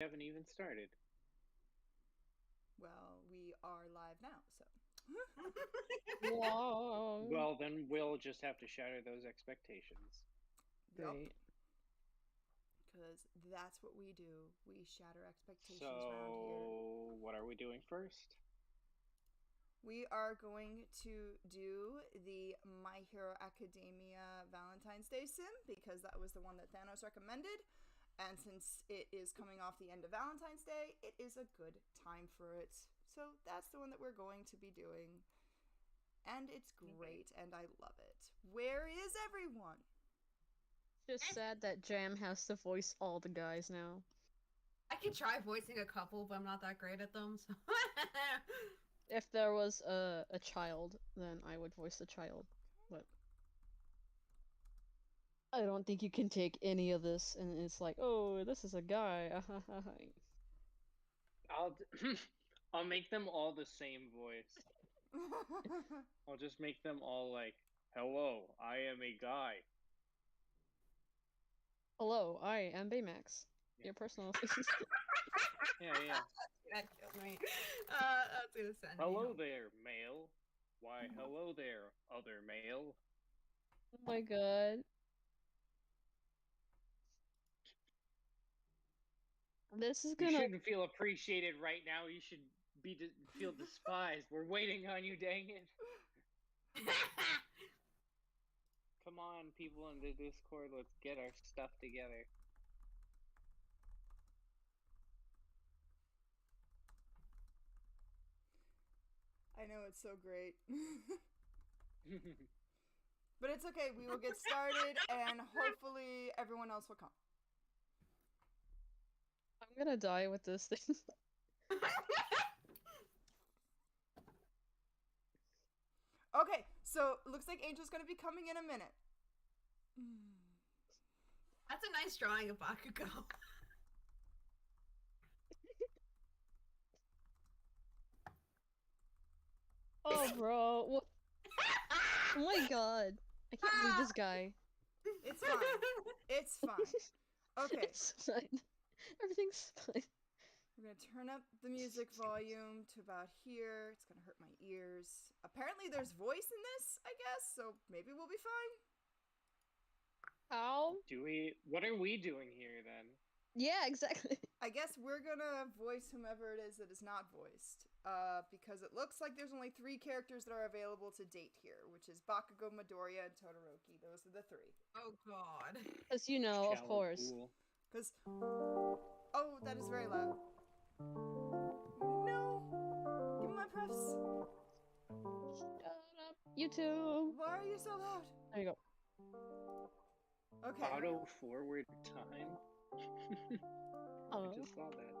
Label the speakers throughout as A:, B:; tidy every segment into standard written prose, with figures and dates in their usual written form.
A: haven't even started.
B: Well, we are live now, so.
C: Whoa.
A: Well, then we'll just have to shatter those expectations.
C: Great.
B: Because that's what we do. We shatter expectations around here.
A: So, what are we doing first?
B: We are going to do the My Hero Academia Valentine's Day sim because that was the one that Thanos recommended. And since it is coming off the end of Valentine's Day, it is a good time for it. So that's the one that we're going to be doing. And it's great, and I love it. Where is everyone?
C: Just sad that Jam has to voice all the guys now.
D: I could try voicing a couple, but I'm not that great at them, so...
C: If there was a child, then I would voice the child. But I don't think you can take any of this and it's like, oh, this is a guy.
A: I'll make them all the same voice. I'll just make them all like, "Hello, I am a guy."
C: Hello, I am Baymax. Your personal assistant.
A: Yeah.
D: That killed me. That's gonna send
A: Hello
D: me.
A: there, male. Why, hello there, other male.
C: Oh my god. This is
A: You
C: gonna.
A: shouldn't feel appreciated right now. You should feel despised. We're waiting on you, dang it. Come on, people in the Discord, let's get our stuff together.
B: I know, it's so great. But it's okay, we will get started, and hopefully everyone else will come.
C: I'm gonna die with this thing.
B: Okay, so looks like Angel's gonna be coming in a minute.
D: That's a nice drawing of Bakugo.
C: Oh, bro. What? Oh my god. I can't believe this guy.
B: It's fine. It's fine. Okay,
C: It's fine. Everything's fine.
B: we're gonna turn up the music volume to about here. It's gonna hurt my ears. Apparently there's voice in this, I guess, so maybe we'll be fine.
C: How?
A: What are we doing here then?
C: Yeah, exactly.
B: I guess we're gonna voice whomever it is that is not voiced, because it looks like there's only 3 characters that are available to date here, which is Bakugo, Midoriya, and Todoroki. Those are the 3.
D: Oh god.
C: As you know, of
A: Shallow
C: course.
A: pool.
B: Because... Oh, that is very loud. No! Give me my prefs!
C: Shut up, YouTube.
B: Why are you so loud?
C: There you go.
B: Okay.
A: Auto forward time? I
C: Oh.
A: just saw that.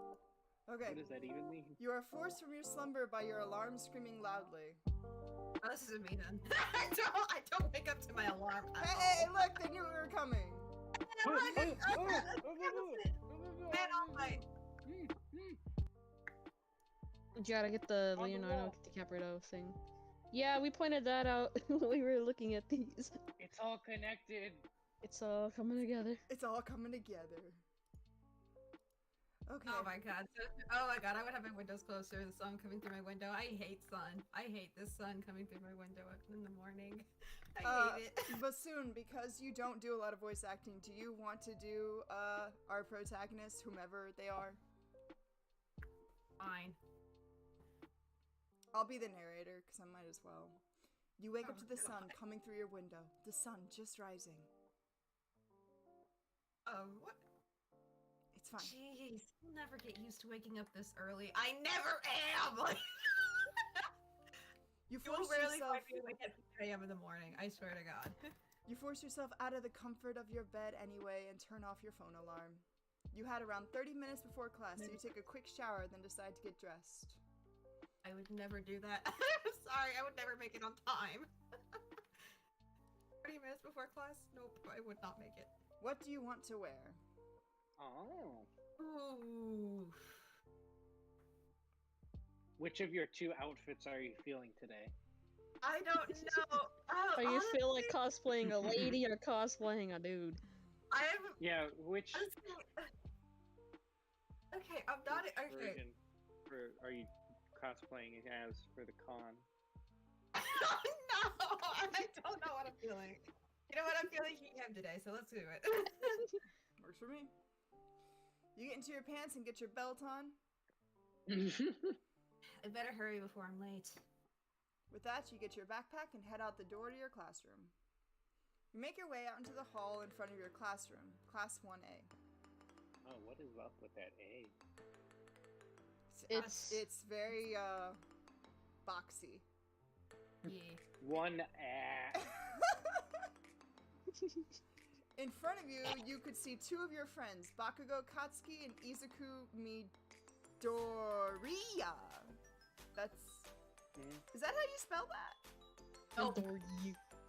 A: What
B: Okay.
A: does that even mean?
B: You are forced from your slumber by your alarm screaming loudly.
D: Oh, this isn't me then. I don't wake up to my alarm at
B: Hey,
D: all.
B: look, they knew we were coming.
D: Man, all my...
C: You gotta get the
A: On the
C: Leonardo
A: wall.
C: DiCaprio thing. Yeah, we pointed that out when we were looking at these.
A: It's all connected.
C: It's all coming together.
B: It's all coming together. Okay.
D: Oh my god. Oh my god, I would have my windows closed so the sun coming through my window. I hate sun. I hate the sun coming through my window in the morning. I hate it.
B: But soon, because you don't do a lot of voice acting, do you want to do our protagonists, whomever they are?
D: Fine.
B: I'll be the narrator, because I might as well. You wake up
D: Oh,
B: to the sun
D: God.
B: coming through your window. The sun just rising.
D: What?
B: It's fine.
D: Jeez, I'll never get used to waking up this early. I never am! Like,
B: You
D: you
B: force
D: will rarely
B: yourself.
D: find me awake at 3 a.m. in the morning, I swear to god.
B: You force yourself out of the comfort of your bed anyway and turn off your phone alarm. You had around 30 minutes before class, so you take a quick shower, then decide to get dressed.
D: I would never do that. I'm sorry, I would never make it on time. 30 minutes before class? Nope, I would not make it.
B: What do you want to wear?
A: Oh.
D: Ooh.
A: Which of your 2 outfits are you feeling today?
D: I don't know.
C: Are you
D: Honestly,
C: feel like cosplaying a lady or cosplaying a dude?
D: I'm
A: Yeah, which...
D: Okay, I'm not okay.
A: version are you cosplaying as for the con?
D: No, I don't know what I'm feeling. You know what? I'm feeling him today, so let's do it.
B: Works for me. You get into your pants and get your belt on.
D: I better hurry before I'm late.
B: With that, you get your backpack and head out the door to your classroom. You make your way out into the hall in front of your classroom, Class 1A.
A: Oh, what is up with that A?
B: It's very, boxy.
D: Yeah.
A: One A.
B: In front of you, you could see two of your friends, Bakugo Katsuki and Izuku Midoriya. Is that how you spell that?
D: Oh.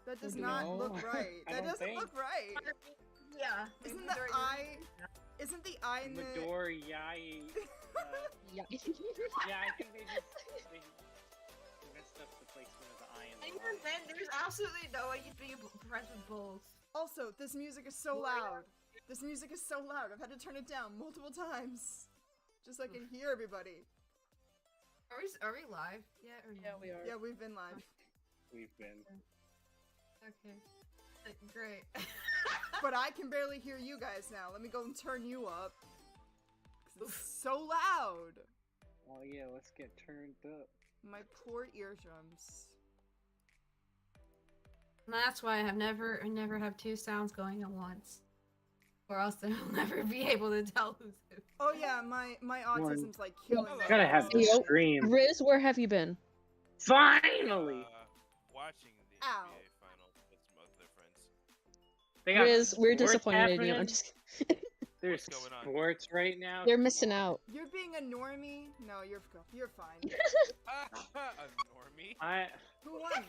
B: That does not look right. That doesn't look right.
D: Yeah.
B: Isn't the I in the...
A: Midoriya.
C: Yeah.
A: Yeah, I think they messed up the placement of the I in the
D: Even
A: Y.
D: then, there's absolutely no way you'd be friends with both.
B: Also, this music is so loud. This music is so loud. I've had to turn it down multiple times. Just so I can hear everybody.
D: Are we live yet? Or no?
C: Yeah, we are.
B: Yeah, we've been live.
A: We've been.
D: Okay. Great.
B: But I can barely hear you guys now. Let me go and turn you up. 'Cause it's so loud.
A: Oh yeah, let's get turned up.
B: My poor eardrums.
D: And that's why I never have two sounds going at once. Or else then I'll never be able to tell who's who.
B: Oh yeah, my autism's like killing me.
A: Gotta have the
C: Yo,
A: stream.
C: Riz, where have you been?
A: Finally!
E: Watching the
B: Ow.
E: NBA final with some other friends.
A: They got
C: Riz, we're
A: sports
C: disappointed in you.
A: happening.
C: I'm just
A: There's
E: What's going on?
A: sports right now.
C: They're missing out.
B: You're being a normie? No, you're fine.
E: A normie.
B: Who won?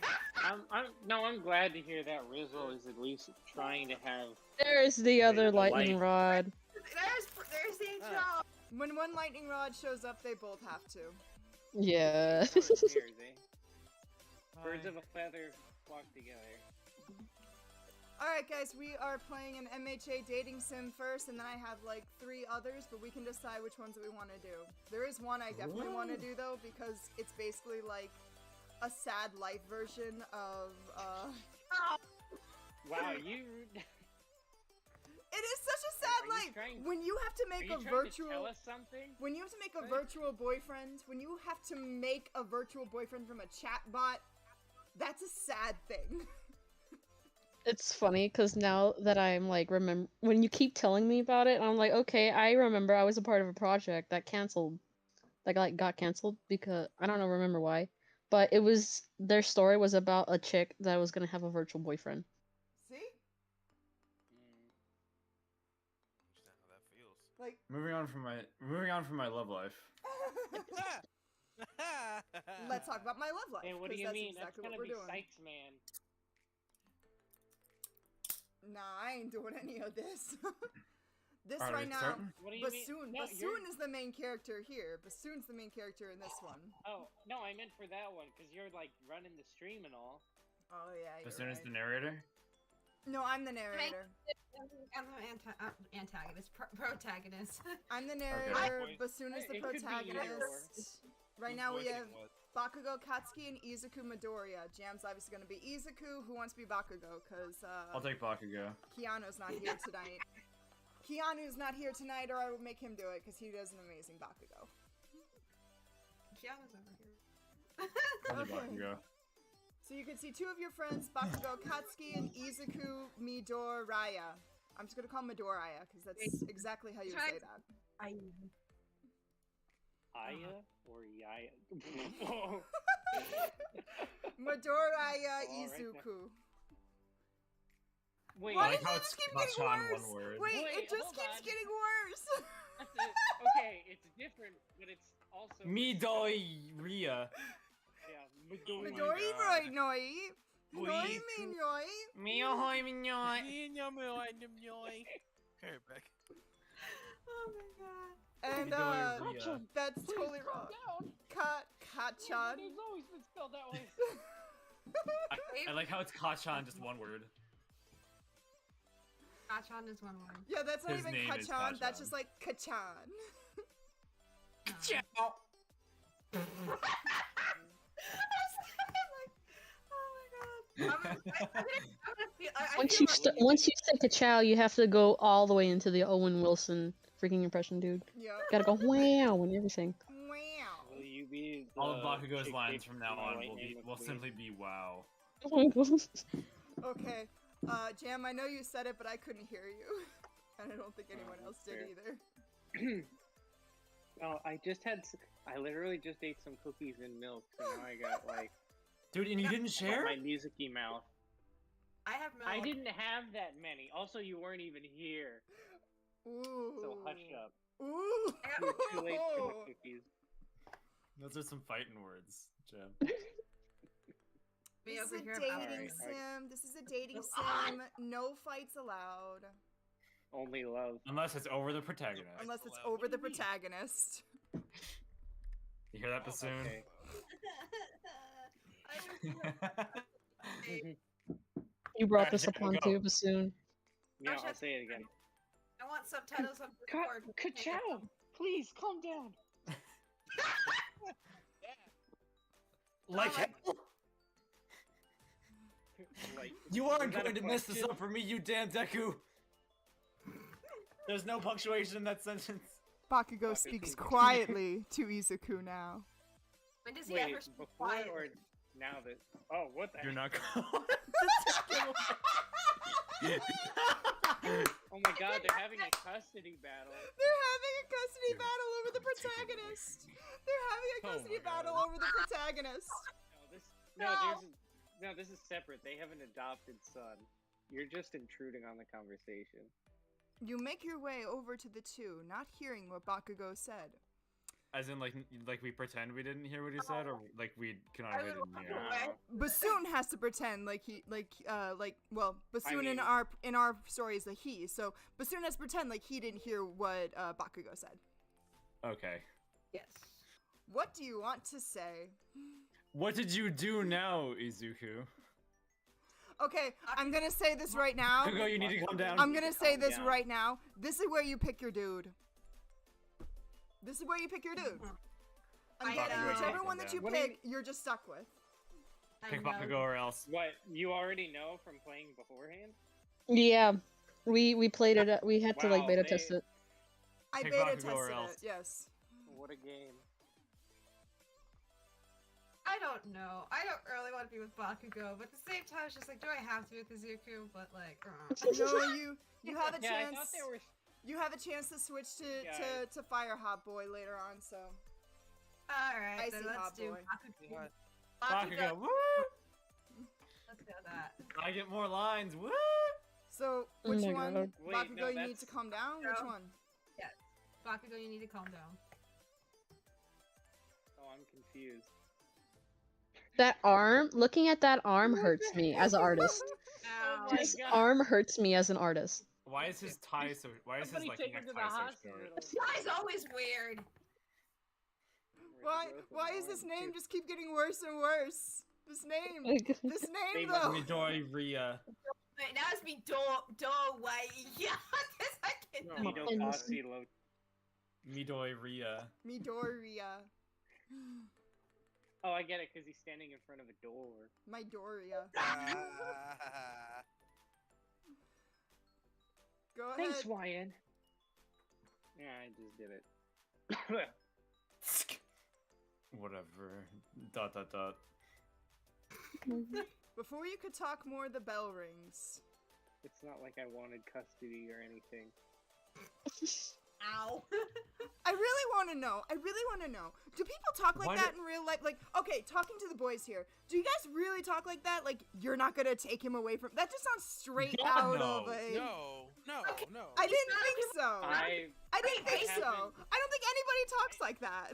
A: I'm glad to hear that Rizzo is at least trying to have.
C: There's the other
A: The
C: lightning
A: light.
C: rod.
D: There's the intro.
B: When one lightning rod shows up, they both have to.
C: Yeah.
A: Birds of a feather flock together.
B: Alright guys, we are playing an MHA dating sim first, and then I have like 3 others, but we can decide which ones we want to do. There is one I definitely want to do though, because it's basically like a sad life version of,
A: Wow, you.
B: It is such a sad
A: Are you
B: life!
A: trying-
B: When you have to
A: Are
B: make
A: you
B: a
A: trying to
B: virtual...
A: tell us something?
B: When you have to make a
A: Right.
B: virtual boyfriend, when you have to make a virtual boyfriend from a chatbot, that's a sad thing.
C: It's funny because now that I'm like remember when you keep telling me about it, I'm like, okay, I remember I was a part of a project that canceled, like got canceled because I don't know remember why, but it was their story was about a chick that was gonna have a virtual boyfriend.
B: See?
E: Understand how that feels.
B: Like,
F: Moving on from my love life.
B: let's talk about my love life.
A: Hey, what do
B: 'cause
A: you
B: that's
A: mean?
B: exactly
A: That's
B: what
A: gonna
B: we're
A: be
B: doing.
A: Sykes Man.
B: Nah, I ain't doing any of this. This
F: Alright,
B: right now,
F: starting?
A: What do you mean?
B: Bassoon.
A: No,
B: Bassoon is the main character here. Bassoon's the main character in this one.
A: Oh no, I meant for that one because you're like running the stream and all.
B: Oh yeah, you're
F: As soon as
B: right.
F: the narrator.
B: No, I'm the narrator.
D: I'm the antagonist, protagonist.
B: I'm the
E: Okay.
B: narrator.
E: Boys.
B: Bassoon is the
A: It could be either
B: protagonist. Right now we
E: Who's
B: have
E: voicing what?
B: Bakugo Katsuki and Izuku Midoriya. Jam's obviously gonna be Izuku. Who wants to be Bakugo? Cause
F: I'll take Bakugo.
B: Keanu's not here tonight. Keanu's not here tonight, or I will make him do it because he does an amazing Bakugo.
D: Kiana's over here.
F: I'll take
B: Okay.
F: Bakugo.
B: So you can see 2 of your friends, Bakugo Katsuki and Izuku Midoriya. I'm just gonna call him Midoriya because that's exactly how you would say that.
A: Aya or Yaya? Whoa.
B: Midoriya
A: Oh, right
B: Izuku.
A: Wait,
B: Why
F: I like
B: does
F: how
B: it
F: it's
B: just keep
F: touched
B: getting
F: on
B: worse?
F: one word.
B: Wait,
A: Wait,
B: it just
A: hold
B: keeps
A: on.
B: getting worse.
A: that's it. Okay, it's different, but it's also
F: Midoriya.
A: Yeah, Midori.
B: Midori
E: God.
B: Roy Noi. Noi
F: Oui.
B: Minoi.
F: Miyohoi minyoi.
E: Okay, back.
D: Oh my god.
B: And
F: Midoriya.
B: that's totally wrong. Kachan.
A: It's always been spelled that way.
F: I like how it's Kachan, just one word.
D: Kachan is one word.
B: Yeah, that's not
F: His
B: even
F: name is
B: Kachan. That's
F: Kachan.
B: just like Kachan.
F: Ka-chow!
D: I'm like, oh my god. I'm gonna feel, I
C: Once
D: feel
C: you
D: like-
C: once you say ka-chow, you have to go all the way into the Owen Wilson freaking impression, dude.
B: Yep.
C: Gotta go wow and everything.
B: Wow.
A: Will you be
F: All of
A: the
F: Bakugo's
A: chick
F: lines
A: bitch
F: from now
A: in the
F: on
A: white
F: will
A: name of
F: will
A: Queen?
F: simply be wow.
B: Okay. Jam, I know you said it, but I couldn't hear you. And I don't think anyone else did
A: fair.
B: either.
A: Oh, I literally just ate some cookies and milk, so now I got like
F: Dude, and you didn't share?
A: my musicy mouth.
D: I have milk.
A: I didn't have that many. Also, you weren't even here,
B: Ooh.
A: so hush up.
B: Ooh.
A: You're too late for the cookies.
F: Those are some fighting words, Jim.
D: Me
B: This is
D: over
B: a
D: here, I'm
B: dating
A: Alright,
B: sim. This is a dating sim. No fights allowed.
A: Only love.
F: Unless it's over the protagonist.
B: Unless it's
E: allowed.
B: over
E: What
B: the
E: do you mean?
B: protagonist.
F: You hear that, bassoon?
A: Okay.
C: You brought
F: Alright,
C: this
F: Jim,
C: upon
F: go.
C: too, bassoon.
A: Yeah,
D: Gosh,
A: I'll say it again.
D: I want subtitles on Discord.
A: Ka-chow! Please, calm down.
F: Like,
D: Oh
A: Like,
F: you
A: was
F: aren't
A: that a
F: going to mess this
A: question?
F: up for me, you damn Deku! There's no punctuation in that sentence.
B: Bakugo speaks quietly to Izuku now.
D: When does he
A: Wait,
D: ever speak
A: before
D: quietly?
A: or now that? Oh, what the?
F: You're not going
A: Oh my God, they're having a custody battle.
B: They're having a custody battle over the protagonist. They're having a
E: Oh
B: custody
E: my
B: battle
E: God.
B: over the protagonist.
A: No, this is separate. They have an adopted son. You're just intruding on the conversation.
B: You make your way over to the two, not hearing what Bakugo said.
F: As in, like we pretend we didn't hear what he said, or like we cannot
D: I
F: have
D: would
F: didn't hear.
D: walk away.
B: Bassoon has to pretend like he, Bassoon in
A: mean-
B: our story is a he, so Bassoon has to pretend like he didn't hear what Bakugo said.
F: Okay.
D: Yes.
B: What do you want to say?
F: What did you do now, Izuku?
B: Okay, I'm gonna say this right now.
F: Bakugo, you need to calm down.
B: I'm gonna say
A: Calm
B: this
A: down.
B: right now. This is where you pick your dude. This is where you pick your dude.
D: I
B: Again,
D: know.
B: whichever one that you
A: What do you
B: pick, you're just stuck with.
F: Pick
D: I know.
F: Bakugo or else.
A: What, you already know from playing beforehand?
C: Yeah, we played it. We had to like
A: Wow,
C: beta
A: they-
C: test it.
B: I
F: Pick
B: beta
F: Bakugo or
B: tested
F: else.
B: it. Yes.
A: What a game.
D: I don't know. I don't really want to be with Bakugo, but at the same time, it's just like, do I have to be with Izuku? But like,
B: No, you have a
A: Yeah, I
B: chance.
A: thought there were.
B: You have a chance to switch to
A: Yeah.
B: to Fire Hot Boy later on. So
D: all right,
B: Icy
D: then let's
B: Hot
D: do
B: Boy.
D: Bakugo.
E: What?
F: Bakugo, woo!
D: Let's do that.
F: I get more lines, woo!
B: so
C: Oh
B: which
C: my
B: one?
C: God.
A: Wait,
B: Bakugo,
A: no,
B: you need
A: that's-
B: to calm down. Which
D: No.
B: one?
D: Bakugo, you need to calm down.
A: Oh, I'm confused.
C: That arm, looking at that arm hurts me as an artist.
D: Ow.
A: my
C: His
A: God.
C: arm hurts me as an artist.
F: Why is his tie so? Why is his
A: Somebody
F: like
A: take him to the
F: necktie so
A: hospital.
F: short?
D: Guy's always weird.
B: Why is this name just keep getting worse and worse? This name.
C: Like,
B: This name
A: They
B: though.
F: Midori Ria.
D: Wait, now it's me doorway. Yeah, this I can.
A: No,
C: Come
A: Mido
C: on.
A: Kasi Lo-
F: Midori Ria.
B: Midoriya.
A: Oh, I get it, because he's standing in front of a door.
B: My Doria. Go ahead.
A: Thanks, Wyan. Yeah, I just did it.
F: Whatever. Dot dot dot.
B: Before you could talk more, the bell rings.
A: It's not like I wanted custody or anything.
D: Ow.
B: I really want to know. Do people talk like
F: Why
B: that
F: do-
B: in real life? Like, okay, talking to the boys here. Do you guys really talk like that? Like, you're not gonna take him away from. That just sounds straight
F: God,
B: out
F: no.
B: of a.
E: No.
B: I didn't think so. I didn't
A: I
B: think so.
A: haven't-
B: I don't think anybody talks like that.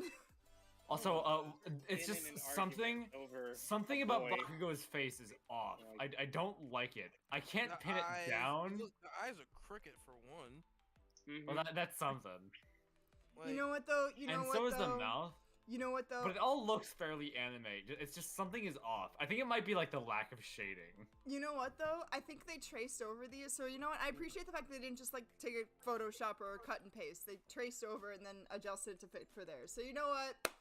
F: Also, it's
A: been
F: just
A: in an
F: something.
A: argument over
F: Something
A: a
F: about
A: boy.
F: Bakugo's face is off. I don't like it. I can't
E: The
F: pin it
E: eyes-
F: down.
E: The eyes are crooked for one.
A: Mhm.
F: Well, that's something.
E: Like,
B: You know what though? You know
F: And
B: what
F: so is
B: though?
F: the mouth.
B: You know what though?
F: But it all looks fairly anime. It's just something is off. I think it might be like the lack of shading.
B: You know what though? I think they traced over these. So you know what? I appreciate the fact that they didn't just like take a Photoshop or cut and paste. They traced over and then adjusted to fit for theirs. So you know what?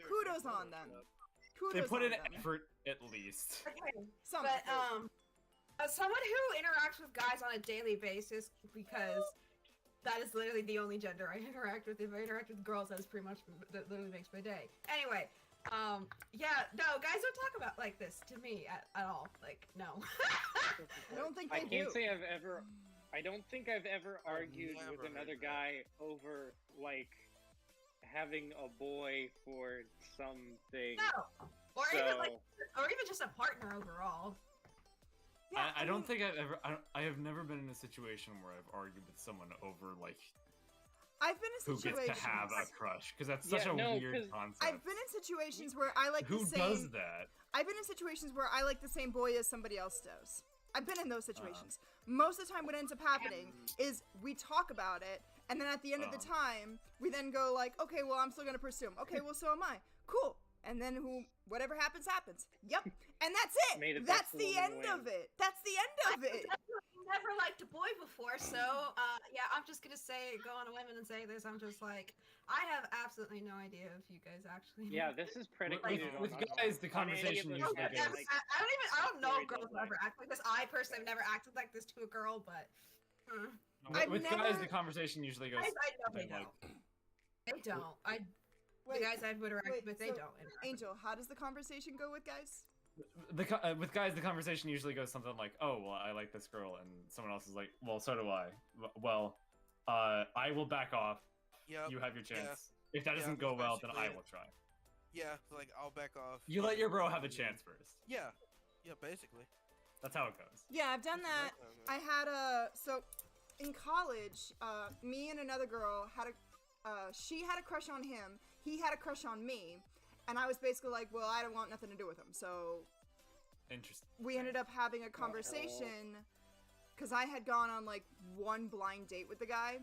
B: Kudos on them.
F: They
B: Kudos
F: put
B: on
F: in
B: them.
F: effort at least.
D: Okay,
B: Some
D: but
B: effort.
D: as someone who interacts with guys on a daily basis, because that is literally the only gender I interact with. If I interact with girls, that's pretty much that literally makes my day. Anyway, yeah, no, guys don't talk about like this to me at all. Like, no.
B: I don't think
A: I
B: they
A: can't
B: do.
A: say I've ever. I don't think I've ever argued
E: never
A: with another
E: heard that.
A: guy over like having a boy for something.
D: No, or
A: So
D: even just a partner overall.
B: Yeah,
F: I don't
B: mean,
F: think I've ever. I have never been in a situation where I've argued with someone over like
B: I've been in
F: who gets
B: situations.
F: to have a crush because that's such
A: Yeah,
F: a
A: no,
F: weird
A: 'cause
F: concept.
B: I've been in situations where I like
F: Who
B: the same.
F: does that?
B: I've been in situations where I like the same boy as somebody else does. I've been in those situations. Most of the time, what ends up happening is we talk about it, and then at the end of the time, we then go like, okay, well, I'm still gonna pursue him. Okay, well, so am I. Cool. And then whatever happens, happens. Yep. And that's it.
A: May the
B: That's
A: best
B: the
A: woman
B: end of
A: win.
B: it. That's the end of it.
D: Never liked a boy before, so yeah, I'm just gonna say, go on a women and say this. I'm just like, I have absolutely no idea if you guys actually.
A: yeah, this is predicated
F: With
A: on
F: guys, the
A: on any of
F: conversation
A: those
F: usually
A: guys,
F: goes-
A: like,
D: I don't know
A: very
D: if girls
A: double-minded.
D: ever act like this. I personally have never acted like this to a girl, but
B: I've
F: With guys,
B: never-
F: the conversation usually goes.
D: I know they
F: something like,
D: don't. They don't.
B: Wait,
D: The guys I've interacted
B: wait,
D: with, they
B: so,
D: don't. interact.
B: Angel, how does the conversation go with guys?
F: with guys, the conversation usually goes something like, "Oh, well, I like this girl," and someone else is like, "Well, so do I." Well, I will back off.
E: Yep.
F: You have your
E: Yeah.
F: chance. If that
E: Yeah,
F: doesn't go
E: that's
F: well, then I
E: basically
F: will try.
E: Yeah, like I'll back off.
F: You let your bro have a chance first.
E: Yeah. Yeah, basically.
F: That's how it goes.
B: Yeah, I've done that. I had so in college, me and another girl had she had a crush on him. He had a crush on me, and I was basically like, well, I don't want nothing to do with him. So
F: Interesting.
B: we ended up having a conversation because I had gone on like one blind date with the guy,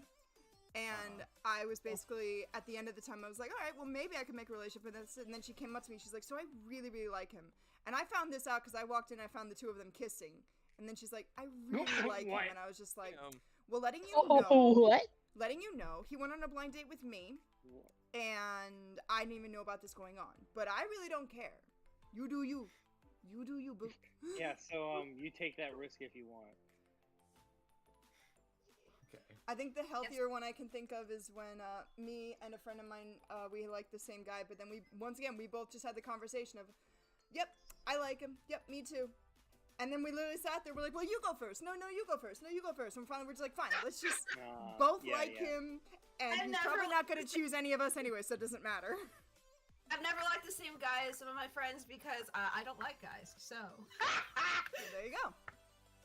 B: and I was basically at the end of the time I was like, all right, well maybe I could make a relationship with this. And then she came up to me, she's like, so I really really like him, and I found this out because I walked in, I found the two of them kissing, and then she's like, I really like him,
A: What?
B: and I was just like,
E: Um,
B: well, letting you
C: Oh,
B: know,
C: what?
B: letting you know, he went on a blind date with me, and I didn't even know about this going on. But I really don't care. You do you. You do you, boo.
A: yeah, so you take that risk if you want.
F: Okay.
B: I think the healthier one I can think of is when me and a friend of mine, we like the same guy, but then we both just had the conversation of, yep, I like him. Yep, me too. And then we literally sat there, we're like, well, you go first. No, you go first. No, you go first. And finally we're just like, fine, let's just both
A: yeah,
B: like
A: yeah.
B: him, and
D: I've
B: he's
D: never
B: probably not going to
D: liked-
B: choose any of us anyway, so it doesn't matter.
D: I've never liked the same guy as some of my friends because I don't like guys. So.
B: So there you go.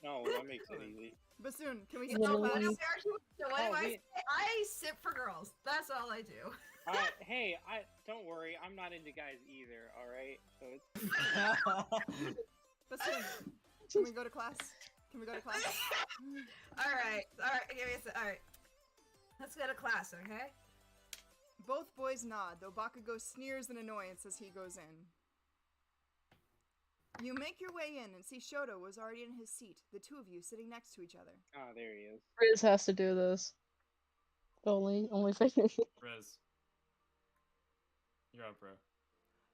A: No, that makes it easy.
B: Bassoon, can we
D: So
B: skip
C: Literally.
D: what
B: class?
D: do
A: Oh,
D: I
A: we-
D: say? I sip for girls. That's all I do.
A: Hey, don't worry, I'm not into guys either. All right, so it's
B: Bassoon, can we go to class? Can we go to class?
D: All right. Give me a sec. All right. Let's go to class, okay?
B: Both boys nod, though Bakugo sneers in annoyance as he goes in. You make your way in and see Shoto was already in his seat, the two of you sitting next to each other.
A: there he is.
C: Riz has to do this. Only for
F: Riz. You're up, bro.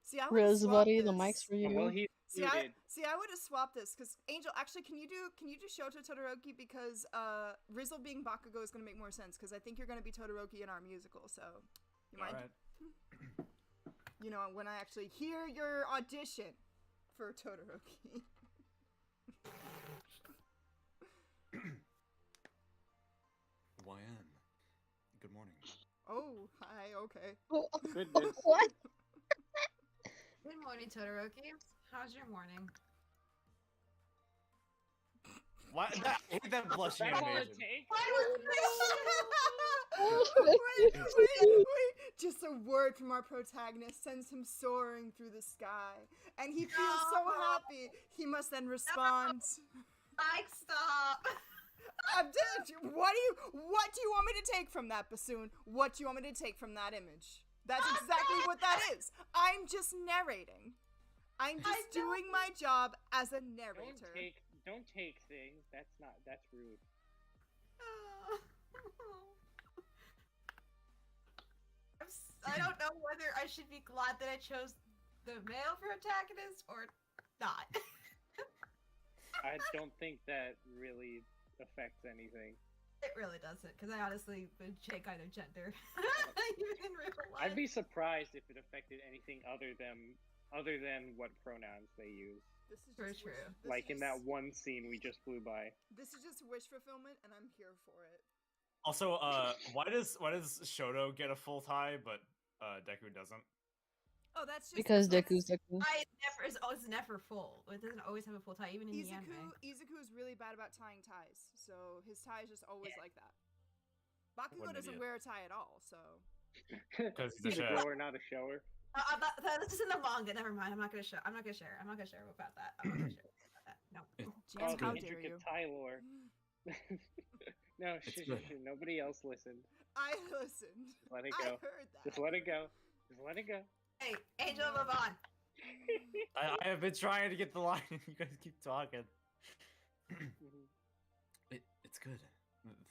B: See, I would have
C: Riz,
B: swapped
C: buddy.
B: this.
C: The mic's for you.
A: Well, he's
B: See,
A: muted.
B: I would have swapped this because Angel. Actually, can you do Shoto Todoroki because Rizzle being Bakugo is gonna make more sense because I think you're gonna be Todoroki in our musical. So, you mind?
F: All right.
B: You know, when I actually hear your audition for Todoroki.
F: YN. Good morning.
B: Oh, hi. Okay.
A: Goodness.
C: What?
D: Good morning, Todoroki. How's your morning?
F: What? I hate that blushing
A: That's all it
F: animation.
A: takes.
B: wait. Just a word from our protagonist sends him soaring through the sky. And he feels so happy. He must then respond.
D: Mike, stop!
B: I'm dead. What do you want me to take from that, Bassoon? What do you want me to take from that image? That's exactly what that is. I'm just narrating. I'm just doing my job as a narrator.
A: Don't take things. That's rude.
D: I don't know whether I should be glad that I chose the male protagonist or not.
A: I don't think that really affects anything.
D: It really doesn't, because I honestly would change kind of gender. Even in real life.
A: I'd be surprised if it affected anything other than what pronouns they use.
B: This is
D: For
B: just
D: true.
A: Like in that one scene we just flew by.
B: This is just wish fulfillment, and I'm here for it.
F: Also, why does Shoto get a full tie but Deku doesn't?
B: Oh, that's just
C: Because Deku's Deku.
D: It's never full. It doesn't always have a full tie, even in the anime.
B: Izuku is really bad about tying ties, so his tie is just always like that.
F: What
B: Bakugo
F: an
B: doesn't
F: idiot.
B: wear a tie at all, so.
F: Because
A: He's a grower, not a shower.
D: This is in the manga. Never mind. I'm not gonna share about that. I'm not gonna share about that. No.
B: James,
A: the
B: how dare
A: intricate
B: you?
A: tie lore. No, nobody else listened.
B: I listened.
A: Just let it
B: I
A: go.
B: heard that.
A: Just let it go. Just let it go.
D: Hey, Angel, move on.
F: I have been trying to get the line and you guys keep talking. It's good.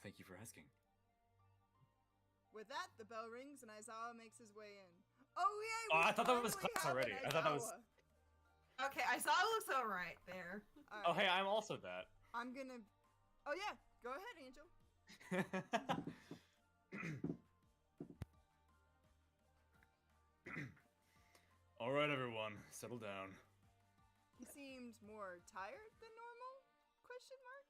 F: Thank you for asking.
B: With that, the bell rings and Aizawa makes his way in. Oh yay!
F: Oh,
B: we
F: I thought that was
B: finally
F: class
B: have
F: already.
B: an
F: I thought that was-
B: Aizawa.
D: Okay, I saw it looks alright there.
B: All
F: Oh,
B: right,
F: hey, I'm also that.
B: I'm gonna. Oh yeah, go ahead, Angel.
F: All right, everyone, settle down.
B: He seemed more tired than normal? Question mark.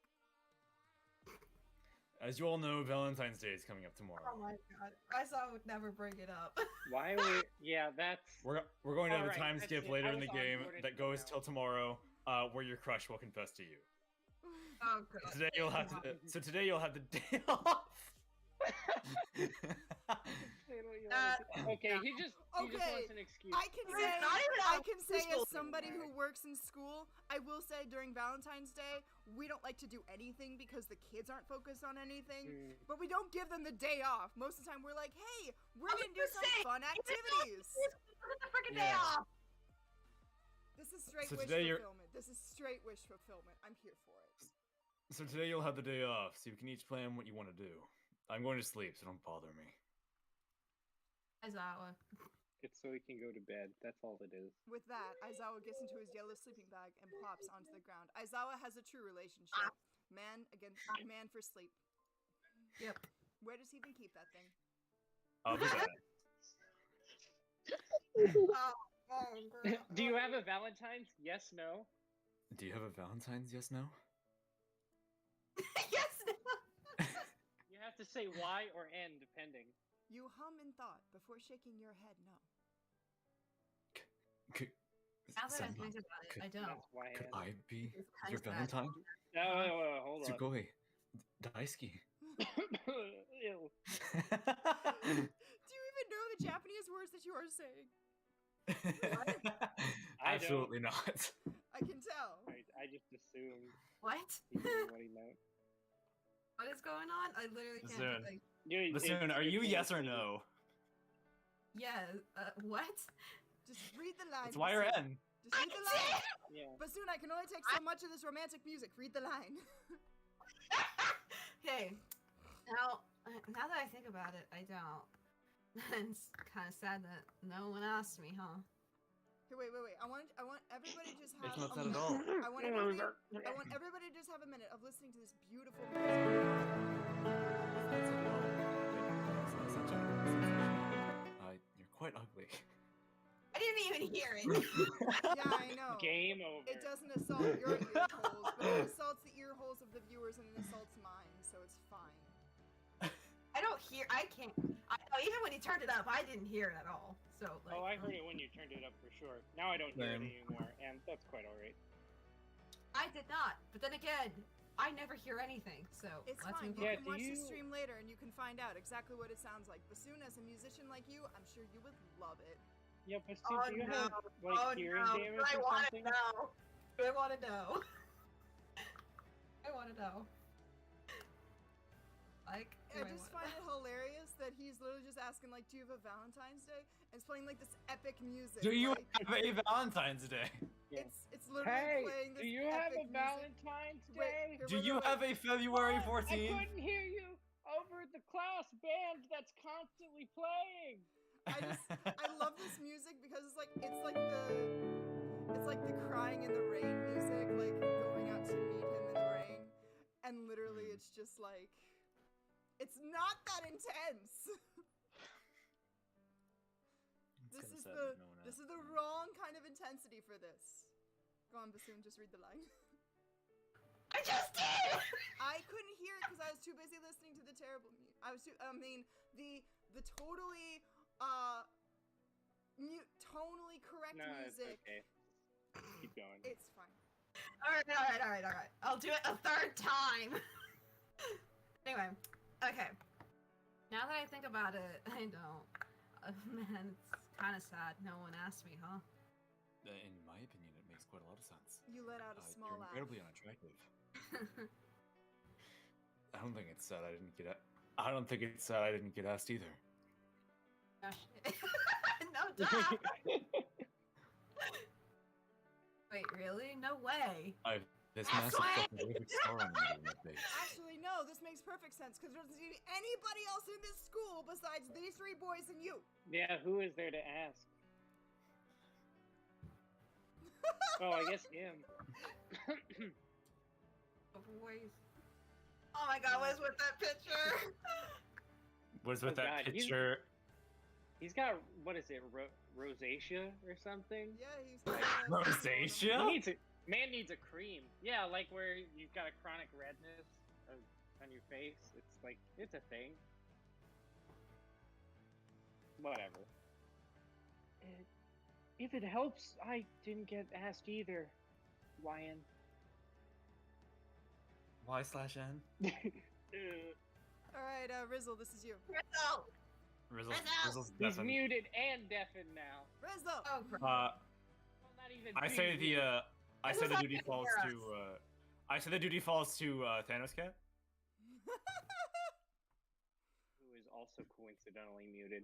F: As you all know, Valentine's Day is coming up tomorrow.
D: Oh my god. I saw it would never bring it up.
A: Why we? Yeah, that's.
F: We're going to have a
A: Alright,
F: time
A: that's
F: skip
A: it.
F: later
A: I
F: in the
A: was
F: game
A: onboarded
F: that
A: for
F: goes
A: now.
F: till tomorrow, where your crush will confess to you.
D: Oh god.
F: Today you'll have to. So today you'll have the day off.
A: Okay, he just
B: Okay,
A: wants an excuse.
B: I can
D: It's
B: say,
D: not even
B: I
D: a
B: can say
D: preschool
B: as somebody
A: thing,
B: who
A: right?
B: works in school, I will say during Valentine's Day, we don't like to do anything because the kids aren't focused on anything.
A: Mm.
B: But we don't give them the day off. Most of the time, we're like, hey, we're
D: I was
B: gonna do
D: gonna
B: some
D: say,
B: fun activities.
D: Look at the freaking day
F: Yeah.
D: off.
B: This is straight
F: So
B: wish
F: today you're-
B: fulfillment. This is straight wish fulfillment. I'm here for it.
F: So today you'll have the day off, so you can each plan what you want to do. I'm going to sleep, so don't bother me.
D: Aizawa.
A: It's so he can go to bed. That's all it is.
B: With that, Aizawa gets into his yellow sleeping bag and plops onto the ground. Aizawa has a true relationship. Man against man for sleep.
D: Yep.
B: Where does he even keep that thing?
F: I'll be back.
D: Oh,
A: Do you have a Valentine's? Yes, no.
F: Do you have a Valentine's? Yes, no?
D: Yes.
A: You have to say Y or N depending.
B: You hum in thought before shaking your head no.
D: Now that I
F: Senma,
D: think about it,
F: could-
D: I don't.
A: That's Y
F: could
A: N.
F: I be
D: It's kinda
F: your
D: sad.
F: Valentine?
A: No, hold on.
F: Sugoi. Daisuki.
A: Ew.
B: Do you even know the Japanese words that you are saying?
A: I
F: Absolutely not.
B: I can tell.
A: I just assumed
D: What?
A: he knew what he meant.
D: What is going on? I literally can't.
F: Listen.
D: Like,
A: Dude,
F: Listen, are you yes or no?
D: yeah. What?
B: Just read the line.
F: It's Y or
B: Bassoon.
F: N.
B: Just read the line.
A: Yeah.
B: Bassoon, I can only take so much of this romantic music. Read the line.
D: Hey. Now that I think about it, I don't. It's kind of sad that no one asked me, huh?
B: Here, wait. I want everybody to just have.
F: It's not
B: a
F: sad at
B: minute.
F: all.
B: I want everybody to just have a minute of listening to this beautiful music.
F: You're quite ugly.
D: I didn't even hear it.
B: Yeah, I know.
A: Game over.
B: It doesn't assault your ear holes, but it assaults the ear holes of the viewers and it assaults mine, so it's fine.
D: I don't hear. I can't. Even when he turned it up, I didn't hear it at all. So like.
A: Oh, I heard it when you turned it up for sure. Now I don't hear it
F: Same.
A: anymore, and that's quite alright.
D: I did not. But then again, I never hear anything. So
B: It's
D: let's
B: fine.
D: move
B: You
D: on.
A: Yeah,
B: can
A: do
B: watch the
A: you-
B: stream later and you can find out exactly what it sounds like. Bassoon, as a musician like you, I'm sure you would love it.
A: Yeah, but
D: Oh,
A: do you
D: no.
A: have like
D: Oh
A: hearing
D: no!
A: damage
D: I
A: or
D: want to
A: something?
D: know. I want to know. I want to know. like.
B: I just find it hilarious that he's literally just asking, like, do you have a Valentine's Day? And it's playing, like, this epic music.
F: Do you
B: like,
F: have a Valentine's Day?
B: It's literally
A: Hey,
B: playing this
A: do you have
B: epic
A: a
B: music.
A: Valentine's
B: Wait,
A: Day?
B: here,
F: Do
B: wait,
F: you
B: wait,
F: have
B: wait.
F: a February
A: What?
F: 14th?
A: I couldn't hear you over the class band that's constantly playing.
B: I love this music because it's like the crying in the rain music, like going out to meet him in the rain, and literally it's just like it's not that intense. This is the wrong kind of intensity for this. Go on, Bassoon, just read the line.
D: I just did.
B: I couldn't hear it because I was too busy listening to the terrible music. The totally tonally correct music.
A: It's okay. Keep going.
B: It's fine.
D: All right. I'll do it a third time. Anyway, okay. Now that I think about it, I don't. Man, it's kind of sad. No one asked me, huh?
F: In my opinion, it makes quite a lot of sense.
B: You let out a small
F: You're
B: laugh.
F: incredibly unattractive. I don't think it's sad I didn't get. I don't think it's sad I didn't get asked either.
D: Gosh. No, duh. Wait, really? No way.
F: This
D: That's
F: massive
D: why-
F: fucking big scar on my face.
B: Actually, no, this makes perfect sense because there doesn't seem to be anybody else in this school besides these three boys and you.
A: Yeah, who is there to ask? Oh, I guess him.
D: Boys. Oh my god, what is with that picture?
F: What's with
A: Oh,
F: that
A: God,
F: picture?
A: He's got, what is it, rosacea or something?
B: Yeah, he's
F: Rosacea?
A: Man needs a cream. Yeah, like where you've got a chronic redness on your face. It's like, it's a thing. Whatever. If it helps, I didn't get asked either, Ryan.
F: Y/N?
B: All right, Rizzle, this is you.
D: Rizzo!
F: Rizzle's
A: He's
F: deafened.
A: muted and deafened now.
B: Rizzle.
D: Oh, crap.
A: Well, not even
F: I say
A: muted.
F: I say
D: Who's
F: the
D: up
F: duty
D: here?
F: falls to I say the duty falls to Thanos Cat.
A: Who is also coincidentally muted.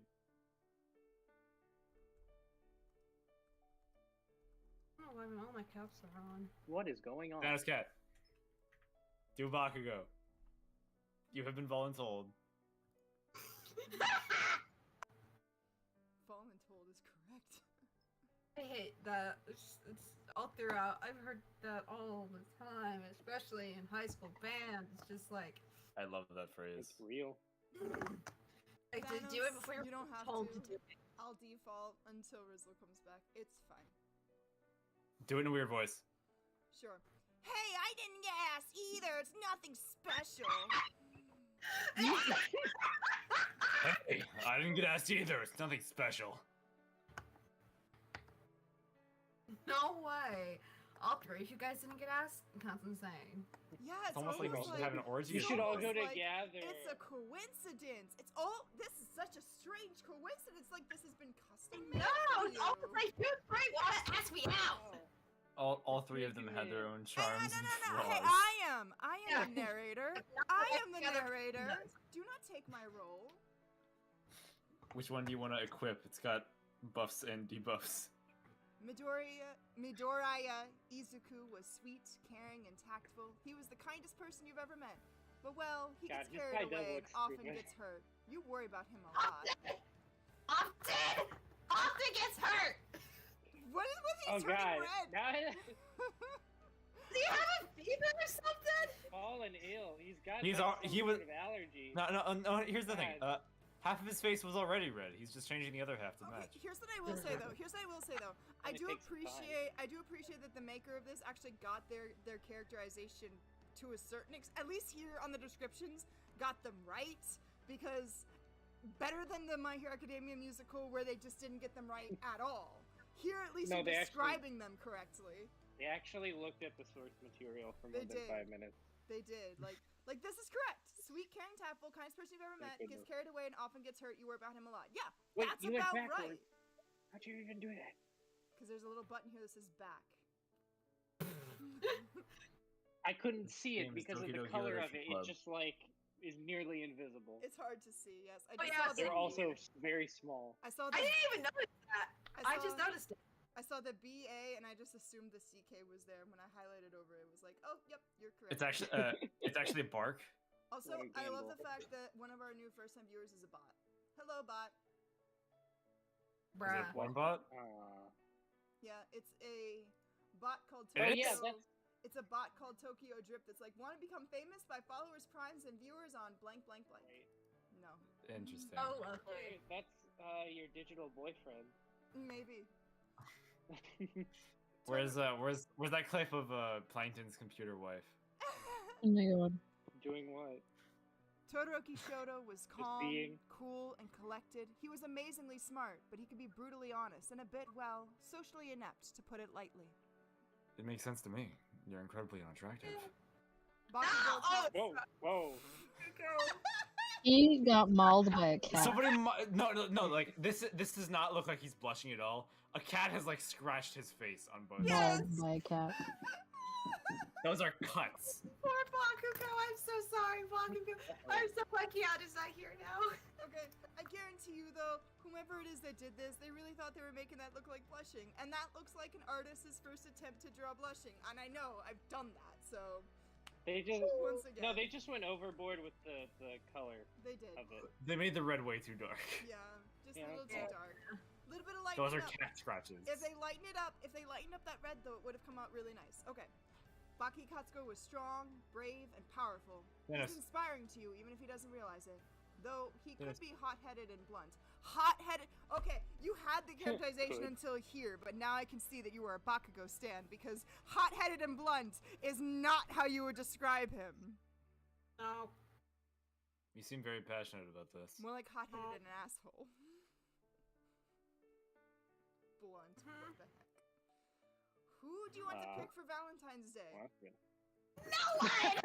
D: I don't know why all my caps are on.
A: What is going on?
F: Thanos Cat. Do Bakugo. You have been voluntold.
B: Voluntold is correct.
D: I hate that. It's all throughout. I've heard that all the time, especially in high school band. It's just like,
F: I love that phrase.
A: It's real.
D: I did do it
B: Thanos,
D: before
B: you
D: you're
B: don't have
D: told
B: to.
D: to do it.
B: I'll default until Rizzle comes back. It's fine.
F: Do it in a weird voice.
B: Sure. Hey, I didn't get asked either. It's nothing special.
F: Hey, I didn't get asked either. It's nothing special.
D: No way. All three of you guys didn't get asked? That's insane.
B: Yeah,
F: It's almost like we should have an orgy.
A: You
B: it's
A: should all go
B: almost like
A: together.
B: It's a coincidence. It's all. This is such a strange coincidence. Like this has been custom made.
D: No,
B: for
D: it's almost
B: you.
D: like you three want to ask me out.
F: All three of them had their own charms
B: No.
F: and
B: Hey,
F: flaws.
B: I am
D: Yeah.
B: the narrator.
D: Not
B: I
D: like
B: am the
D: the other
B: narrator.
D: does.
B: Do not take my role.
F: Which one do you want to equip? It's got buffs and debuffs.
B: Midoriya Izuku was sweet, caring, and tactful. He was the kindest person you've ever met. But well, he
A: God,
B: gets
A: this
B: carried
A: guy does
B: away and
A: look
B: often
A: stupid.
B: gets hurt. You worry about him a lot.
D: Often gets hurt.
B: What is with
A: Oh
B: he's turning
A: god.
B: red?
A: Now
D: Do you have a fever or something?
A: fallen ill. He's got
F: He's
A: like,
F: al-
A: some
F: he was-
A: sort of allergy.
F: No. Here's the thing.
A: God.
F: Half of his face was already red. He's just changing the other half to
B: Okay,
F: match.
B: here's what I will say though. I
A: And it
B: do
A: takes some time.
B: appreciate that the maker of this actually got their characterization to a certain extent. At least here on the descriptions, got them right, because better than the My Hero Academia musical where they just didn't get them right at all. Here at least
A: No,
B: you're
A: they actually-
B: describing them correctly.
A: They actually looked at the source material for
B: They
A: more than
B: did.
A: 5 minutes.
B: They did. Like this is correct. Sweet, caring, tactful, kindest person you've ever
A: Thank
B: met, gets
A: goodness.
B: carried away and often gets hurt. You worry about him a lot. Yeah,
A: Wait,
B: that's
A: you went
B: about
A: backwards.
B: right.
A: How'd you even do that?
B: Because there's a little button here that says back.
A: I couldn't see it
F: Game's
A: because of
F: Doki
A: the
F: Doki
A: color
F: Literature
A: of it.
F: Club.
A: It's just like is nearly invisible.
B: It's hard to see. Yes, I
D: Oh,
B: just
D: yeah,
B: saw
A: They're
B: the.
A: also very small.
B: I saw
D: I
B: the.
D: didn't even notice that. I just noticed it.
B: I saw the BA and I just assumed the CK was there. When I highlighted over it, it was like, oh, yep, you're correct.
F: It's actually Bark.
B: Also,
A: What a
B: I love
A: gamble.
B: the fact that one of our new first-time viewers is a bot. Hello, bot.
F: Is
D: Bruh.
F: it one bot?
B: Yeah, it's a bot called
F: Oh,
B: Tokyo.
F: yeah,
A: that's-
B: It's a bot called Tokyo Drip that's like, want to become famous by followers, primes, and viewers on blank, blank, blank. No.
F: Interesting.
D: Oh, lovely.
A: That's your digital boyfriend.
B: Maybe.
F: Where's that clip of Plankton's computer wife?
C: Oh my god.
A: Doing what?
B: Todoroki Shoto was calm,
A: being.
B: cool, and collected. He was amazingly smart, but he could be brutally honest and a bit, well, socially inept, to put it lightly.
F: It makes sense to me. You're incredibly unattractive.
B: Bakugo
D: Oh,
A: Whoa, whoa.
C: He got mauled by a cat.
F: Somebody, no, like this does not look like he's blushing at all. A cat has like scratched his face on both.
D: Yes.
C: Mauled by a cat.
F: Those are cuts.
D: Poor Bakugo. I'm so sorry, Bakugo. I'm so lucky Ada's not here now.
B: Okay, I guarantee you though, whomever it is that did this, they really thought they were making that look like blushing. And that looks like an artist's first attempt to draw blushing. And I know, I've done that, so
A: They just
B: once again.
A: no, they just went overboard with the color
B: They did.
A: of it.
F: They made the red way too dark.
B: Yeah, just
A: Yeah,
B: a little too
A: okay.
B: dark. A little bit of light.
F: Those are
B: up.
F: cat scratches.
B: If they lighten it up, that red though, it would have come out really nice. Okay. Baki Katsuko was strong, brave, and powerful.
F: Yes.
B: He's inspiring to you, even if he doesn't realize it. Though he could
F: Yes.
B: be hot-headed and blunt. Hot-headed. Okay, you had the characterization
A: Good.
B: until here, but now I can see that you are a Bakugo stan because hot-headed and blunt is not how you would describe him.
D: No.
F: You seem very passionate about this.
B: More like hot-headed and an asshole. Blunt. What the heck? Who do you want to pick for Valentine's Day?
A: Well, that's good.
D: No one!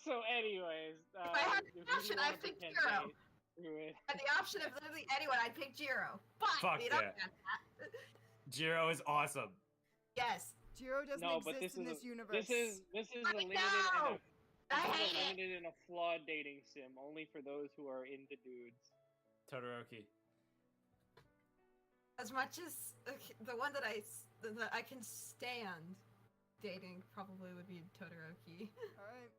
A: So, anyways,
D: I had
A: if
D: the
A: you
D: option,
A: wanna
D: I'd pick
A: pretend
D: Jiro.
A: date, do it.
D: I had the option of literally anyone, I'd pick Jiro. But
F: Fuck
D: we don't
F: yeah.
D: get that.
F: Jiro is awesome.
D: Yes.
B: Jiro doesn't
A: No, but
B: exist
A: this
B: in
A: is
B: this universe.
A: This is a
D: I
A: limited
D: know!
A: and
D: I
A: a,
D: hate it.
A: limited and a flawed dating sim, only for those who are into dudes.
F: Todoroki.
D: As much as the one that I can stand dating probably would be Todoroki.
B: Alright.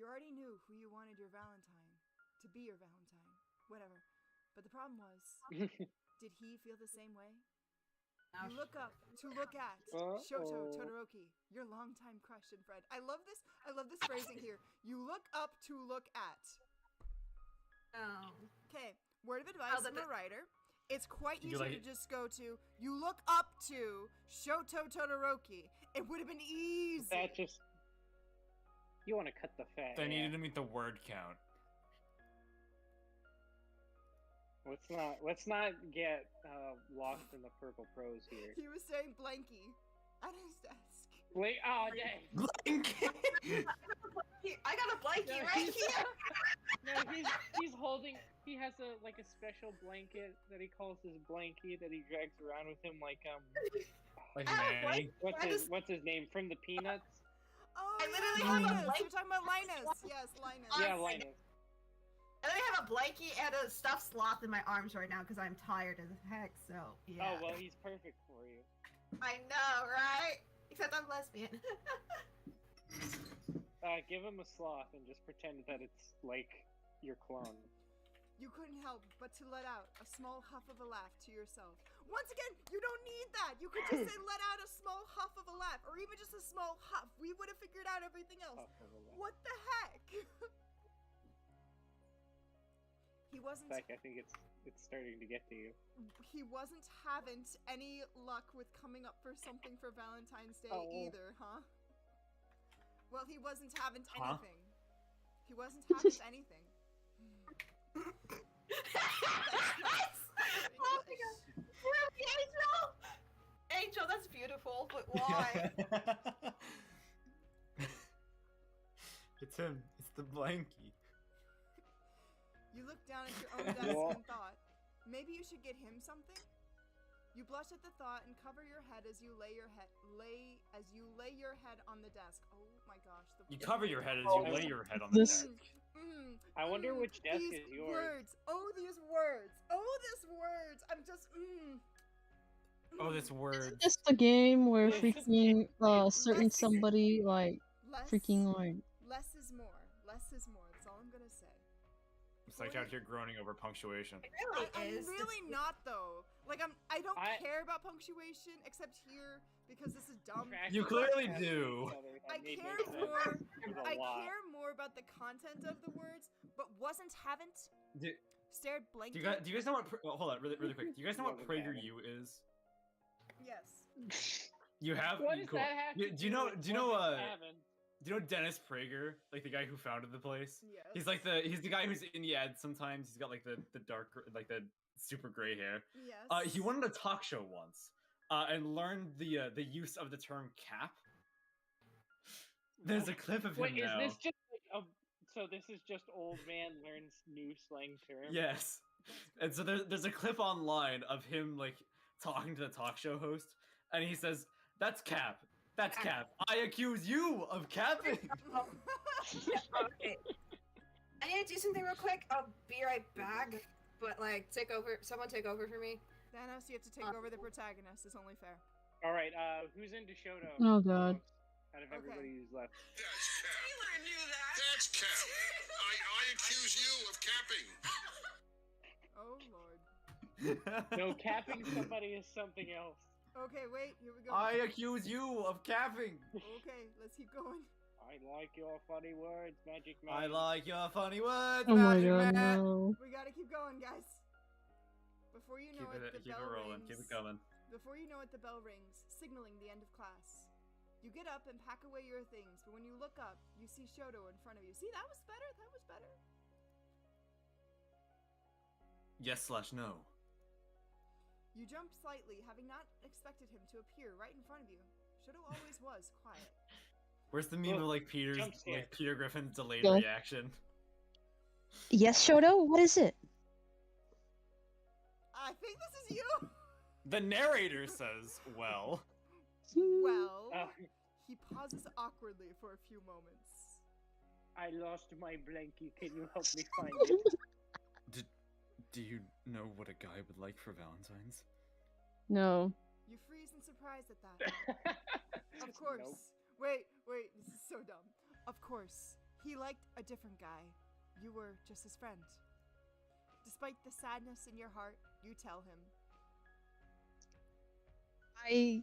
B: You already knew who you wanted your Valentine to be your Valentine. Whatever. But the problem was, did he feel the same way?
D: Now
B: You look up to look at
A: Uh-oh.
B: Shoto Todoroki, your longtime crush and friend. I love this phrasing here. You look up to look at.
D: No.
B: Okay, word of advice
D: that
B: from a writer. It's quite easy
F: You like
B: to
F: it?
B: just go to, you look up to Shoto Todoroki. It would have been easy.
A: That just you want to cut the fat.
F: They
A: yeah.
F: needed to meet the word count.
A: Let's not get lost in the purple prose here.
B: He was saying blanky at his desk.
A: Wait, oh dang.
D: I got a blankie
A: No,
D: right
A: he's-
D: here.
A: No, he's holding. He has a special blanket that he calls his blankie that he drags around with him like
F: Like
D: Ah,
F: Manny.
A: what's his name from the Peanuts?
B: Oh,
D: I literally
B: yeah,
D: have a
B: Linus.
D: blank-
B: You're talking about Linus. Yes, Linus.
A: Yeah,
D: Honestly.
A: Linus.
D: And I have a blankie and a stuffed sloth in my arms right now because I'm tired as heck. So yeah.
A: Oh well, he's perfect for you.
D: I know, right? Except I'm lesbian.
A: Give him a sloth and just pretend that it's like your clone.
B: You couldn't help but to let out a small huff of a laugh to yourself. Once again, you don't need that. You could just say let out a small huff of a laugh, or even just a small huff. We would have figured out everything else.
A: Puff of a laugh.
B: What the heck? He wasn't.
A: In fact, I think it's starting to get to you.
B: He wasn't having any luck with coming up for something for Valentine's Day
A: Oh.
B: either, huh? Well, he wasn't having
F: Huh?
B: anything. He wasn't having anything.
D: Oh my god. Really, Angel? Angel, that's beautiful, but why?
F: It's him. It's the blankie.
B: You looked down at your own desk
A: What?
B: and thought, maybe you should get him something? You blush at the thought and cover your head as you lay your head on the desk. Oh my gosh.
F: You cover your head as you lay your head on the
C: This-
F: desk.
A: I wonder which desk
B: these
A: is yours.
B: Words. Oh, these words. Oh, these words. I'm just.
F: Oh, this word.
C: Isn't this the game where
A: This is
C: freaking certain
B: Less-
C: somebody like
B: Less.
C: freaking like
B: Less is more. Less is more. That's all I'm gonna say.
F: It's like out here groaning over punctuation.
D: It really
B: I'm
D: is.
B: really not though. Like I don't
A: I-
B: care about punctuation except here because this is dumb.
A: Tracking
F: You clearly
A: each
F: do.
A: other, that
B: I
A: made no
B: care
A: sense.
B: more.
A: It was a
B: I
A: lot.
B: care more about the content of the words, but haven't
F: Do,
B: stared
F: do
B: blankly.
F: you guys know what? Hold on, really quick. Do you guys know what
A: Wasn't bad.
F: PragerU is?
B: Yes.
F: You have.
A: What does
F: cool.
A: that have to
F: Do you know?
A: with
F: Do you know?
A: what happened?
F: Do you know Dennis Prager, like the guy who founded the place?
B: Yes.
F: He's like he's the guy who's in the ads sometimes. He's got like the dark, like the super gray hair.
B: Yes.
F: He wanted a talk show once, and learned the use of the term cap. There's a clip of him
A: Wait,
F: now.
A: is this just like a? So this is just old man learns new slang terms.
F: Yes. And so there's a clip online of him like talking to the talk show host, and he says, "That's cap. That's cap. I accuse you of capping."
D: Okay. I need to do something real quick. I'll be right back. But like, someone take over for me.
B: Thanos, you have to take over the protagonist. It's only fair.
A: All right. Who's into Shoto?
C: Oh, God.
A: Out of
B: Okay.
A: everybody who's left.
G: That's cap.
D: Taylor knew that.
G: That's cap. I accuse you of capping.
B: Oh lord.
A: No, capping somebody is something else.
B: Okay, wait. Here we go.
F: I accuse you of capping.
B: Okay, let's keep going.
A: I like your funny words, Magic Man.
F: I like your funny words,
C: oh my
F: Magic
C: god,
F: Man.
C: no.
B: We gotta keep going, guys. Before you know it, the
F: Keep
B: bell
F: it rolling.
B: rings.
F: Keep it coming.
B: Before you know it, the bell rings, signaling the end of class. You get up and pack away your things, but when you look up, you see Shoto in front of you. See, that was better. That was better.
F: Yes/no.
B: You jump slightly, having not expected him to appear right in front of you. Shoto always was quiet.
F: Where's the meme of
A: Look,
F: like
A: jump scare.
F: Peter Griffin's delayed
C: Go.
F: reaction?
C: Yes, Shoto, what is it?
B: I think this is you.
F: The narrator says, "Well."
B: Well,
A: Uh,
B: he pauses awkwardly for a few moments.
A: I lost my blankie. Can you help me find it?
F: Do you know what a guy would like for Valentine's?
C: No.
B: You freeze in surprise at that. Of course.
A: Nope.
B: Wait, this is so dumb. Of course, he liked a different guy. You were just his friend. Despite the sadness in your heart, you tell him.
C: I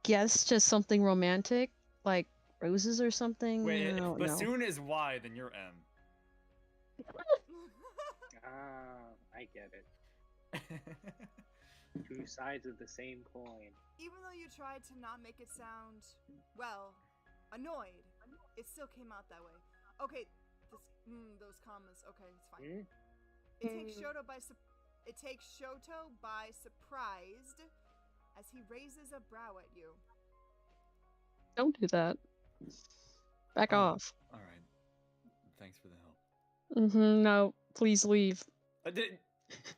C: guess just something romantic, like roses or something.
F: Wait,
C: I
F: if
C: don't know.
F: bassoon is Y, then you're M.
A: I get it. Two sides of the same coin.
B: Even though you tried to not make it sound, well, annoyed, it still came out that way. Okay, those commas. Okay, it's fine.
A: Hmm?
B: It takes Shoto by surprised as he raises a brow at you.
C: Don't do that. Back off.
F: All right. Thanks for the help.
C: No, please leave.
F: Did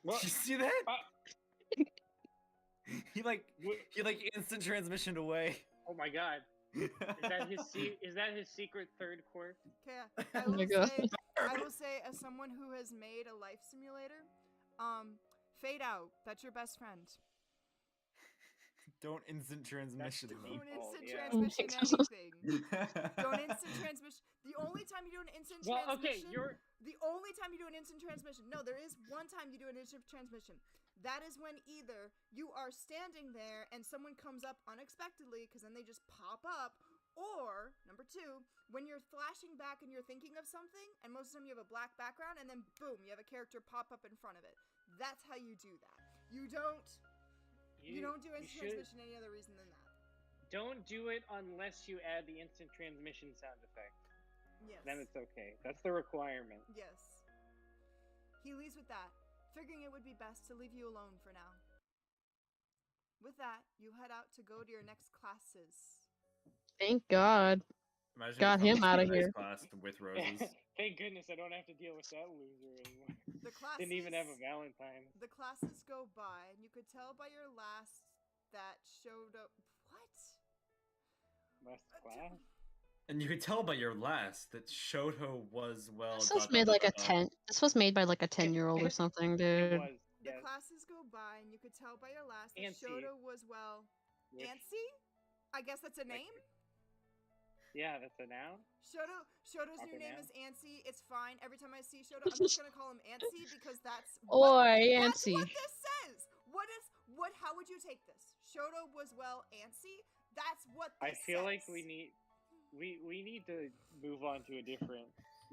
A: What?
F: you see that? He like
A: Wh-
F: instant transmissioned away.
A: Oh my god. Is that his secret third quirk?
B: Okay,
C: Oh my God.
B: I will say, as someone who has made a life simulator, fade out. That's your best friend.
F: Don't instant transmission
A: the
F: them.
B: Don't
A: default,
B: instant
A: yeah.
B: transmission anything. Don't instant transmission. The only time you do an instant
A: Well, okay,
B: transmission. The only time you do an instant transmission. No, there is one time you do an instant transmission. That is when either you are standing there and someone comes up unexpectedly, because then they just pop up, or number two, when you're flashing back and you're thinking of something, and most of the time you have a black background, and then boom, you have a character pop up in front of it. That's how you do that. You don't do instant transmission any other reason than that.
A: Don't do it unless you add the instant transmission sound effect.
B: Yes.
A: Then it's okay. That's the requirement.
B: Yes. He leaves with that, figuring it would be best to leave you alone for now. With that, you head out to go to your next classes.
C: Thank God.
F: Imagine
C: Got
F: if I
C: him
F: was
C: outta
F: in this
C: here.
F: Class with roses.
A: Thank goodness I don't have to deal with that loser anymore.
B: The classes
A: Didn't even have a Valentine.
B: The classes go by, and you could tell by your last that Shoto. What?
A: Last class.
F: And you could tell by your last that Shoto was well.
C: This was made like a 10. This was made by like a 10-year-old or something,
A: It
C: dude.
A: was.
B: The
A: Yes.
B: classes go by, and you could tell by your last that
A: Antsy.
B: Shoto was well.
A: Which-
B: Antsy? I guess that's a name.
A: Yeah, that's a noun.
B: Shoto's
A: Proper
B: new name
A: noun.
B: is Antsy. It's fine. Every time I see Shoto, I'm just gonna call him Antsy because that's
C: Oi,
B: that's
C: Antsy.
B: what this says. What? How would you take this? Shoto was well Antsy. That's what this
A: I feel like
B: says.
A: we need to move on to a different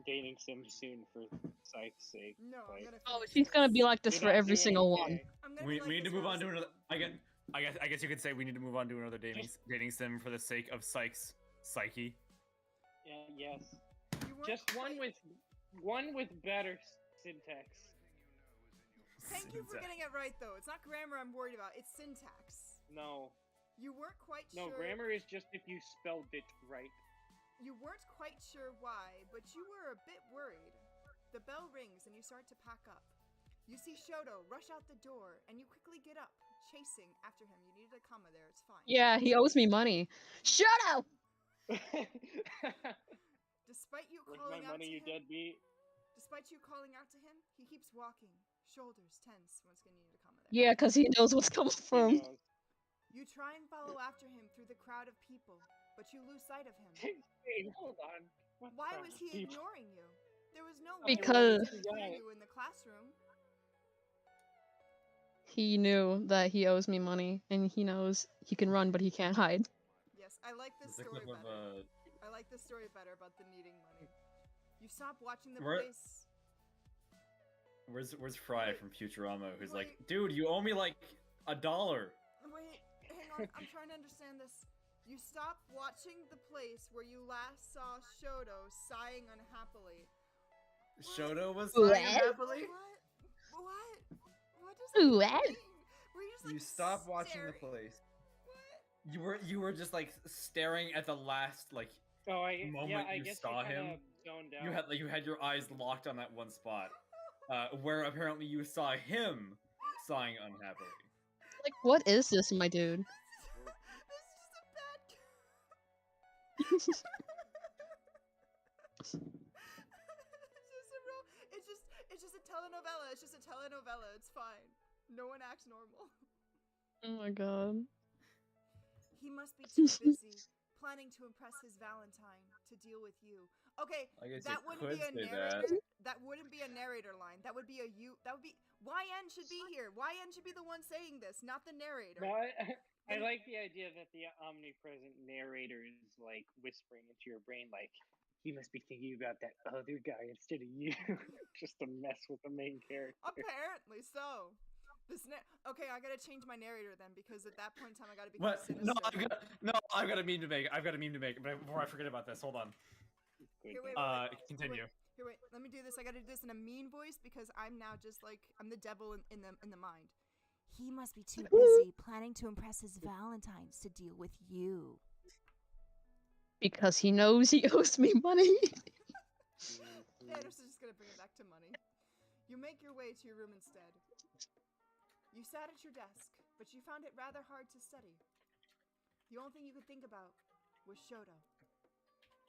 A: dating sim soon for Scythe's sake.
B: No, I'm
A: Like,
B: gonna.
C: Oh,
B: finish
C: she's gonna be
B: this.
C: like this
A: You're
C: for
A: not
C: every
A: doing
C: single
A: okay.
C: one.
B: I'm gonna
F: We
B: be like
F: need to
B: this
F: move
B: for
F: on to
B: every
F: another.
B: single
F: I guess you could say we need to move on to another dating sim for the sake of Sykes' psyche.
A: Yeah, yes.
B: one. You weren't
A: Just
B: quite-
A: one with better syntax.
B: Thank you for getting it right, though. It's not grammar I'm worried about. It's syntax.
A: No,
B: You weren't quite
A: no,
B: sure.
A: grammar is just if you spelled it right.
B: You weren't quite sure why, but you were a bit worried. The bell rings and you start to pack up. You see Shoto rush out the door, and you quickly get up, chasing after him. You needed a comma there. It's fine.
C: Yeah, he owes me money. Shut up!
B: Despite you
A: Where's
B: calling
A: my
B: out
A: money,
B: to
A: you
B: him,
A: deadbeat?
B: despite you calling out to him, he keeps walking, shoulders tense. Once again, you need a comma there.
C: Yeah, because he knows what's coming
A: He
C: from.
A: knows.
B: You try and follow after him through the crowd of people, but you lose sight of him.
A: Hey, hold on. What
B: Why
A: crowd
B: was
A: of
B: he
A: people?
B: ignoring you? There was no way
C: Because-
B: he didn't hear you in the classroom.
C: He knew that he owes me money, and he knows he can run, but he can't hide.
B: Yes, I like this
F: It's a
B: story
F: clip
B: better.
F: of
B: I like this story better about the needing money. You stop watching the
F: Where-
B: place.
F: where's Fry from Futurama who's like,
B: Wait.
F: dude, you owe me like $1.
B: Wait, hang on. I'm trying to understand this. You stop watching the place where you last saw Shoto sighing unhappily.
F: Shoto was
C: What?
F: sighing happily.
B: What? What does that
C: What?
B: mean? Were you just like
F: You stop watching the
B: staring?
F: place.
B: What?
F: You were just like staring at the last like
A: Oh,
F: moment
A: I
F: you
A: guess
F: saw
A: I kinda
F: him,
A: zoned out.
F: you had your eyes locked on that one spot, where apparently you saw him sighing unhappily.
C: Like, what is this, my dude?
B: This is just a bad. It's just a telenovela. It's just a telenovela. It's fine. No one acts normal.
C: Oh my god.
B: He must be too busy planning to impress his Valentine to deal with you. Okay,
F: I guess
B: that
F: you
B: wouldn't
F: could
B: be a
F: say
B: narrator. That wouldn't be a narrator line. That would be a you. That would be YN should be here. YN should be the one saying this, not the narrator.
A: No, I like the idea that the omnipresent narrator is like whispering into your brain, like he must be thinking about that other guy instead of you, just to mess with the main character.
B: Apparently so. Okay, I gotta change my narrator then because at that point in time I gotta be
F: What?
B: sinister.
F: I've got a meme to make. I've got a meme to make. But before I forget about this, hold on.
A: Good
B: Here, wait,
A: guy.
B: wait.
F: Continue.
B: Here, wait. Let me do this. I gotta do this in a mean voice because I'm now just like I'm the devil in the mind. He must be too busy planning to impress his Valentines to deal with you.
C: Because he knows he owes me money.
B: Yeah, I'm just gonna bring it back to money. You make your way to your room instead. You sat at your desk, but you found it rather hard to study. The only thing you could think about was Shoto.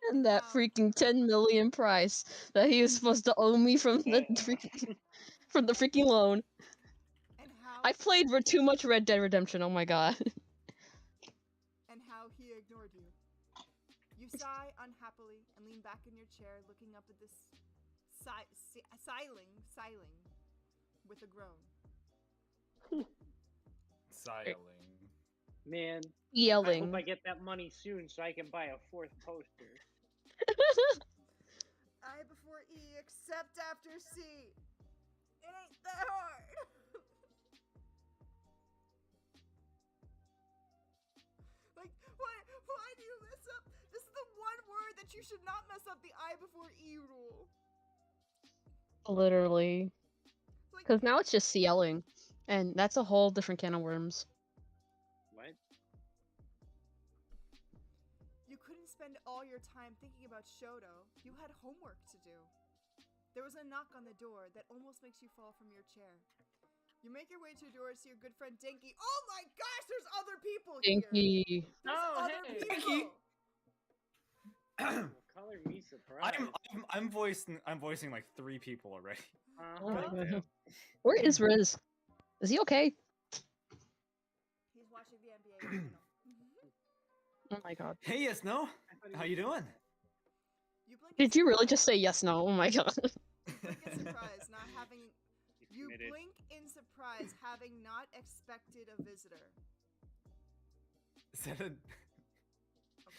C: And that freaking 10 million price that he was supposed to owe me from the from the freaking loan.
B: And how
C: I played for too much Red Dead Redemption, oh my god.
B: and how he ignored you. You sigh unhappily and lean back in your chair, looking up at this sighing with a groan.
F: Siling.
A: Man, I
C: Yelling.
A: hope I get that money soon so I can buy a fourth poster.
B: I before E, except after C. It ain't that hard. Like, why do you mess up? This is the one word that you should not mess up the I before E rule.
C: Literally.
B: Like,
C: Because now it's just yelling. And that's a whole different can of worms.
A: What?
B: you couldn't spend all your time thinking about Shoto. You had homework to do. There was a knock on the door that almost makes you fall from your chair. You make your way to your door, see your good friend Dinky. Oh my gosh, there's other people here.
C: Dinky.
B: There's
A: Oh,
B: other
A: hey.
B: people.
A: Well, color me surprised.
H: I'm voicing like 3 people already.
C: Oh my
A: Uh-huh.
C: god. Where is Riz? Is he okay?
B: He's watching the NBA final.
C: Oh my god.
H: Hey, yes, no. How you doing?
B: You blink
C: Did you really just say yes, no? Oh my god.
B: blink in surprise, not having. You
A: Committed.
B: blink in surprise, having not expected a visitor.
H: Is that a,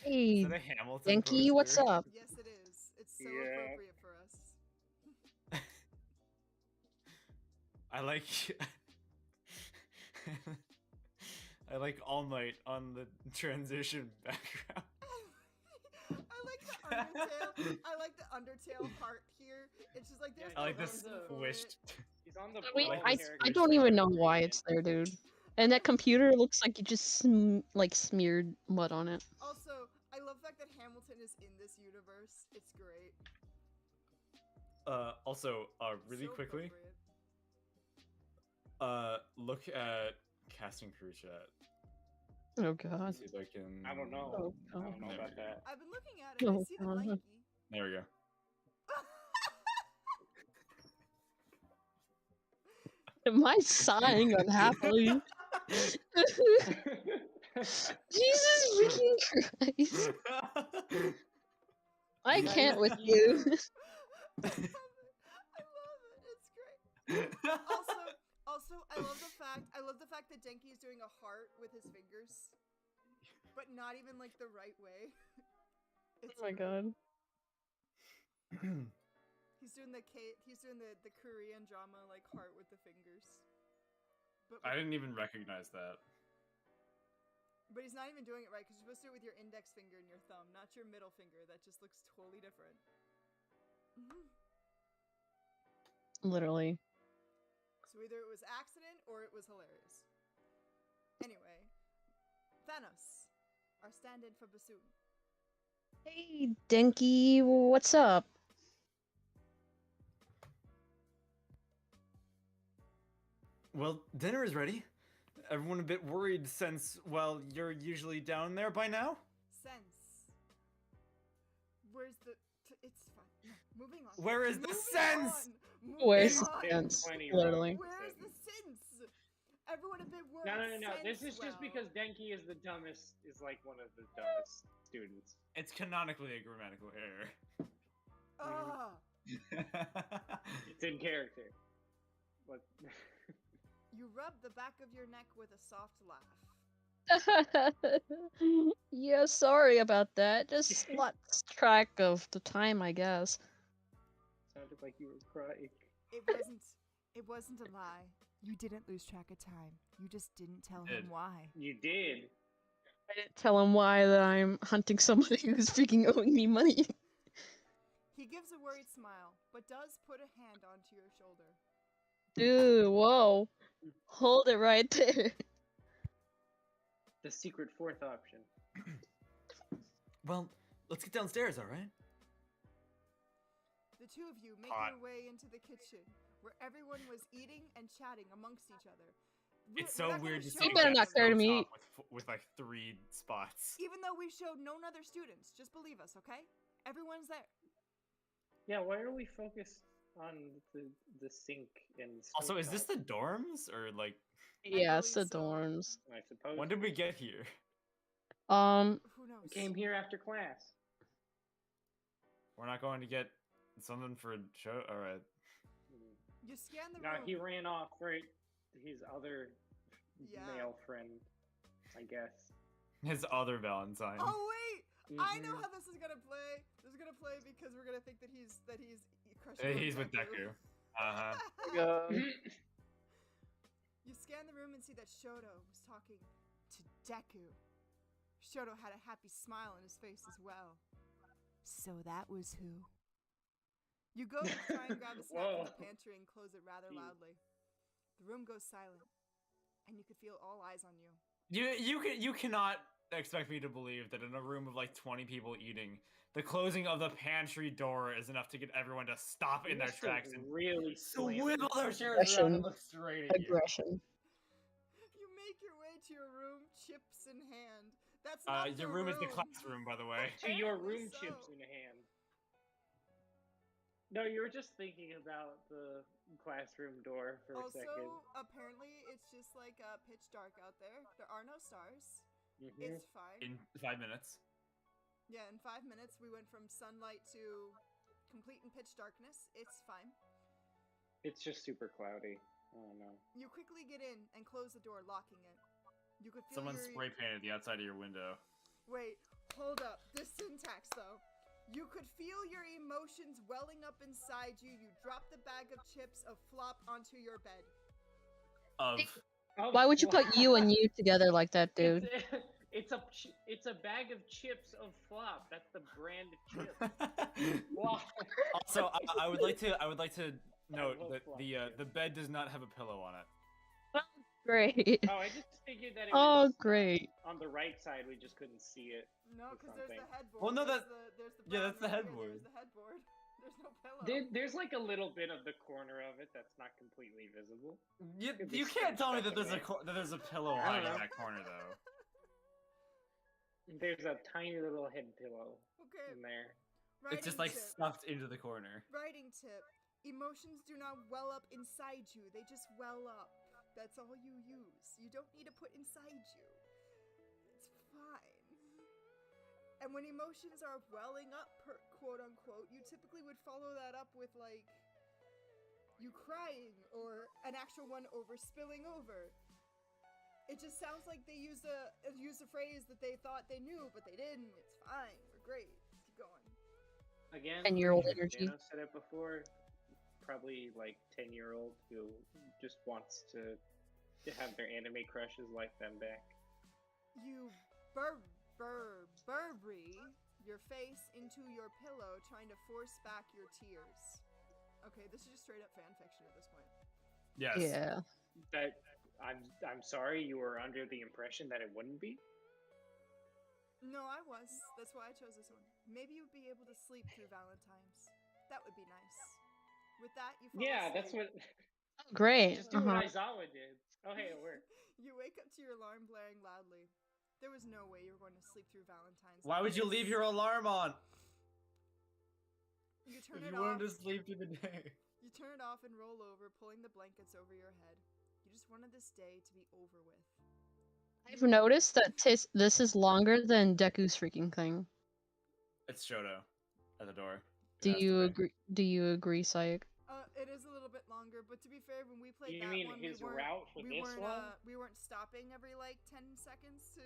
C: Hey,
H: is that a Hamilton
C: Dinky, what's
H: poster?
C: up?
B: Yes, it is. It's so
A: Yeah.
B: appropriate for us.
H: I like I like All Might on the transition background.
B: I like the Undertale heart here. It's just like there's
A: Yeah,
H: I like
B: no
H: this
B: reason for
H: squished.
A: He's on the
C: Wait,
A: brawl
C: I
A: character
C: don't even know
A: side
C: why
A: gradient.
C: it's there, dude. And that computer looks like you just smeared mud on it.
B: Also, I love the fact that Hamilton is in this universe. It's great.
H: Also, really
B: So
H: quickly,
B: appropriate.
H: look at casting crew chat.
C: Oh god.
H: See if I can.
A: I don't know.
C: Oh,
A: I don't know
H: There
A: about
H: we go.
A: that.
B: I've been looking at it.
C: Oh,
B: I see the
C: God.
B: lanky.
H: There we go.
C: Am I sighing unhappily? Jesus freaking Christ. I can't with you.
B: I love it. It's great. Also, I love the fact that Denki is doing a heart with his fingers, but not even like the right way. It's
C: Oh my
B: great.
C: god.
B: He's doing the Korean drama like heart with the fingers. But
H: I didn't even recognize that.
B: But he's not even doing it right because you're supposed to do it with your index finger and your thumb, not your middle finger. That just looks totally different.
C: Literally.
B: So either it was accident or it was hilarious. Anyway, Thanos, our stand-in for Bassoon.
C: Hey, Dinky, what's up?
H: Well, dinner is ready. Everyone a bit worried since, well, you're usually down there by now?
B: Sense. Where's the... it's fine. No, moving on.
H: Where is the
B: Moving
H: sense?
B: on.
C: Where's
B: Moving
C: the
B: on.
C: sense?
A: Plenty
C: Literally.
B: Where's the sense? Everyone a bit worried.
A: No. This
B: Sense,
A: is just
B: well.
A: because Denki is the dumbest, is like one of the dumbest students.
H: It's canonically a grammatical error.
B: Ah,
A: It's in character. But
B: you rub the back of your neck with a soft laugh.
C: Yeah, sorry about that. Just lost track of the time, I guess.
A: sounded like you were crying.
B: It wasn't a lie. You didn't lose track of time. You just didn't tell him
H: Did.
B: why.
A: You did.
C: I didn't tell him why that I'm hunting somebody who's freaking owing me money.
B: He gives a worried smile, but does put a hand onto your shoulder.
C: Dude, whoa. Hold it right there.
A: The secret fourth option.
H: Well, let's get downstairs, alright?
B: The two of you make
H: Hot.
B: your way into the kitchen, where everyone was eating and chatting amongst each other.
H: It's
B: We're
H: so
B: not gonna
H: weird to
B: show
H: see
C: You better
B: you
C: not stare at
B: everything.
C: me.
H: with like 3 spots.
B: Even though we've showed no other students, just believe us, okay? Everyone's there.
A: Yeah, why are we focused on the sink and
H: Also, is this
A: stovetop?
H: the dorms or like
C: Yeah, it's the
B: believe so.
C: dorms.
A: I suppose.
H: when did we get here?
B: Who knows?
A: We came here after class.
H: We're not going to get something for a show. All right.
B: You scan the
A: No,
B: room.
A: he ran off for his other
B: Yeah.
A: male friend, I guess.
H: His other Valentine.
B: Oh wait! I know
A: Mhm.
B: how this is gonna play. This is gonna play because we're gonna think that he's crushing on
H: He's with Deku. Uh huh.
B: You scan the room and see that Shoto was talking to Deku. Shoto had a happy smile on his face as well. So that was who? You go to try and grab a snack from the
A: Whoa.
B: pantry and close it rather
A: Jeez.
B: loudly. The room goes silent, and you can feel all eyes on you.
H: You cannot
F: expect me to believe that in a room of like 20 people eating, the closing of the pantry door is enough to get everyone to stop in
A: You
F: their
A: must have
F: tracks and
A: really slammed
F: swivel
A: it.
F: their chairs around and
C: Aggression.
F: look straight at you.
C: Aggression.
B: You make your way to your room, chips in hand. That's not
F: Your room is the classroom, by the way.
A: To your
B: Apparently
A: room,
B: so.
A: chips in hand. No, you were just thinking about the classroom door for a second.
B: Also, apparently, it's just like pitch dark out there. There are no stars.
A: Mhm.
B: It's fine.
F: In 5 minutes.
B: Yeah, in 5 minutes, we went from sunlight to complete and pitch darkness. It's fine.
A: It's just super cloudy. I don't know.
B: You quickly get in and close the door, locking it. You could feel
F: Someone
B: your...
F: spray painted the outside of your window.
B: Wait, hold up. This syntax, though. You could feel your emotions welling up inside you. You drop the bag of chips of flop onto your bed.
F: Of
A: Oh,
C: Why would you put you and you together like that, dude?
A: It's a bag of chips of flop. That's the brand of chip. Wow.
F: Also, I would like to note
A: love
F: that
A: flop
F: the
A: chips.
F: bed does not have a pillow on it.
C: Great.
A: Oh, I just figured that it
C: Oh,
A: was
C: great.
A: on the right side. We just couldn't see it.
B: No,
A: Or
B: because there's the
A: something.
B: headboard.
F: Well, no,
B: there's
F: that-
B: there's the
F: yeah, that's the
B: brown area,
F: headboard.
B: There's the headboard. There's no pillow.
A: There's like a little bit of the corner of it that's not completely visible. Could be
F: You can't tell me that
A: scratched
F: there's a pillow
A: I don't
F: hiding in
A: know.
F: that corner though.
A: There's a tiny little head pillow
B: Okay.
A: in there.
F: It's just like stuffed into the corner.
B: Writing tip. Emotions do not well up inside you. They just well up. That's all you use. You don't need to put inside you. It's fine. And when emotions are welling up, quote unquote, you typically would follow that up with like you crying or an actual one over spilling over. It just sounds like they used a phrase that they thought they knew, but they didn't. It's fine. We're great. Keep going.
A: Again,
C: 10-year-old
A: pretty
C: energy.
A: Dano said it before. Probably like 10-year-old who just wants to have their anime crushes like them back.
B: You Burberry your face into your pillow, trying to force back your tears. Okay, this is just straight up fan fiction at this point.
F: Yes.
C: Yeah.
A: That I'm sorry you were under the impression that it wouldn't be.
B: No, I was. That's why I chose this one. Maybe you'd be able to sleep through Valentine's. That would be nice. With that, you fall
A: Yeah,
B: asleep.
A: that's what.
C: Great.
A: Just do what
C: Uh-huh.
A: Aizawa did. Oh, hey, it worked.
B: You wake up to your alarm blaring loudly. There was no way you were going to sleep through Valentine's.
F: Why would you leave your alarm on?
B: You turn
F: If
B: it
F: you
B: off.
F: wanted to sleep through the day.
B: You turn it off and roll over, pulling the blankets over your head. You just wanted this day to be over with.
C: I've noticed that this is longer than Deku's freaking thing.
F: It's Shoto at the door. It
C: Do
F: has to
C: you
F: be.
C: agree? Do you agree, Sayek?
B: It is a little bit longer, but to be fair, when we played
A: You
B: that
A: mean
B: one,
A: his
B: we weren't,
A: route for
B: we
A: this
B: weren't,
A: one?
B: we weren't stopping every like 10 seconds to.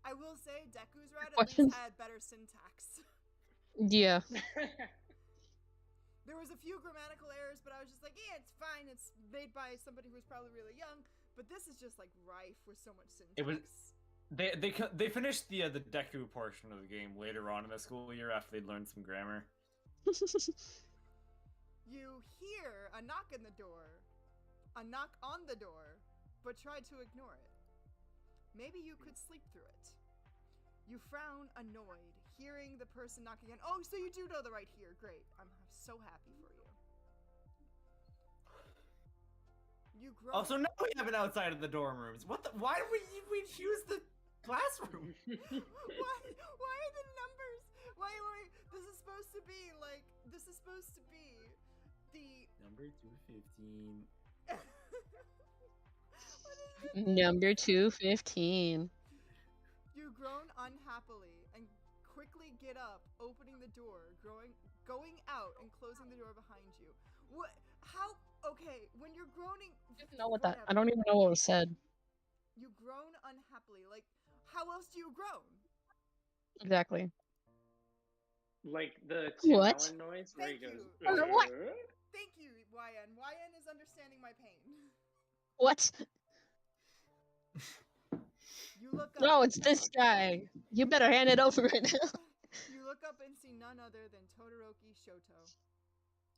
B: I will say, Deku's route at
C: Questions?
B: least had better syntax.
C: Yeah.
B: There was a few grammatical errors, but I was just like, yeah, it's fine. It's made by somebody who's probably really young. But this is just like rife with so much syntax.
F: It was- They finished the Deku portion of the game later on in the school year after they'd learned some grammar.
B: You hear a knock in the door, a knock on the door, but try to ignore it. Maybe you could sleep through it. You frown, annoyed, hearing the person knocking in. Oh, so you do know the right here. Great. I'm so happy for you. You grow.
F: Oh, so now we have it outside of the dorm rooms. What the? Why did we choose the classroom?
B: Why are the numbers? Why? This is supposed to be like. This is supposed to be the.
F: Number 215.
C: Number 215.
B: You groan unhappily and quickly get up, opening the door, going out and closing the door behind you. What? How? Okay, when you're groaning.
C: I don't know what that. I
B: whatever.
C: don't even know what was said.
B: You groan unhappily. Like, how else do you groan?
C: Exactly.
A: Like the Tim
C: What?
A: Allen noise where he
B: Thank
A: goes.
B: you.
C: What?
B: Thank you, YN. YN is understanding my pain.
C: What?
B: You look up.
C: No, it's this guy. You better hand it over right now.
B: You look up and see none other than Todoroki Shoto.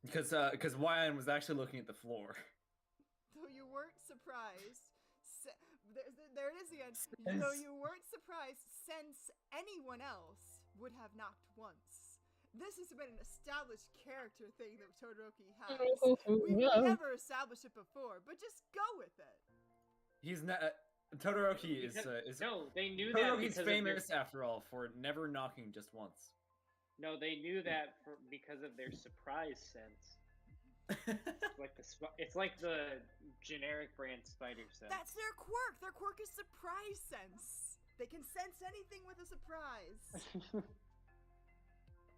F: Because YN was actually looking at the floor.
B: Though you weren't surprised, There it is again. Though you weren't surprised, since anyone else would have knocked once. This has been an established character thing that Todoroki has. We never established it before, but just go with it.
H: He's not. Todoroki is.
A: No, they knew that
H: Todoroki's
A: because
H: famous after all for never knocking just once.
A: No, they knew that because of their surprise sense. It's like the generic brand spider sense.
B: That's their quirk. Their quirk is surprise sense. They can sense anything with a surprise.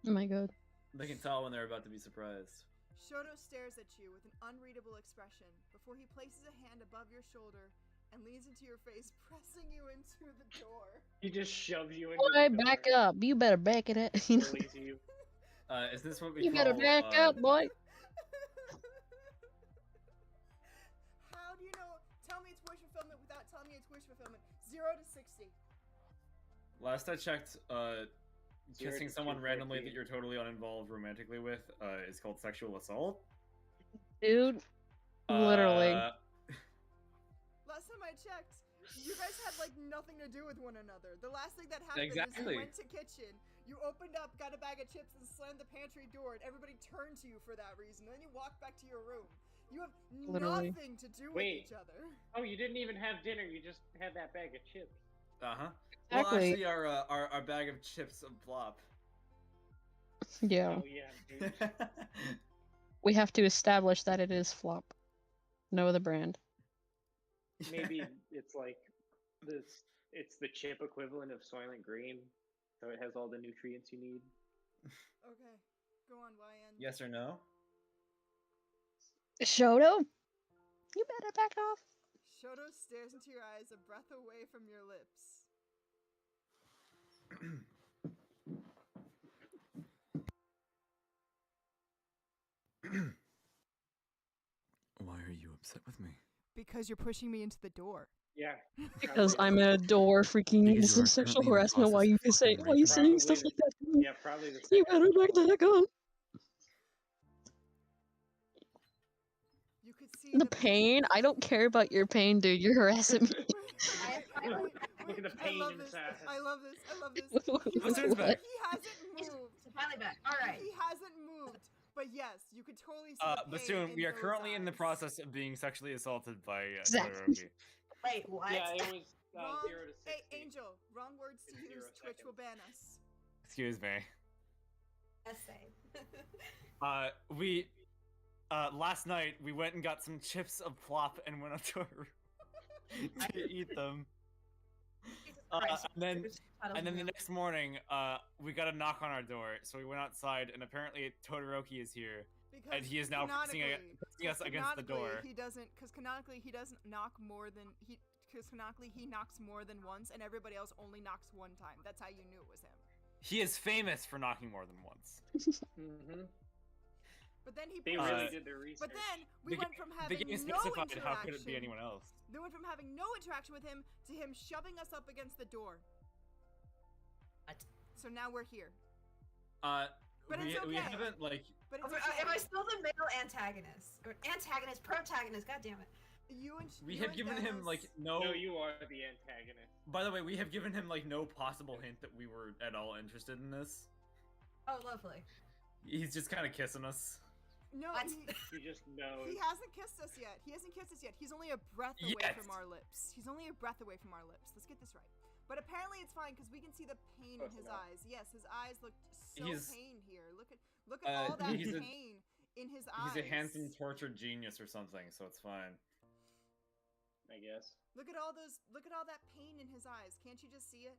C: Oh my god.
H: They can tell when they're about to be surprised.
B: Shoto stares at you with an unreadable expression before he places a hand above your shoulder and leans into your face, pressing you into the door.
A: He just shoves you into
C: Boy,
A: the door.
C: back up. You better back it up. You know?
A: Release you.
H: Is this what we
C: You
H: call?
C: better back up, boy.
B: How do you know? Tell me it's wish fulfillment without telling me it's wish fulfillment. 0 to 60.
H: Last I checked, kissing someone
A: 214.
H: randomly that you're totally uninvolved romantically with is called sexual assault.
C: Dude. Literally.
B: Last time I checked, you guys had like nothing to do with one another. The last thing that happened is
H: Exactly.
B: you went to kitchen, you opened up, got a bag of chips, and slammed the pantry door, and everybody turned to you for that reason. Then you walked back to your room. You have
C: Literally.
B: nothing to do with
A: Wait.
B: each other.
A: Oh, you didn't even have dinner. You just had that bag of chips.
H: Well,
C: Exactly.
H: actually, our bag of chips of plop.
C: Yeah.
A: Oh yeah, dude.
C: We have to establish that it is flop. No other brand.
A: Maybe it's like this. It's the chip equivalent of Soylent Green, so it has all the nutrients you need.
B: Okay, go on, YN.
H: Yes or no?
C: Shoto? You better back off.
B: Shoto stares into your eyes, a breath away from your lips.
H: Why are you upset with me?
B: Because you're pushing me into the door.
A: Yeah.
C: Because I'm a door freaking
H: Because
C: this
H: you are
C: is sexual
H: currently in the
C: harassment. Why
H: process
C: you
H: of
C: can say
H: fucking
C: why you
H: raping
C: saying
A: me.
C: stuff like that to me?
A: Yeah, probably the
C: You
A: second
C: better
A: one.
C: back the heck up.
B: You could see
C: The pain? I don't care about your pain, dude. You're harassing me.
A: Look at the pain
B: I love this.
A: inside.
B: I love this. I love this.
H: What's
B: He's
H: his
B: like,
H: back?
B: he hasn't moved.
D: He's finally back. All right.
B: He hasn't moved. But yes, you could totally see the pain
H: Bassoon,
B: in
H: we are
B: those
H: currently in the
B: eyes.
H: process of being sexually assaulted by
C: Exactly.
H: Todoroki.
D: Wait, what?
A: Yeah, it was
B: Wrong.
A: 0 to 60.
B: Hey, Angel. Wrong words to
A: In 0
B: use. Twitch will
A: seconds.
B: ban us.
H: Excuse me.
D: Essay.
H: We last night we went and got some chips of plop and went up to our room to eat them.
D: Jesus Christ.
H: And then the next morning, we got a knock on our door, so we went outside, and apparently Todoroki is here,
B: Because
H: and he is now pressing
B: canonically-
H: us against the door.
B: He doesn't, because canonically he doesn't knock more than because canonically he knocks more than once, and everybody else only knocks one time. That's how you knew it was him.
H: He is famous for knocking more than once.
A: Mm-hmm.
B: But then he.
A: They
B: pushes-
A: really did their research.
B: But then we went from
H: The
B: having
H: game
B: no
H: specified
B: interaction.
H: how could it be anyone else.
B: They went from having no interaction with him to him shoving us up against the door.
D: What?
B: So now we're here. But
H: we,
B: it's
H: we
B: okay.
H: haven't like.
B: But it's
D: Am
B: okay.
D: I still the male antagonist? Or antagonist, protagonist, god damn it.
B: You and
H: We
B: you
H: have
B: and
H: given him
B: Thanos-
H: like no.
A: No, you are the antagonist.
H: By the way, we have given him like no possible hint that we were at all interested in this.
D: Oh, lovely.
H: He's just kind of kissing us.
B: No,
D: What?
A: He just knows.
B: he hasn't kissed us yet. He hasn't kissed us yet. He's only a breath away
H: Yet.
B: from our lips. He's only a breath away from our lips. Let's get this right. But apparently it's fine because we can see the pain in
A: Close
B: his
A: enough.
B: eyes. Yes, his eyes look so
H: He's-
B: pained here. Look at all that
H: he's a-
B: pain in his eyes.
H: He's a handsome tortured genius or something, so it's fine.
A: I guess.
B: Look at all that pain in his eyes. Can't you just see it?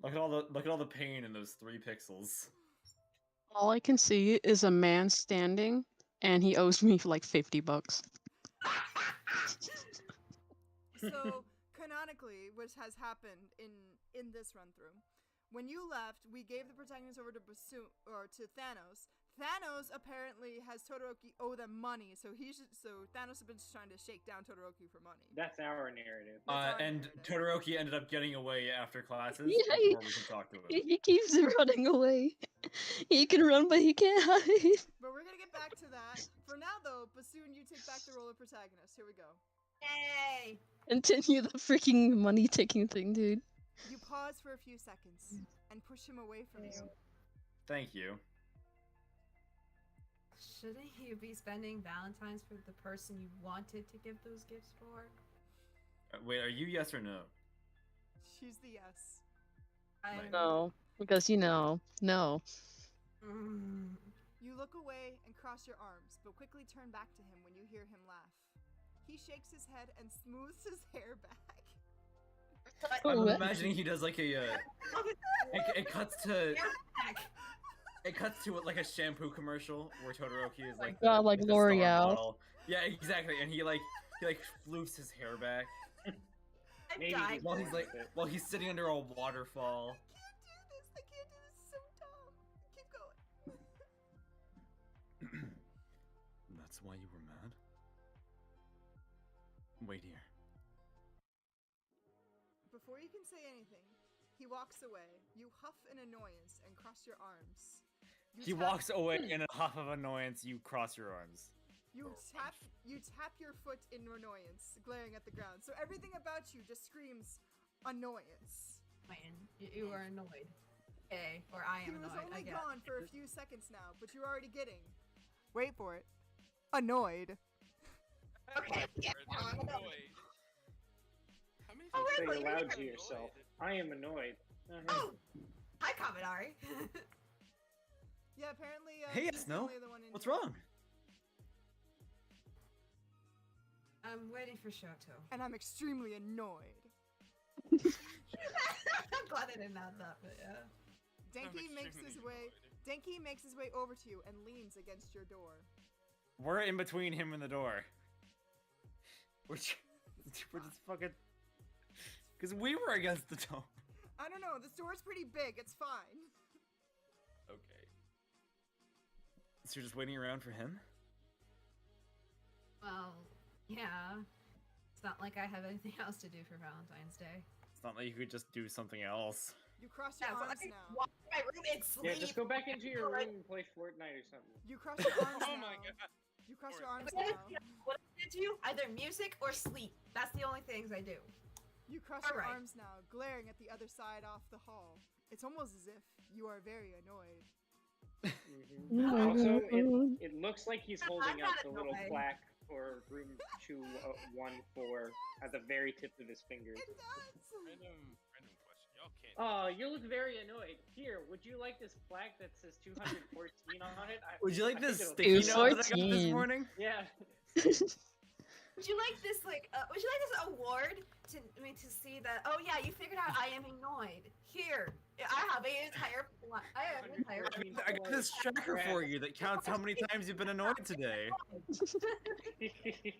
H: Look at all the pain in those 3 pixels.
C: All I can see is a man standing, and he owes me like $50.
B: So canonically, which has happened in this run through, when you left, we gave the protagonist over to to Thanos. Thanos apparently has Todoroki owe them money, so Thanos has been just trying to shake down Todoroki for money.
A: That's our narrative.
B: That's our
H: And
B: narrative.
H: Todoroki ended up getting away after classes
C: Yeah,
H: before we can talk to him.
C: He keeps running away. He can run, but he can't hide.
B: But we're gonna get back to that. For now, though, Bassoon, you take back the role of protagonist. Here we go.
D: Yay!
C: Continue the freaking money taking thing, dude.
B: You pause for a few seconds and push him away from you.
F: Thank you.
D: Shouldn't you be spending Valentine's for the person you wanted to give those gifts for?
F: Wait, are you yes or no?
B: She's the yes.
C: No, because no.
D: Mm.
B: You look away and cross your arms, but quickly turn back to him when you hear him laugh. He shakes his head and smooths his hair back.
F: I'm
C: What?
F: imagining he does like a. It cuts to. It cuts to like a shampoo commercial where Todoroki is like.
C: God, like
F: the star
C: L'Oreal.
F: model. Yeah, exactly, and he floofs his hair back
D: I'm
A: Maybe
D: dying.
F: while he's sitting under a waterfall.
B: I can't do this. So dumb. Keep going.
F: That's why you were mad? Wait here.
B: Before you can say anything, he walks away. You huff in annoyance and cross your arms.
H: He walks away in a huff of annoyance. You cross your arms.
B: You tap your foot in annoyance, glaring at the ground. So everything about you just screams annoyance.
D: Man, you are annoyed. Okay, or I am
B: He was
D: annoyed.
B: only
D: I guess.
B: gone for a few seconds now, but you're already getting. Wait for it. Annoyed.
D: Okay. Yeah.
G: How many
D: Oh,
A: Say
D: really?
A: aloud to yourself, I am annoyed.
D: Oh! Hi, Kaminari.
B: Yeah, apparently.
F: Hey,
B: he's
F: yes,
B: the
F: no.
B: only other one in
F: What's
B: here.
F: wrong?
D: I'm waiting for Shoto.
B: And I'm extremely annoyed.
D: I'm glad I didn't add that, but yeah.
B: Denki makes his way. Denki makes his way over to you and leans against your door.
H: We're in between him and the door. We're just fucking. Because we were against the door.
B: I don't know. This door's pretty big. It's fine.
F: Okay. So you're just waiting around for him?
D: Well, yeah. It's not like I have anything else to do for Valentine's Day.
H: It's not like you could just do something else.
B: You cross your
D: Yeah, so I
B: arms
D: can
B: now.
D: walk in my room and sleep.
A: Yeah, just go back into your room and play Fortnite or something.
B: You cross your arms
G: Oh
B: now.
G: my god.
B: You cross your arms
D: What
B: now.
D: I'm gonna do? Either music or sleep. That's the only things I do.
B: You cross your
D: Alright.
B: arms now, glaring at the other side off the hall. It's almost as if you are very annoyed.
A: Also, it looks like he's holding
D: I'm
A: up
D: not
A: the little
D: annoyed.
A: plaque for room 214 at the very tip of his fingers.
B: It does!
G: Random question. Y'all can't.
A: Oh, you look very annoyed. Here, would you like this plaque that says 214 on it?
H: Would you like
A: I
H: this
A: think it'll-
H: sticky note that I got this
C: 214.
H: morning?
A: Yeah.
D: Would you like this would you like this award to see that? Oh yeah, you figured out I am annoyed. Here, I have an entire
F: I got this tracker for you that counts how many times you've been annoyed today.
G: I am annoyed.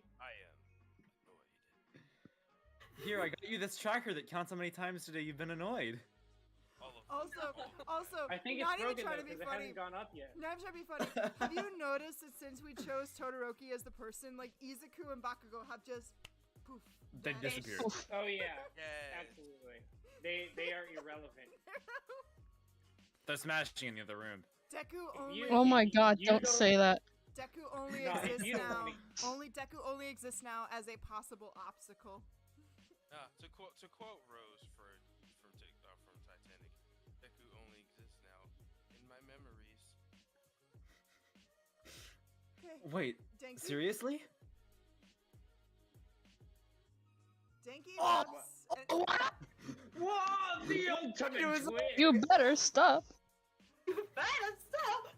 H: Here, I got you this tracker that counts how many times today you've been annoyed.
G: All of them.
B: Also,
A: I think it's
B: not even
A: broken
B: trying
A: though,
B: to be
A: because it
B: funny.
A: hasn't gone up yet.
B: Not even trying to be funny. Have you noticed that since we chose Todoroki as the person, like Izuku and Bakugo have just poof.
H: They
B: vanished?
H: disappeared.
A: Oh yeah,
G: Yes.
A: absolutely. They are irrelevant.
H: They're smashing in the other room.
B: Deku only.
A: you-
C: Oh my god,
A: You
C: don't
A: don't-
C: say that.
B: Deku only
A: No,
B: exists
A: you don't
B: now.
A: wanna-
B: Deku only exists now as a possible obstacle.
G: To quote Rose from Titanic, Deku only exists now in my memories.
B: Okay.
H: Wait,
B: Denki.
H: seriously?
B: Denki
H: Oh!
B: rubs.
A: Whoa, the ultimate
H: was-
A: twist!
C: You better stop.
D: You better stop!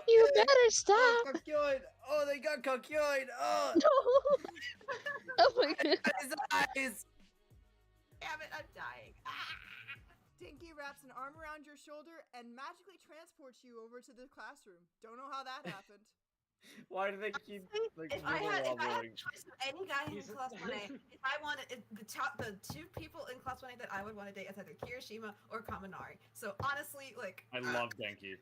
C: You better stop.
H: Kokyoid! Oh, they got Kokyoid! Oh!
C: Oh my god.
H: His eyes!
D: Damn it, I'm dying.
B: Denki wraps an arm around your shoulder and magically transports you over to the classroom. Don't know how that happened.
H: Why do they keep like
D: If I had a
H: wobbling?
D: choice of any guy in
A: He's-
D: class 1A, if I wanted the two people in class 1A that I would want to date is either Kirishima or Kaminari. So honestly, like
H: I love Denki.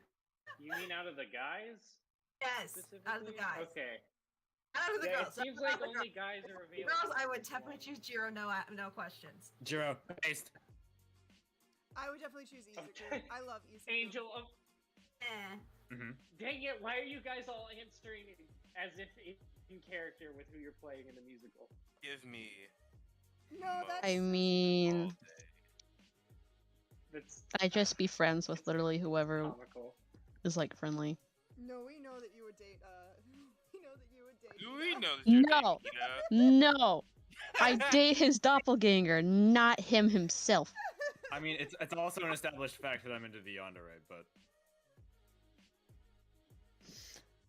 A: You mean out of the guys?
D: yes, out of the
A: Specifically?
D: guys.
A: Okay.
D: Out of the
A: Yeah,
D: girls.
A: it seems
D: out
A: like
D: of the
A: only
D: girls.
A: guys are
D: The
A: available.
D: girls, I would definitely choose Jiro. No questions.
H: Jiro, based.
B: I would definitely choose Izuku.
A: Okay.
B: I love Izuku.
A: Angel of...
D: Eh.
H: Mm-hmm.
A: Dang it, why are you guys all answering as if in character with who you're playing in the musical.
G: Give me.
B: No, that's.
C: I
G: all
C: mean,
G: day.
A: That's
C: I just be friends with literally whoever
A: comical.
C: is like friendly.
B: No, we know that you would date. We know that you would date.
G: Do we
B: Ida.
G: know that you're
C: No.
G: dating
C: No, I date his doppelganger, not him himself.
H: I mean, it's also an established fact that I'm into the yandere, but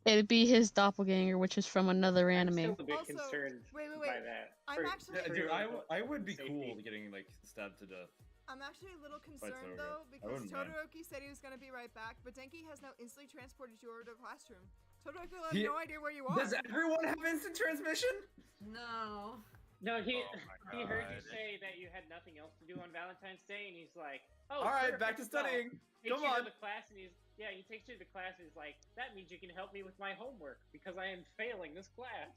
C: It'd be his doppelganger, which is from another
A: I'm
C: anime.
A: still a bit
B: Also,
A: concerned
B: wait,
A: by that.
B: I'm
A: For-
B: actually-
H: yeah,
A: for
H: dude,
A: your own
H: I would be
A: safety.
H: cool getting like stabbed to death.
B: I'm actually a little
H: so
B: concerned
H: good.
B: though
H: I
B: because
H: wouldn't mind.
B: Todoroki said he was gonna be right back, but Denki has now instantly transported you over to the classroom. Todoroki will have
H: He-
B: no idea where you are.
H: Does everyone have instant transmission?
D: No.
A: No, he
G: Oh my
A: he heard you
G: God.
A: say that you had nothing else to do on Valentine's Day, and he's like, "Oh,
H: All right,
A: perfect.
H: back to
A: Well,
H: studying.
A: takes
H: Come
A: you
H: on.
A: to the class, and he takes you to the class, and he's like, that means you can help me with my homework because I am failing this class.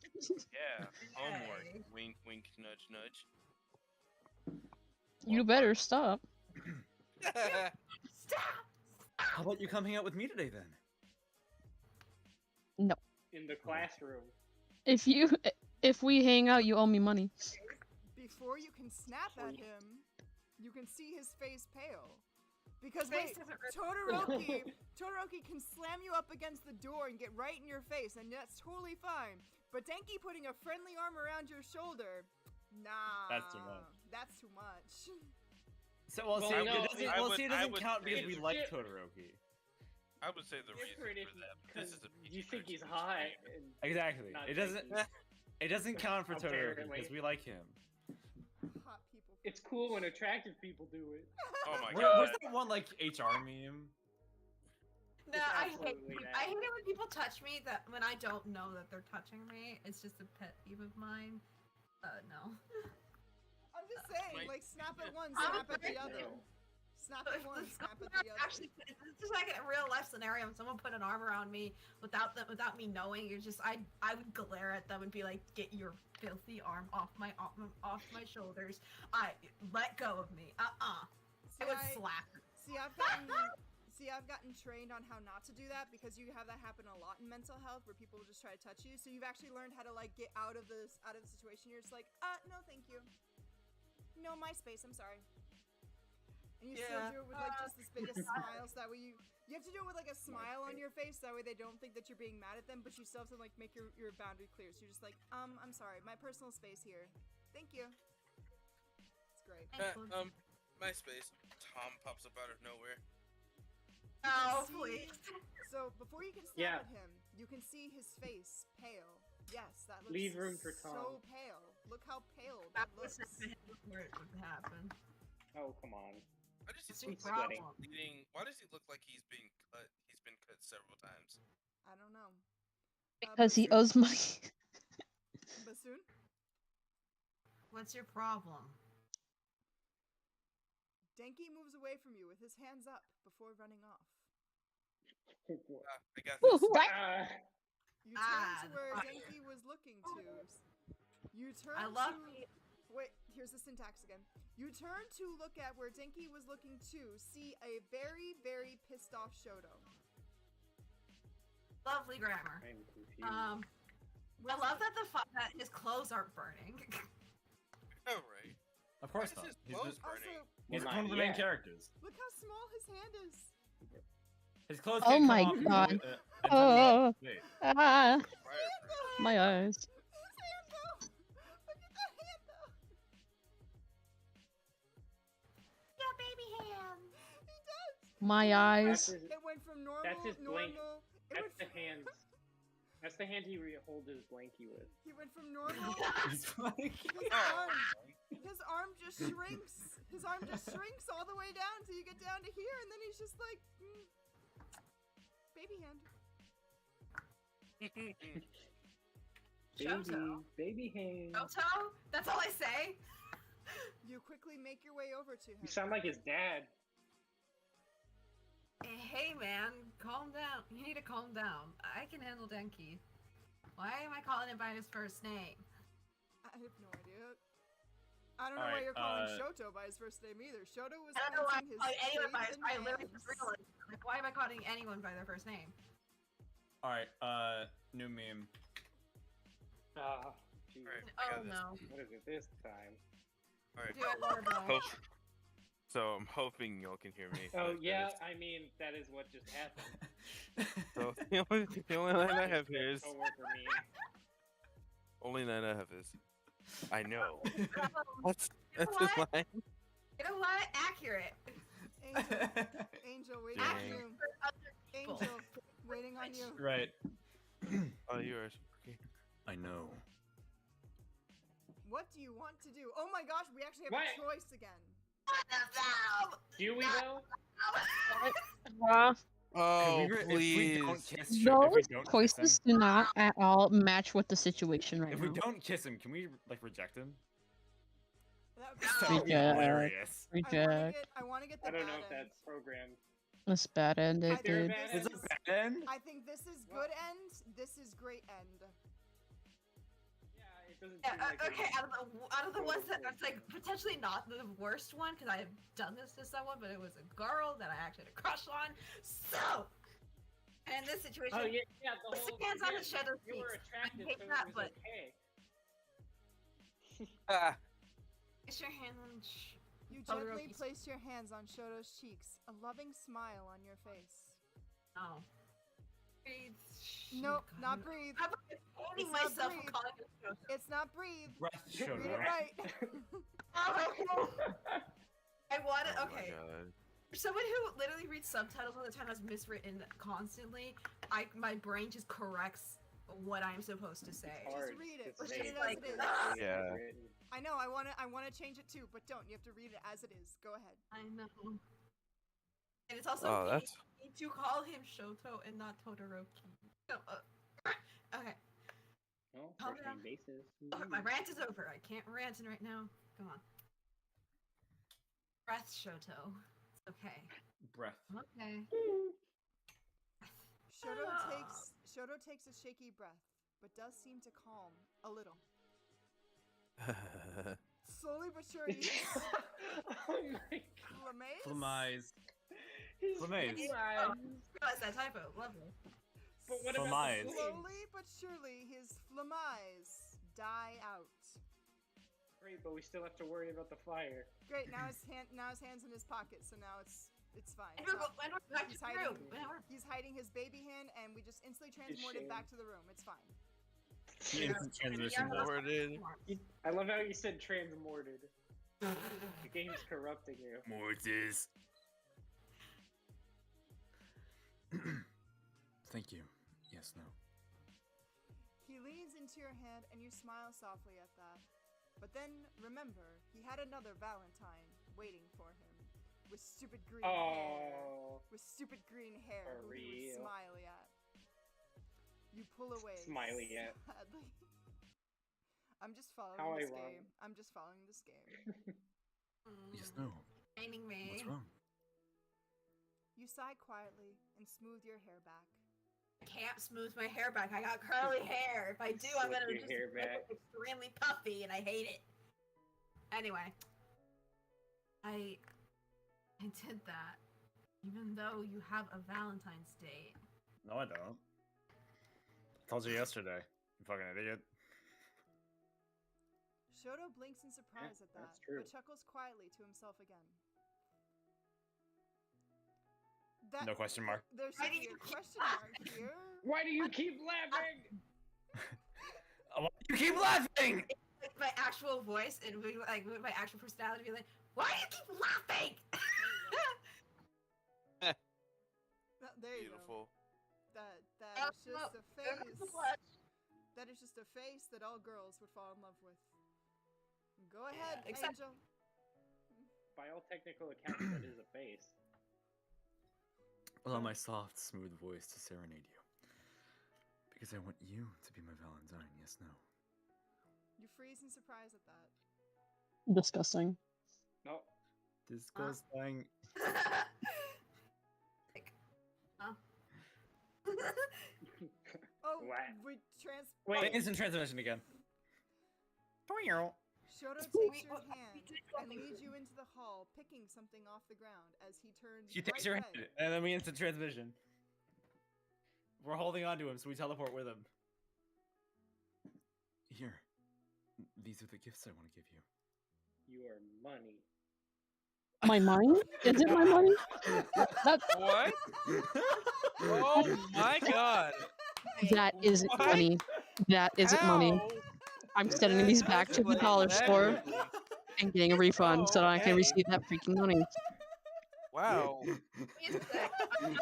G: Yeah, homework.
D: Yay.
G: Wink, wink, nudge, nudge.
C: You better stop.
D: Stop!
H: How about you come hang out with me today then?
A: In the classroom.
C: If we hang out, you owe me money.
B: Before you can snap at
A: Sweet.
B: him, you can see his face pale. Because
D: Face
B: wait,
D: doesn't
B: Todoroki can slam you up against the door and get right in your face, and that's totally fine. But Denki putting a friendly arm around your shoulder, nah.
H: That's too much.
B: That's too much.
H: So well,
A: Well,
H: see,
A: no,
H: it doesn't,
G: I
H: well,
G: would-
H: see, it
G: I
H: doesn't
G: would
H: count
G: say
H: because we
A: it's
H: like
A: di-
H: Todoroki.
G: I would say the reason
A: Different
G: for that.
A: because
G: This is a
A: you think he's
G: PG-13
A: hot.
G: game.
A: And
H: Exactly.
A: not
H: It doesn't.
A: Denki.
H: It doesn't count for Todoroki
A: Apparently.
H: because we like him.
B: Hot people.
A: It's cool when attractive people do it.
G: Oh my
H: Where's
G: god.
H: that one like HR meme?
D: No,
A: It's
D: I hate
A: absolutely
D: people.
A: that.
D: I hate it when people touch me. That when I don't know that they're touching me, it's just a pet peeve of mine. No.
B: I'm just saying,
G: Wait.
B: like snap at one,
D: I'm
B: snap at the
D: afraid
B: other.
A: to.
B: Snap
D: But
B: at one,
D: if
B: snap at
D: someone
B: the other.
D: actually, it's just like a real life scenario. If someone put an arm around me without me knowing, you're just I would glare at them and be like, "Get your filthy arm off my shoulders! Let go of me! I would slap."
B: See, I've gotten trained on how not to do that because you have that happen a lot in mental health where people will just try to touch you. So you've actually learned how to like get out of the situation. You're just like, no, thank you. No, my space. I'm sorry. And you still do it with like just this biggest smile, so that way you have to do it with like a smile on your face, that way they don't think that you're being mad at them, but you still have to like make your boundary clear. So you're just like, I'm sorry, my personal space here. Thank you. It's great.
G: My space. Tom pops up out of nowhere.
D: Oh,
B: See?
D: please.
B: So before you can snap
A: Yeah.
B: at him, you can see his face pale. Yes, that looks
A: Leave room for
B: so
A: Tom.
B: pale. Look how pale
D: That
B: that looks.
D: was before it would happen.
A: Oh, come on.
G: Why does he
D: It's
G: look
D: your
G: like
A: sweating.
D: problem.
G: why does he look like he's being cut? He's been cut several times.
B: I don't know.
C: Because he
B: Bassoon?
C: owes money.
B: Bassoon?
D: What's your problem?
B: Denki moves away from you with his hands up before running off.
G: I got
C: Ooh,
G: this.
C: what?
B: You turn to
D: the
B: where
D: fire.
B: Denki was looking to. You turn
D: I love
B: to... Wait, here's the syntax again. You turn to look at where Denki was looking to see a very, very pissed off Shoto.
D: Lovely grammar.
A: I'm confused.
D: I love that that his clothes aren't burning.
G: Oh, right.
H: Of course
G: Why
H: not.
G: is his clothes
B: Also,
G: burning?
H: He's
A: Well,
H: one of the
A: not
H: main
A: yet.
H: characters.
B: look how small his hand is.
H: His clothes
C: Oh
H: can't
C: my
H: come off
C: God.
H: until
C: Oh.
H: wait.
C: Ah,
G: Fire.
C: my eyes.
B: His hand though! Look at that hand though!
D: Yeah, baby hand.
B: He does!
C: My
A: That's
C: eyes.
A: his,
B: It went from normal,
A: That's his blank.
B: normal. It
A: that's
B: went
A: the
B: from,
A: hand. That's the hand he hold his blankie with.
B: He went from normal.
H: He's like,
B: His arm just shrinks. His arm just shrinks all the way down till you get down to here, and then he's just like, baby hand.
D: Shoto.
A: Baby hand.
D: Shoto? That's all I say?
B: You quickly make your way over to him.
A: You sound like his dad.
D: Hey man, calm down. You need to calm down. I can handle Denki. Why am I calling him by his first name?
B: I have no idea. I don't know why
H: Alright,
B: you're calling Shoto by his first name either. Shoto was
D: I don't know why I'm
B: pointing his
D: calling anyone by
B: shades
D: his. I
B: and
D: literally just
B: hands.
D: realized. Like, why am I calling anyone by their first name?
H: all right. New meme.
G: Alright, I
D: Oh
G: got this.
D: no.
A: What is it this time?
G: Alright.
D: Do it, Maribel.
G: So I'm hoping y'all can hear me.
A: Oh
G: but
A: yeah,
G: there's-
A: I mean that is what just happened.
G: So the only line I have here is
A: Coworker me.
G: only line I have is I know.
D: What?
G: That's
D: You know
G: his
D: what?
G: line.
D: You know what? Accurate.
B: Angel, waiting on
G: Dang.
B: you. Angel, waiting on you.
H: Right.
G: Oh, you are.
H: I know.
B: What do you want to do? Oh my gosh, we actually have
A: What?
B: a choice again.
A: Do we though?
G: Oh,
H: If
G: please.
H: we don't kiss, if we
C: Those
H: don't kiss
C: choices
H: him,
C: do not at all match with the situation right
H: if
C: now.
H: we don't kiss him, can we like reject him?
B: That would be
H: That would be
C: Reject.
H: hilarious.
C: Reject.
B: I want to get the
A: I don't know
B: bad
A: if
B: end.
A: that's programmed.
C: That's bad end,
B: I
C: it
B: think
C: did.
A: bad
B: this
H: Is it
B: is-
H: bad end?
B: I think this is good end. This is great end.
A: Yeah, it doesn't
D: Yeah,
A: seem like
D: okay, out of the ones that
A: Total
D: it's like potentially not the worst one because I have done this to someone, but it was a girl that I actually had a crush on. So, and in this situation,
A: Oh yeah, yeah. The
D: Puts the
A: whole
D: hands on
A: yeah,
D: his shadow
A: you were
D: cheeks.
A: attracted,
D: I hate
A: so
D: that,
A: it was
D: but-
A: okay.
G: Ah,
D: place your hand on.
B: You
D: Todoroki's-
B: gently place your hands on Shoto's cheeks, a loving smile on your face.
D: Oh. Breathe.
B: Nope,
D: God,
B: not
D: I'm-
B: breathe.
D: I'm explaining
B: It's not
D: myself
B: breathe.
D: and calling it a show.
B: It's not breathe.
H: Breath
B: Read it
H: Shoto.
B: right.
D: I want it.
G: oh
D: Okay.
G: my god.
D: For someone who literally reads subtitles all the time that's miswritten constantly, my brain just corrects what I'm supposed to say.
A: It's hard
B: read it.
A: to
B: Read
A: say
B: it
D: as
A: what
D: it is.
A: it's
G: Yeah.
A: written.
B: I know. I wanna change it too, but don't. You have to read it as it is. Go ahead.
D: I know. And it's also
G: Oh,
D: okay
G: that's
D: to call him Shoto and not Todoroki. So, okay.
A: Oh,
D: Calm
A: first
D: down.
A: name basis.
D: Oh, my rant is over. I can't rant right now. Come on. Breath Shoto. It's okay.
H: Breath.
D: Okay.
B: Shoto takes a shaky breath, but does seem to calm a little. Slowly but surely,
A: Oh my
B: Flames?
H: Flamise.
A: His
H: Flames.
D: Oh, realize that typo. Lovely.
A: But what about
H: Flamise.
A: the flames?
B: Slowly but surely, his flamise die out.
A: Great, but we still have to worry about the fire.
B: Great. Now his hands in his pocket, so now it's fine.
D: And we're back to
B: He's
D: the
B: hiding.
D: room. Now we're-
B: He's hiding his baby hand, and we just instantly transported
A: shame.
B: back to the room. It's fine.
H: Instant transition.
D: Yeah.
G: Worded.
A: I love how you said transmorted. The game's corrupting you.
H: Mortis. Thank you. Yes, no.
B: He leans into your hand, and you smile softly at that. But then remember, he had another Valentine waiting for him, with stupid green hair.
A: Oh,
B: With stupid green hair,
A: For
B: who he would
A: real.
B: smile at. You pull away.
A: Smiley at.
B: sadly. I'm just following
A: How
B: this
A: ironic.
B: game. I'm just following this game.
H: Yes, no.
D: Training me.
H: What's wrong?
B: You sigh quietly and smooth your hair back.
D: I can't smooth my hair back. I got curly hair. If I do, I'm
A: Slick
D: gonna
A: your
D: just
A: hair
D: make
A: back.
D: it extremely puffy, and I hate it. Anyway, I did that, even though you have a Valentine's date.
H: No, I don't. I told you yesterday. You fucking idiot.
B: Shoto blinks in surprise at that,
A: that's true.
B: but chuckles quietly to himself again. That,
H: No question mark.
B: There
D: Why
B: should
D: do
B: be
D: you
B: a
D: keep
B: question mark here.
A: why do you keep laughing?
H: Why do you keep laughing?
D: Like my actual voice and like my actual personality, be like, "Why do you keep laughing?"
B: There you go.
G: Beautiful.
B: That
D: Oh,
B: is just a face. That is just a face that all girls would fall in love with. Go ahead,
D: except-
B: Angel.
A: By all technical accounts, that is a face.
H: Allow my soft, smooth voice to serenade you. Because I want you to be my Valentine, yes, no.
B: You freeze in surprise at that.
C: Disgusting.
A: No.
H: Disgusting.
D: Like, huh?
B: Oh,
A: What?
B: we
A: Wait.
H: Instant transmission again.
B: Shoto
D: We-
B: takes your
D: we
B: hand
D: did
B: and
D: something.
B: leads you into the hall, picking something off the ground as he turns.
H: He takes
B: bright
H: your
B: red.
H: hand, and then we instant transmission. We're holding on to him, so we teleport with him. Here. These are the gifts I want to give you.
A: Your money.
C: My money? Is it my money? That
G: What? Oh my god!
C: that isn't
G: What?
C: money. That isn't money.
G: How?
C: I'm sending these
G: That
C: back to the
G: escalated
C: dollar
G: that
C: store
G: quickly.
C: and getting a refund so that I can
G: Okay.
C: receive that freaking money.
G: Wow.
D: Give me a sec. I'm okay.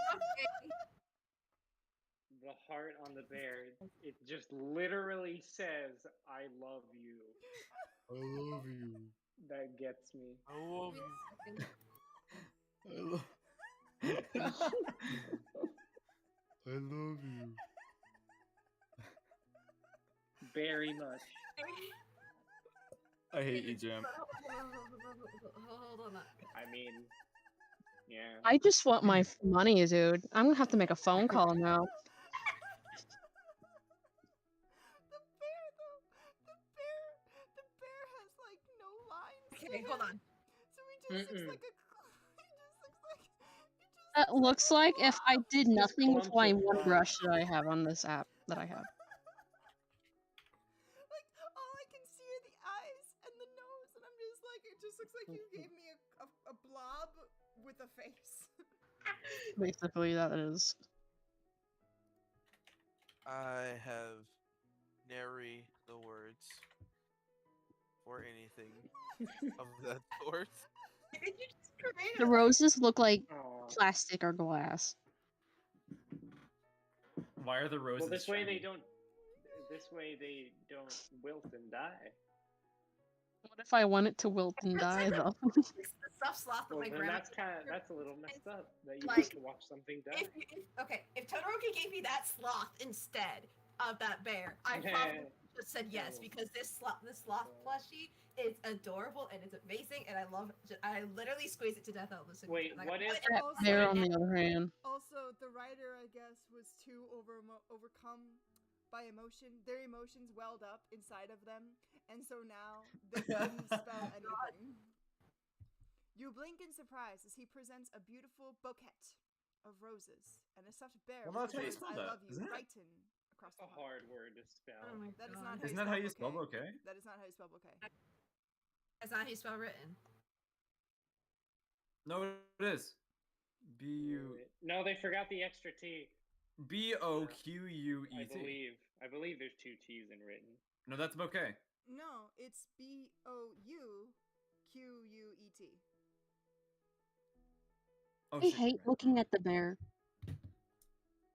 A: The heart on the bear. It just literally says, "I love you."
H: I love you.
A: That gets me.
G: I love
D: Give me
G: you.
D: a second.
H: I love. I love you.
A: Very much.
H: I hate you, Jam.
D: Hold on.
A: I mean, yeah.
C: I just want my money, dude. I'm gonna have to make a phone call now.
B: The bear, though. The bear has like no lines. to
D: Okay, hold
B: him.
D: on.
B: So he just looks
A: Mm-mm.
B: like a.
C: That looks like if I did
A: Just
C: nothing with
A: clumps
C: my
A: of
C: one
A: fun.
C: brush that I have on this app that I have.
B: Like all I can see are the eyes and the nose, and I'm just like, it just looks like you gave me a blob with a face.
C: Basically, that is.
G: I have nary the words for anything of that sort.
D: Did you just create
C: The
D: a-
C: roses look like
A: Aw.
C: plastic or glass.
H: Why are the roses?
A: Well, this way they
H: shiny?
A: don't. This way they don't wilt and die.
C: What if I want it to wilt and die, though?
D: It's the stuffed sloth that
A: Well,
D: my
A: then
D: grandma.
A: that's a little messed up that you
D: Like,
A: have to watch something die.
D: If Todoroki gave me that sloth instead of that bear, I probably just said yes, because this sloth plushie is adorable and it's amazing, and I literally squeeze it to death. I'll listen.
A: Wait, what if-
C: That bear, on the other hand.
B: Also, the writer, I guess, was too overcome by emotion. Their emotions welled up inside of them, and so now they couldn't spell anything. You blink in surprise as he presents a beautiful bouquet of roses and a stuffed bear
H: Well,
B: with
H: that's how
B: the
H: you
B: words
H: spell
B: "I
H: that,
B: love you"
H: isn't it?
B: written across the
A: A
B: heart.
A: hard word to spell.
D: Oh my
B: That is
D: God.
B: not how
H: Isn't
B: you
H: that how you spell
B: bouquet.
H: bouquet?
B: That is not how you spell bouquet.
D: That's not how you spell written.
H: No, it is.
A: No, they forgot the extra T.
H: BOQUET.
A: I believe there's two T's in written.
H: No, that's bouquet.
B: No, it's BOUQUET.
H: Oh,
C: I
H: shit,
C: hate
H: you're right.
C: looking at the bear.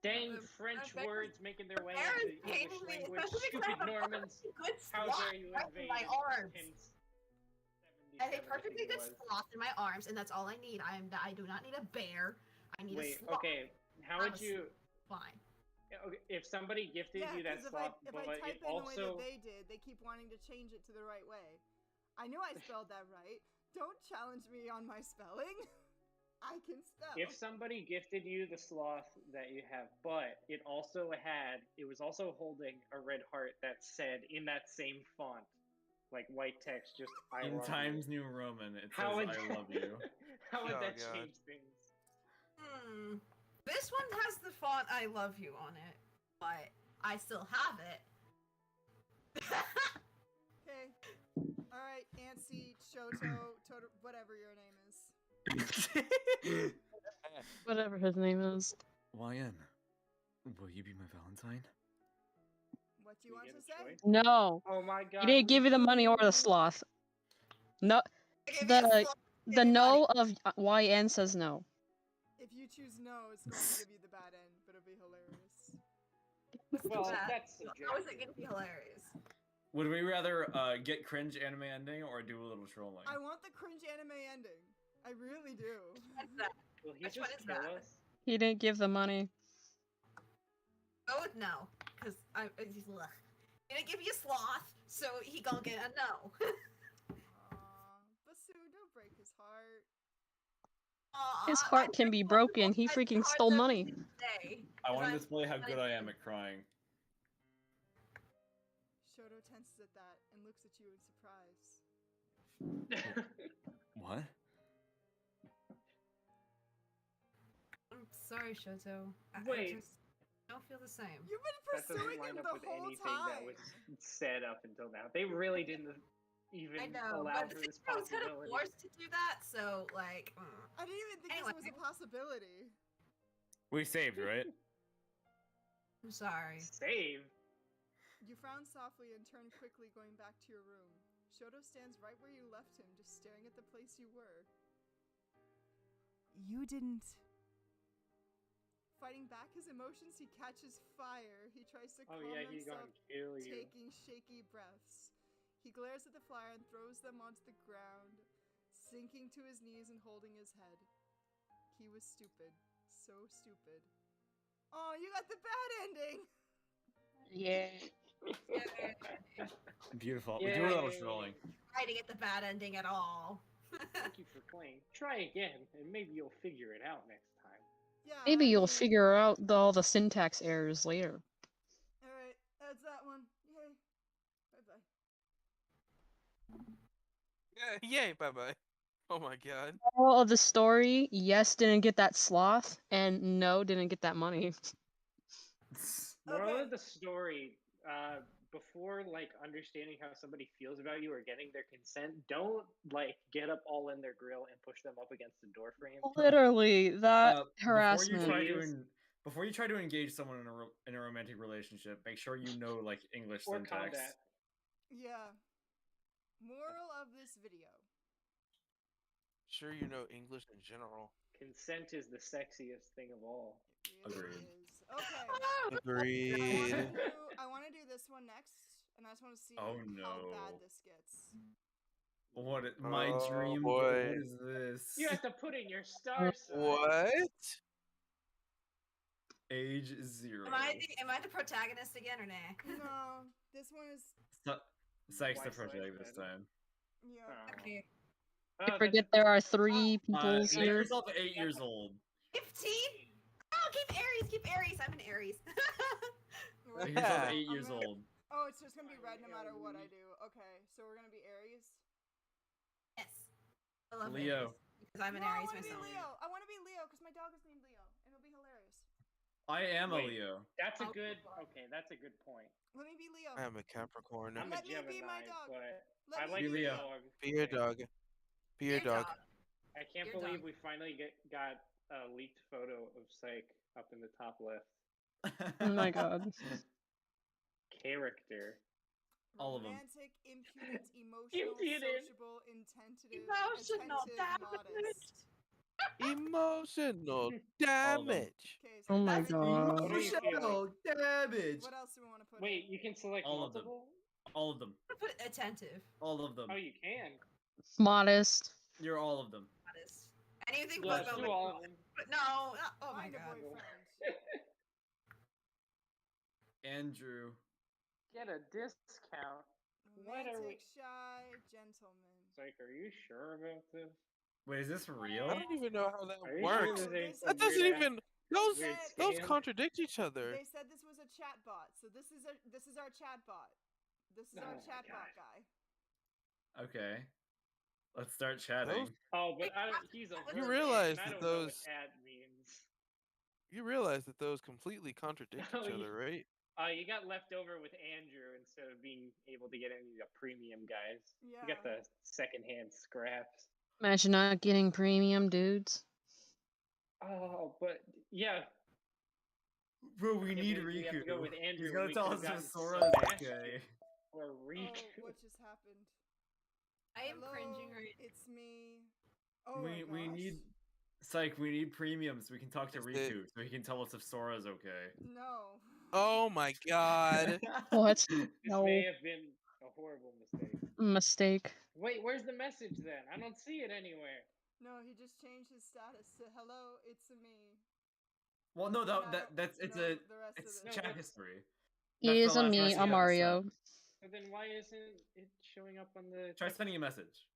A: Dang
D: The
A: French
D: bear-
A: words making their way
D: bear
A: into
D: is
A: the English
D: paining me,
A: language.
D: especially because I
A: Stupid
D: have a
A: Normans.
D: perfectly good
A: How
D: sloth
A: dare you
D: right in
A: invade
D: my arms.
A: hence
D: I have a
A: 77, I
D: perfectly
A: think it
D: good
A: was.
D: sloth in my arms, and that's all I need. I do not need a bear. I need
A: Wait,
D: a sloth.
A: okay. How
D: I'm
A: would
D: a
A: you
D: Fine.
A: okay, if somebody gifted
B: Yeah,
A: you that
B: because
A: sloth,
B: if
A: but
B: I type
A: it
B: in the way that
A: also
B: they did, they keep wanting to change it to the right way. I knew I spelled that right. Don't challenge me on my spelling. I can spell.
A: if somebody gifted you the sloth that you have, but it was also holding a red heart that said in that same font, like white text, just I
H: In
A: love
H: Times
A: you.
H: New Roman, it
A: How
H: says
A: would
H: I love you.
A: How would
G: Oh,
A: that
G: God.
A: change things?
D: This one has the font "I love you" on it, but I still have it.
B: Okay. All right, Ansi, Shoto, whatever your name is.
C: Whatever his name is.
H: YN, will you be my Valentine?
B: What do you
A: We
B: want
A: get
B: to
A: a
B: say?
A: choice?
C: No.
A: Oh my god.
C: He didn't give you the money or the sloth. No.
D: Give me a sloth, give
C: The
D: me
C: no
D: money.
C: of YN says no.
B: If you choose no, it's going to give you the bad end, but it'll be hilarious.
D: What's
A: Well,
D: the bad?
A: that's
D: How is it
A: subjective.
D: gonna be hilarious?
H: Would we rather get cringe anime ending or do a little trolling?
B: I want the cringe anime ending. I really do.
D: What's that?
A: Will he
D: Which one
A: just
D: is
A: kill
D: that?
A: us?
C: He didn't give the money.
D: Go with no, because he's ugh. He didn't give you a sloth, so he gonna get a no.
B: Aw, Basu, don't break his heart.
D: Aw,
C: His heart
D: I
C: can be
D: think
C: broken. He
D: it's
C: freaking
D: hard
C: stole
D: to
C: money.
D: say,
H: I
D: 'cause
H: want to
D: I'm-
H: display how good I am at crying.
B: Shoto tenses at that and looks at you in surprise.
H: What?
D: I'm sorry, Shoto.
A: Wait.
D: Don't feel the same.
B: You've been
A: That doesn't
B: pursuing
A: line
B: him
A: up
B: the
A: with
B: whole
A: anything
B: time.
A: that was said up until now. They really didn't even
D: I know,
A: allow
D: but
A: for this
D: I was kind of
A: possibility.
D: forced to do that, so like.
B: I didn't even think
D: Anyway.
B: this was a possibility.
H: We saved, right?
D: I'm sorry.
A: Save?
B: You frown softly and turn quickly, going back to your room. Shoto stands right where you left him, just staring at the place you were. You didn't. Fighting back his emotions, he catches fire. He tries to calm
A: He's
B: himself,
A: gonna kill you.
B: taking shaky breaths. He glares at the flyer and throws them onto the ground, sinking to his knees and holding his head. He was stupid. So stupid. Oh, you got the bad ending!
C: Yeah.
H: Beautiful. We do what I was
A: Yay.
H: rolling.
D: I didn't get the bad ending at all.
A: Thank you for playing. Try again, and maybe you'll figure it out next time.
B: Yeah,
C: Maybe
B: I
C: you'll
B: mean,
C: figure out all the syntax errors later.
B: Alright, that's that one. Yay. Bye-bye.
G: Yay, bye bye. Oh my god.
C: Moral of the story: yes, didn't get that sloth, and no, didn't get that money.
A: Moral
B: Okay.
A: of the story, before understanding how somebody feels about you or getting their consent, don't get up all in their grill and push them up against the door frame.
C: Literally, that harassment.
H: Before you try to engage someone in a romantic relationship, make sure you know English
A: Or
H: syntax.
A: combat.
B: Yeah. Moral of this video.
G: Sure, you know English in general.
A: Consent is the sexiest thing of all.
B: It really
H: Agreed.
B: is. Okay.
G: Agreed.
B: I want to do this one next, and I just want to see
H: Oh,
B: how
H: no.
B: bad this gets.
H: My
G: Oh,
H: dream?
G: boy.
H: What is this?
A: You have to put in your star sign.
G: What?
H: Age 0.
D: Am I the protagonist again or nah?
B: No, this one is.
H: Sykes the
A: Why
H: project
A: Sykes
H: this
A: then?
H: time.
B: Yeah.
D: Okay.
C: I forget there are 3
A: Oh,
C: peoples
H: Make
C: here.
H: yourself 8 years old.
D: 15? Oh, keep Aries, keep Aries. I'm an Aries.
H: Make yourself 8
B: I'm
H: years
B: gonna-
H: old.
B: Oh, it's just gonna be red no matter what I do. Okay, so we're gonna be Aries.
D: Yes. I love
H: Leo.
D: Aries. Because I'm an
B: No, I
D: Aries
B: want to be
D: myself.
B: Leo. I want to be Leo because my dog is named Leo, and it'll be hilarious.
H: I am a
A: Wait.
H: Leo.
A: That's a good. Okay, that's a good point.
B: Let me be Leo.
G: I am a Capricorn.
A: I'm
B: Let
A: a
B: me be my
A: Gemini,
B: dog.
A: but
B: Let
A: I
B: me
A: like
H: be
A: the
H: Leo.
A: dog.
G: Be your
A: thing.
G: dog. Be your dog.
A: I can't
D: Your
A: believe
D: dog.
A: we finally got a leaked photo of Psych up in the top left.
C: Oh my god.
A: Character.
H: All of 'em.
B: Romantic, impudent, emotional,
A: Impudent.
B: sociable, intentive,
D: Emotional
B: attentive, modest.
G: Emotional damage.
B: Okay,
C: Oh
B: so
C: my
B: that's it.
C: god.
A: What do you feel like?
H: damage.
B: What else do we want to put
A: Wait,
B: in?
A: you can select
H: All of them.
A: multiple?
H: All of them.
D: I'm gonna put attentive.
H: All of them.
A: Oh, you can.
C: Modest.
H: You're all of them.
D: Modest. Anything
A: Let's
D: but
A: do all of them.
D: no. Oh my
B: Find a
D: god.
B: boyfriend.
H: Andrew.
A: Get a discount. What are we-
B: Romantic, shy, gentleman.
A: Psych, are you sure about this?
H: Wait, is this real?
G: I don't even know how that
A: Are you
G: works.
A: sure this ain't
B: That
G: That
A: some
G: doesn't
A: weird
G: even.
A: weird
G: Those
A: scam?
G: contradict each other.
B: They said this was a chatbot, so this is our chatbot. This is
A: Oh
B: our
A: my
B: chatbot
A: God.
B: guy.
H: Okay. Let's start chatting.
A: Oh, but he's a
G: You
A: whole
G: realize
A: man, and I
G: that
A: don't know what
G: those-
A: ad means.
G: You realize that those completely contradict
A: Oh,
G: each
A: yeah.
G: other, right?
A: You got left over with Andrew instead of being able to get any of the premium guys.
B: Yeah.
A: You got the secondhand scraps.
C: Imagine not getting premium, dudes.
A: Oh, but yeah.
H: Bro, we
A: can't
H: need
A: believe we have to
H: Riku.
A: go with Andrew
H: He's
A: when
H: gonna
A: we
H: tell
A: could've
H: us
A: gotten
H: if Sora is
A: Sebastian.
H: okay.
A: Or
B: Oh,
A: Riku.
B: what just happened?
D: I am
B: Hello,
D: cringing right
B: It's me. Oh my
H: We
B: gosh.
H: need Psych, we need premiums so we can talk to
G: Is
H: Riku so he can tell us if Sora's okay.
B: No.
G: Oh my god.
C: What?
A: This
C: No.
A: may have been a horrible mistake.
C: Mistake.
A: Wait, where's the message then? I don't see it anywhere.
B: No, he just changed his status to hello, it's me.
H: Well, no,
B: And I
H: that's
B: don't
H: it's
B: know
H: a
B: the rest of
H: it's
B: it.
H: chat
A: that's-
H: history.
C: It
H: That's
C: is
H: the
C: a
H: last
C: me,
H: message
C: a
H: I sent.
C: Mario.
A: So then why isn't it showing up on the
H: Try sending a message.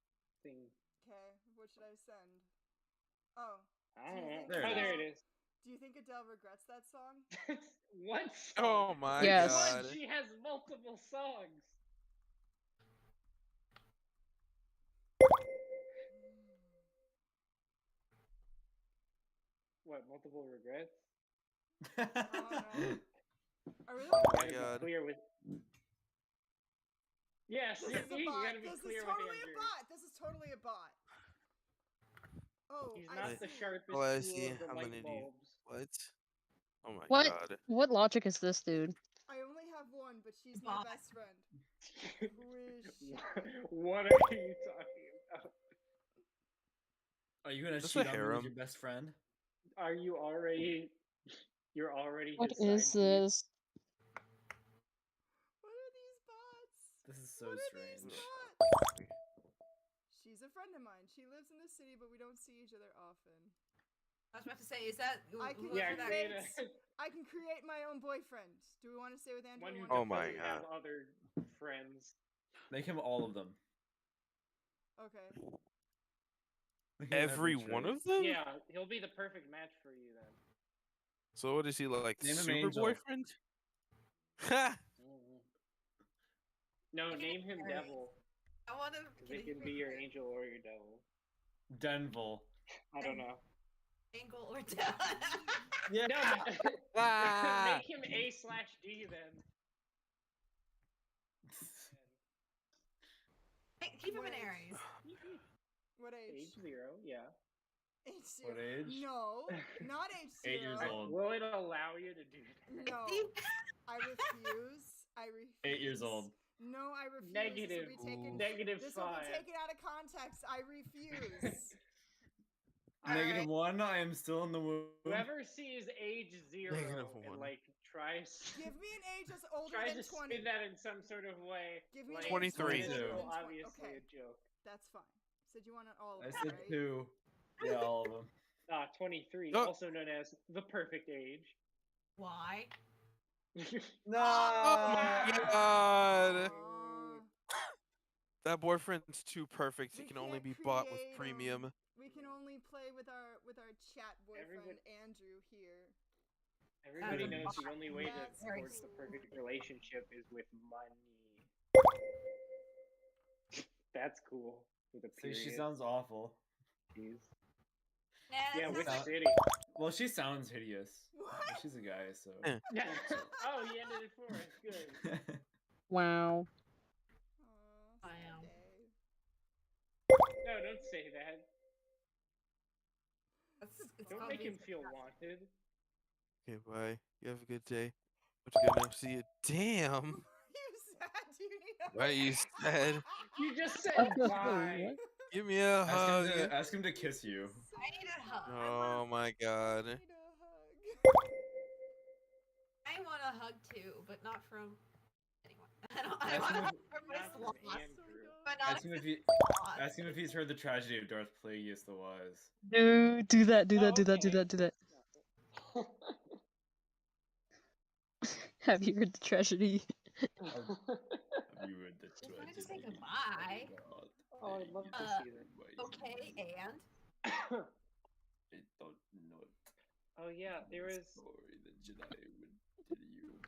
A: thing?
B: Okay, what should I send? Oh,
A: I
B: Do you
A: don't know.
B: think
H: There it
A: Oh, there
B: is.
A: it is.
B: do you think Adele regrets that song?
A: What
G: Oh
A: song?
G: my
C: Yes.
G: god.
A: What? She has multiple songs. What, multiple regrets?
B: Oh, no. Are we
E: Oh
A: You
E: my
A: gotta be
E: god.
A: clear with. Yes,
B: This is a
A: you
B: bot.
A: gotta be
B: This is
A: clear with
B: totally a
A: Andrew.
B: bot. This is totally a bot. Oh,
A: He's
B: I
A: not the
B: see.
A: sharpest
E: Oh, I
A: tool
E: see.
A: of the
E: I'm
A: light
E: gonna do
A: bulbs.
E: what? Oh my
C: What?
E: god.
C: What logic is this, dude?
B: I only have one, but she's my
D: Bot.
B: best friend. Wish.
A: What are you talking about?
F: Are you gonna
E: Is this
F: cheat
E: a
F: on me with
E: harem?
F: your best friend?
A: Are you already? You're already
C: What
A: his
C: is
A: side piece?
C: this?
B: What are these bots?
F: This is so
B: What are
F: strange.
B: these bots? She's a friend of mine. She lives in the city, but we don't see each other often.
D: I was about to say, is that
B: I can
A: Yeah,
D: whoever that
A: create
D: is?
B: I can create my own boyfriend. Do we want to stay with Andrew?
A: one who
E: Oh my
A: doesn't
E: god.
A: have other friends.
F: Make him all of them.
B: Okay.
F: Make him
E: Every one
F: trait.
E: of them?
A: Yeah, he'll be the perfect match for you then.
E: So what is he like?
F: Name him
E: Super
F: Angel.
E: boyfriend? Ha!
A: No,
D: Look at
A: name
D: it,
A: him
D: Harry.
A: Devil,
D: I want to.
A: because it can be your angel or your devil.
F: Denville.
A: I don't know.
D: Angle or down.
F: Yeah.
A: No,
E: Ah!
A: make him A/D then.
D: Keep him in
B: Wait.
D: Aries.
B: What
A: Age
B: age?
A: 0, yeah.
B: Age
F: What
B: zero.
F: age?
B: No, not age
F: 8
B: zero.
F: years old.
A: Will it allow you to do that?
B: No, I refuse. I refuse.
F: 8 years old.
B: No, I refuse.
A: Negative.
B: This will be taken.
E: Ooh.
A: Negative
B: This will
A: 5.
B: be taken out of context. I refuse.
F: Negative 1. I am still in the womb.
A: Whoever sees age 0
E: Negative
A: and
E: 1.
A: like tries
B: Give me an age that's older
A: tries
B: than
A: to
B: 20.
A: spin that in some sort of way.
B: Give me
A: like,
B: an age that's
E: 23.
B: older
A: it's
B: than
A: still
B: 20.
A: obviously
B: Okay,
A: a joke.
B: that's fine. Said you wanted all
F: I
B: of them,
F: said
B: right?
F: 2. Yeah, all of them.
A: 23,
E: Oh.
A: also known as the perfect age.
D: Why?
F: No.
E: Oh my god!
B: Aw.
E: That boyfriend's too perfect. He
B: We
E: can only
B: can't
E: be bought with
B: create 'em.
E: premium.
B: We can only play with our chat boyfriend
A: Everybody-
B: Andrew here.
A: Everybody
D: As a
A: knows the
D: bot.
A: only way to
B: That's
A: forge the
B: cool.
A: perfect relationship is with money. That's cool. With a
F: See,
A: period.
F: she sounds awful.
A: Jeez.
D: Nah,
A: Yeah,
D: that's
A: which
D: not-
A: city?
F: Well, she sounds hideous.
B: What?
F: But she's a guy, so.
E: Eh.
A: Oh, he ended it for us. Good.
C: Wow.
B: Aw,
D: I
B: sad
D: am.
B: day.
A: No, don't say that.
D: it's
A: Don't
D: gonna
A: make
D: be-
A: him feel wanted.
E: Okay, bye. You have a good day. What you gonna see you? Damn!
B: You sad? Do you need a
E: What you said?
A: You just said
C: What?
A: bye.
E: Give me a hug.
F: Ask him to kiss you.
D: I need a hug.
E: Oh my god.
B: I need a hug.
D: I want a hug too, but not from anyone. I don't. I
F: Ask
D: want a
F: him
D: hug
F: if-
D: from my
A: Not from
D: sloth,
A: Andrew.
D: but not
F: Ask him if he.
D: sloth.
F: Ask him if he's heard the tragedy of Darth Plagueis the Wise.
C: Dude, do that, do
A: Oh,
C: that, do that, do
A: okay.
C: that, do that. Have you heard the tragedy?
F: Have you heard the
D: Just wanted to say
F: tragedy
D: goodbye.
F: of Darth
A: Oh, I'd love to
D: Uh,
A: see that.
F: Plagueis?
D: Okay, and
F: I don't know it.
A: Oh yeah, there
F: The
A: was.
F: story the Jedi would tell you.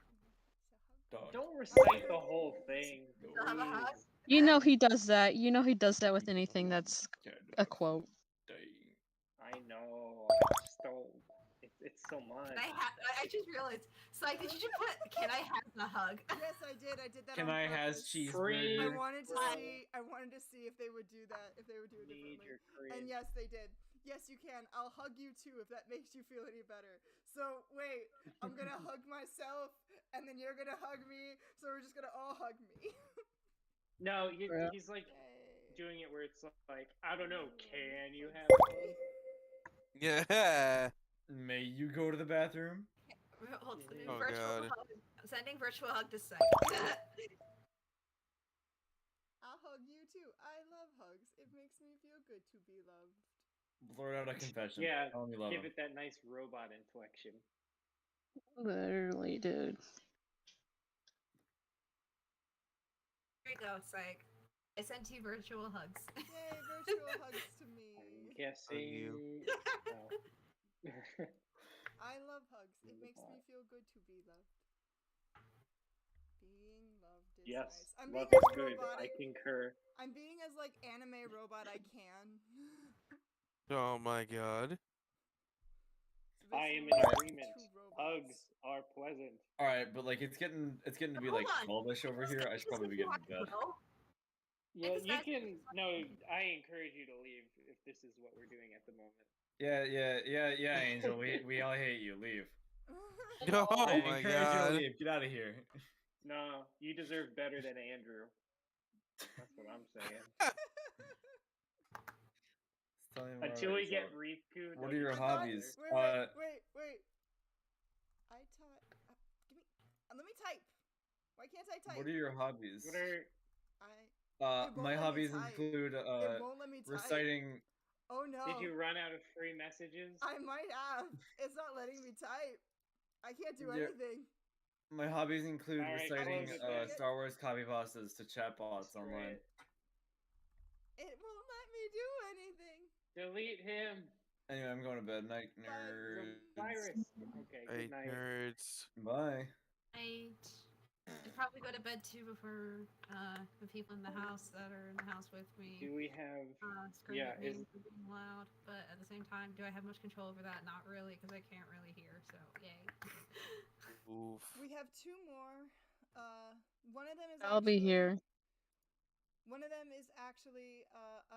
F: Darth
A: Don't recite the whole thing.
D: Still have a hug?
A: please.
C: You know he does that. You know he does that with anything that's
F: kind
C: a
F: of
C: quote.
F: dying.
A: I know. I just don't. It's so much.
D: I just realized. So like, did you just put? Can I have the hug?
B: Yes, I did. I did that.
F: Can
B: on
F: I has
B: purpose.
A: Free.
B: I
F: cheeseburger?
B: wanted to
A: Free.
B: see. I wanted to see if they would do that. If they would do it
A: Need
B: differently.
A: your
B: And
A: cringe.
B: yes, they did. Yes, you can. I'll hug you too if that makes you feel any better. So wait, I'm gonna hug myself, and then you're gonna hug me. So we're just gonna all hug me.
A: No,
C: Yeah.
A: he's like
B: Yay.
A: doing it where it's like, I don't know, can you have a hug?
E: Yeah.
F: May you go to the bathroom?
D: Hold,
E: Oh,
D: virtual
E: God.
D: hug. I'm sending virtual hug to Seth.
B: I'll hug you too. I love hugs. It makes me feel good to be loved.
F: Blurt out a confession.
A: Yeah,
F: Tell him you love
A: give
F: him.
A: it that nice robot inflection.
C: Literally, dude.
D: Here you go, Psych. I sent you virtual hugs.
B: Yay, virtual hugs to
A: I'm
B: me.
A: guessing. Oh.
B: I love hugs. It makes me feel good to be loved. Being loved is
A: Yes,
B: nice. I'm
A: love
B: being
A: is
B: as
A: good. I
B: robotic.
A: concur.
B: I'm being as like anime robot I can.
E: Oh my god.
B: So
A: I am in
B: Visceral's
A: agreement.
B: two robots.
A: Hugs are pleasant.
F: All right, but like it's getting to be
D: Hold
F: like
D: on.
F: 12ish over
D: Let's
F: here.
D: get
F: I should
D: this
F: probably be
D: into
F: getting to bed.
D: Will.
A: Yeah,
D: this
A: you
D: guy's-
A: can. No, I encourage you to leave if this is what we're doing at the moment.
F: Yeah, Angel. We all hate you. Leave.
E: Oh
F: I
E: my
F: encourage you to
E: god.
F: leave. Get out of here.
A: No, you deserve better than Andrew. That's what I'm saying.
F: Tell me more
A: Until
F: about
A: we get
F: yourself.
A: Riku.
F: What
A: no,
F: are your
A: you
B: I'm not-
F: hobbies?
B: Wait. I taught. Give me. Let me type. Why can't I type?
F: What are your hobbies?
A: What are
B: It won't
F: My
B: let me
F: hobbies
B: type.
F: include
B: It won't let me type.
F: reciting.
B: Oh no.
A: Did you run out of free messages?
B: I might have. It's not letting me type. I can't do
F: Yeah.
B: anything.
F: My hobbies include
A: All right,
F: reciting
A: close it then.
F: Star Wars copy pastas to chatbots online.
B: It won't let me do anything.
A: Delete him.
F: Anyway, I'm going to bed. Night,
A: He's
F: nerds.
A: a virus. Okay,
E: Hey,
A: good night.
E: nerds.
F: Bye.
D: I'd probably go to bed too before the people in the house that are in the house with me
A: Do we have?
D: scream
A: Yeah,
D: at me
A: is-
D: for being loud. But at the same time, do I have much control over that? Not really, because I can't really hear. So yay.
E: Oof.
B: We have two more. One of them is
C: I'll be
B: actually-
C: here.
B: One of them is actually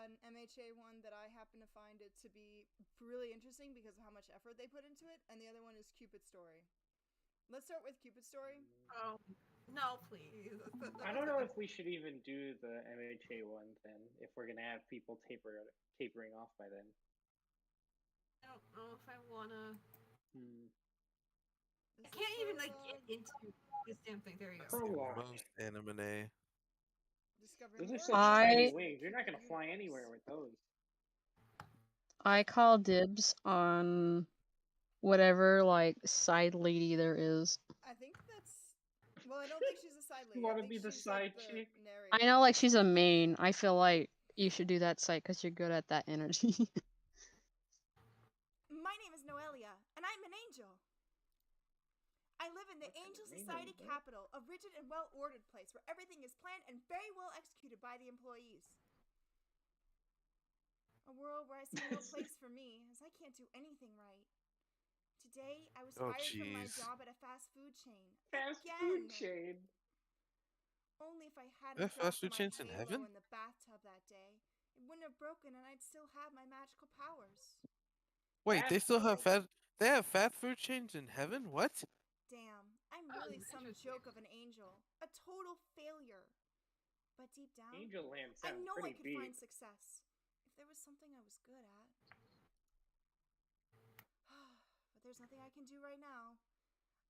B: an MHA one that I happen to find it to be really interesting because of how much effort they put into it, and the other one is Cupid Story. Let's start with Cupid Story.
D: Oh no, please.
A: I don't know if we should even do the MHA one then, if we're gonna have people tapering off by then.
D: I don't know if I wanna. I
B: This
D: can't
B: is
D: even like
B: prologue.
D: get into this damn thing. There you go.
A: Prologue.
E: Most anime.
B: Discovering
A: Those are
B: more
A: such
B: about
A: tiny
B: the
A: wings. You're not gonna
B: Cupid
A: fly
B: universe.
A: anywhere with those.
C: I call dibs on whatever like side lady there is.
B: I think that's. Well, I don't think she's a side lady.
A: You
B: I
A: wanna
B: think
A: be the
B: she's, like,
A: side
B: the
A: chick?
B: narrator.
C: I know like she's a main. I feel like you should do that site because you're good at that energy.
B: My name is Noelia, and I'm an angel. I live in the
A: What's her
B: Angel
A: name
B: Society
A: again?
B: capital, a rigid and well-ordered place where everything is planned and very well executed by the employees. A world where I see no place for me, as I can't do anything right. Today, I was
E: Oh,
B: fired from my
E: jeez.
B: job at a fast food chain.
A: Fast
B: Again.
A: food chain.
B: Only if I
E: There
B: hadn't
E: are fast
B: dropped
E: food
B: my
E: chains in
B: halo
E: heaven?
B: in the bathtub that day, it wouldn't have broken and I'd still have my magical powers.
E: Wait, they
A: Fast
E: still have
A: food.
E: They have fast food chains in heaven? What?
B: Damn, I'm
D: Oh,
B: really some
D: interesting.
B: joke of an angel. A total failure. But deep down,
A: Angel Land
B: I
A: sounds
B: know I
A: pretty
B: could
A: deep.
B: find success. If there was something I was good at. But there's nothing I can do right now.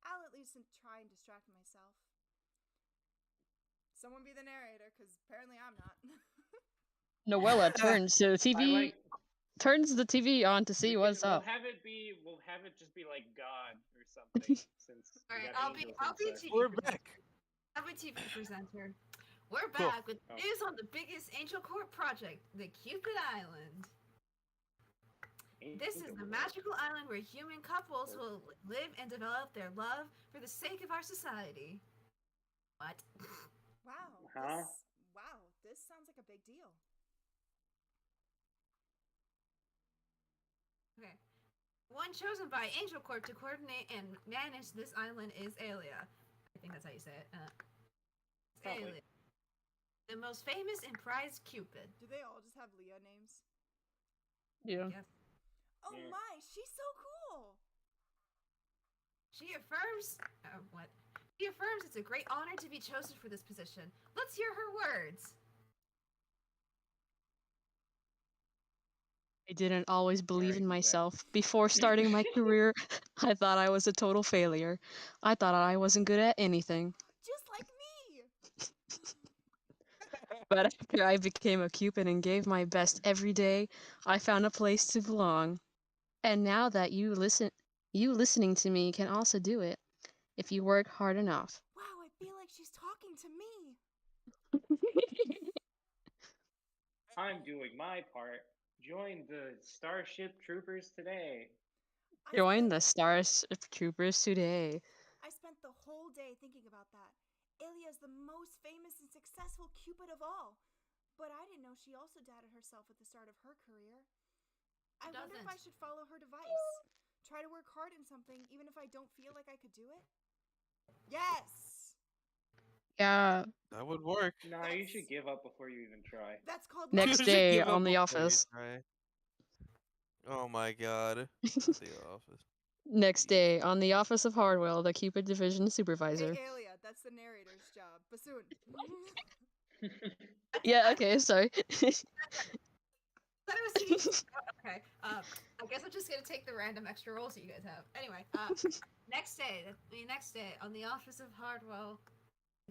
B: I'll at least try and distract myself. Someone be the narrator, because apparently I'm not.
C: Noella turns to the
A: I
C: TV,
A: like.
C: turns the TV on to see what's up.
A: We'll have it just be like God or something. Since we
D: Alright,
A: got
D: I'll be
A: angels and
D: TV
A: such.
E: We're
D: presenter.
E: back.
D: I'll be TV presenter. We're
E: Cool.
D: back with
A: Oh.
D: news on the biggest Angel Corp project, the Cupid Island. This is
A: Angel
D: the
A: Land.
D: magical island where human couples will live and develop their love for the sake of our society. What?
B: Wow.
A: Huh?
B: This sounds like a big deal.
D: Okay. One chosen by Angel Corp to coordinate and manage this island is Alia. I think that's how you say it.
A: Probably.
D: Alia. The most famous and prized Cupid.
B: Do they all just have Leah names?
C: Yeah.
D: Yes.
B: Oh
A: Yeah.
B: my, she's so cool!
D: She affirms. What? She affirms it's a great honor to be chosen for this position. Let's hear her words.
C: I didn't always believe in
A: Alright,
C: myself. Before starting my career, I thought I was a total failure. I thought I wasn't good at anything.
B: Just like me!
C: But after I became a Cupid and gave my best every day, I found a place to belong. And now that you listening to me can also do it if you work hard enough.
B: Wow, I feel like she's talking to me!
A: I'm doing my part. Join the Starship Troopers today.
C: Join the Stars Troopers today.
B: I spent the whole day thinking about that. Ilia is the most famous and successful Cupid of all. But I didn't know she also doubted herself at the start of her career. I wonder if I should follow her advice. try to work hard in something, even if I don't feel like I could do it? Yes!
C: Yeah.
E: That would work.
A: No, you should give up before you even try.
B: That's called
C: Next
E: You should
C: day
E: give up
C: on The
E: before you
C: Office.
E: try. Oh my god. The Office.
C: Next day on The Office of Hardwell, the Cupid Division
B: Hey,
C: Supervisor.
B: Alia, that's the narrator's job. Bassoon.
C: Yeah, okay, sorry.
D: Thought it was okay. I guess I'm just gonna take the random extra rolls that you guys have. Anyway, next day, on the office of Hardwell,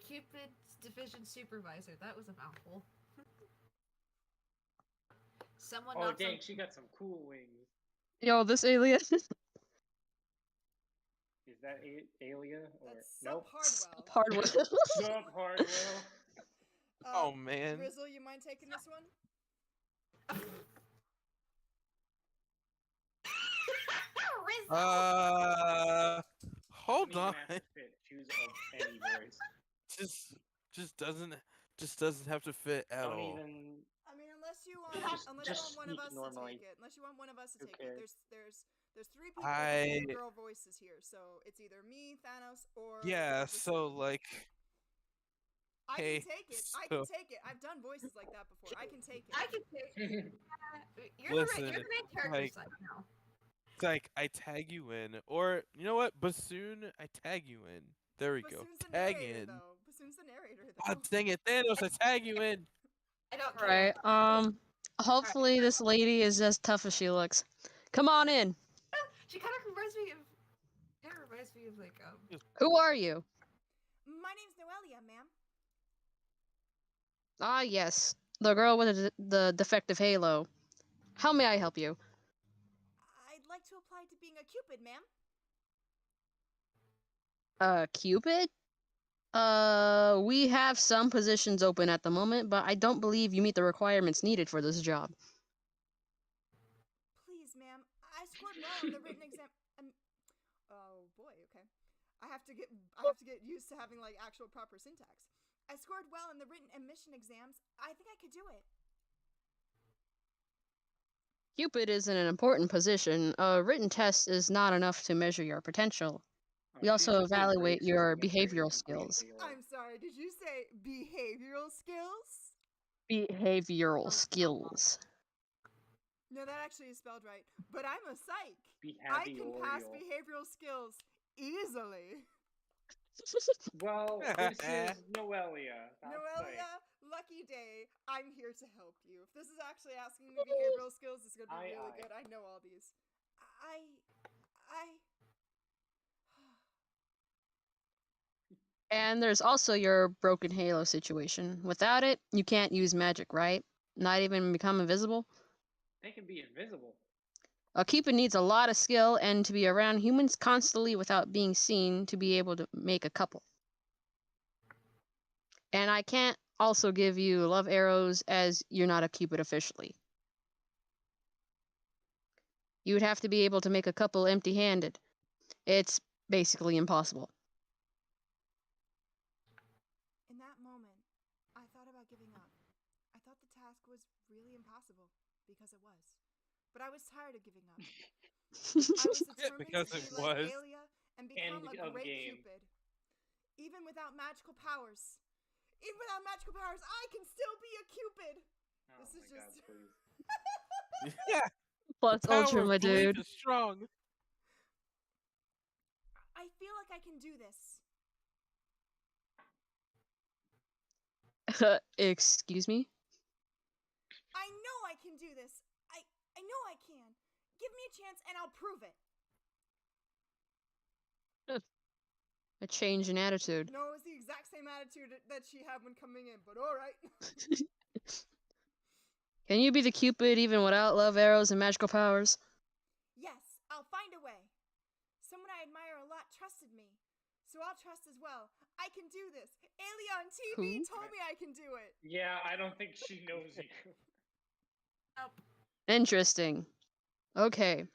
D: Cupid's division supervisor. That was a mouthful. Someone
A: Oh
D: knocks
A: dang,
D: on.
A: she got some cool wings.
C: Yo, this alien.
A: Is that Alia or
B: That's
A: nope?
B: Sub Hardwell.
C: Hardwell.
A: Sup, Hardwell.
E: Oh man.
B: Rizzle, you mind taking this one?
D: Rizzo!
E: Hold on.
A: Choose of any voice.
E: Just doesn't have to fit at
A: Don't
E: all.
A: even.
B: I mean, unless you
A: Just-
B: want
A: just
B: one of
A: speak
B: us
A: normally.
B: to take it. Unless you want one of us to
A: Who
B: take
A: cares?
B: it. There's 3 people with the girl voices here, so it's either me, Thanos, or
E: Yeah,
B: or
E: so
B: Bassoon.
E: like
B: I
E: hey,
B: can take it. I
E: so-
B: can take it. I've done voices like that before. I can take it.
D: I can take. You're
E: Listen,
D: the main character
E: like-
D: side now.
E: it's like I tag you in, or you know what, Bassoon, I tag you in. There we go.
B: Bassoon's the
E: Tag
B: narrator,
E: in.
B: though. Bassoon's the narrator, though.
E: God dang it, Thanos, I tag you in.
D: I don't care.
C: Right. Hopefully this lady is as tough as she looks. Come on in.
D: She kind of reminds me of. Kind of reminds me of like
C: Who are you?
B: My name's Noelia, ma'am.
C: Ah, yes. The girl with the defective halo. How may I help you?
B: I'd like to apply to being a Cupid, ma'am.
C: Cupid? We have some positions open at the moment, but I don't believe you meet the requirements needed for this job.
B: Please, ma'am. I scored well on the written exam. Oh boy, okay. I have to get used to having like actual proper syntax. I scored well in the written admission exams. I think I could do it.
C: Cupid is in an important position. A written test is not enough to measure your potential. We
A: Oh,
C: also
A: she's just being
C: evaluate
A: racist
C: your
A: against
C: behavioral
A: Halo.
C: skills.
B: I'm sorry, did you say behavioral skills?
C: Behavioral skills.
B: No, that actually is spelled right. But I'm a psych. I can pass behavioral skills easily.
A: Well, this is Noelia. That's
B: Noelia, lucky day. I'm here to help you. If this is actually asking me behavioral skills, it's gonna be really good. I know all these.
C: And there's also your broken halo situation. Without it, you can't use magic, right? Not even become invisible?
A: They can be invisible.
C: A Cupid needs a lot of skill and to be around humans constantly without being seen to be able to make a couple. And I can't also give you love arrows as you're not a Cupid officially. You would have to be able to make a couple empty-handed. It's basically impossible.
B: In that moment, I thought about giving up. I thought the task was really impossible, because it was. But I was tired of giving up. I was determined
E: Because
B: to
E: it
B: be like
E: was.
B: Alia and become
A: End
B: a
A: of
B: great
A: game.
B: Cupid. Even without magical powers. Even without magical powers, I can still be a Cupid!
A: Oh
B: This is
A: my God,
B: just...
A: please.
E: Yeah,
C: Plus
E: power
C: Ultra,
E: of
C: my
E: belief
C: dude.
E: is strong.
B: I feel like I can do this.
C: Excuse me?
B: I know I can do this. I know I can. Give me a chance and I'll prove it.
C: A change in attitude.
B: No, it was the exact same attitude that she had when coming in, but alright.
C: Can you be the Cupid even without love arrows and magical powers?
B: Yes, I'll find a way. Someone I admire a lot trusted me, so I'll trust as well. I can do this. Alia on TV
C: Who?
B: told me I can do it.
A: Yeah, I don't think she knows you.
C: Interesting. Okay.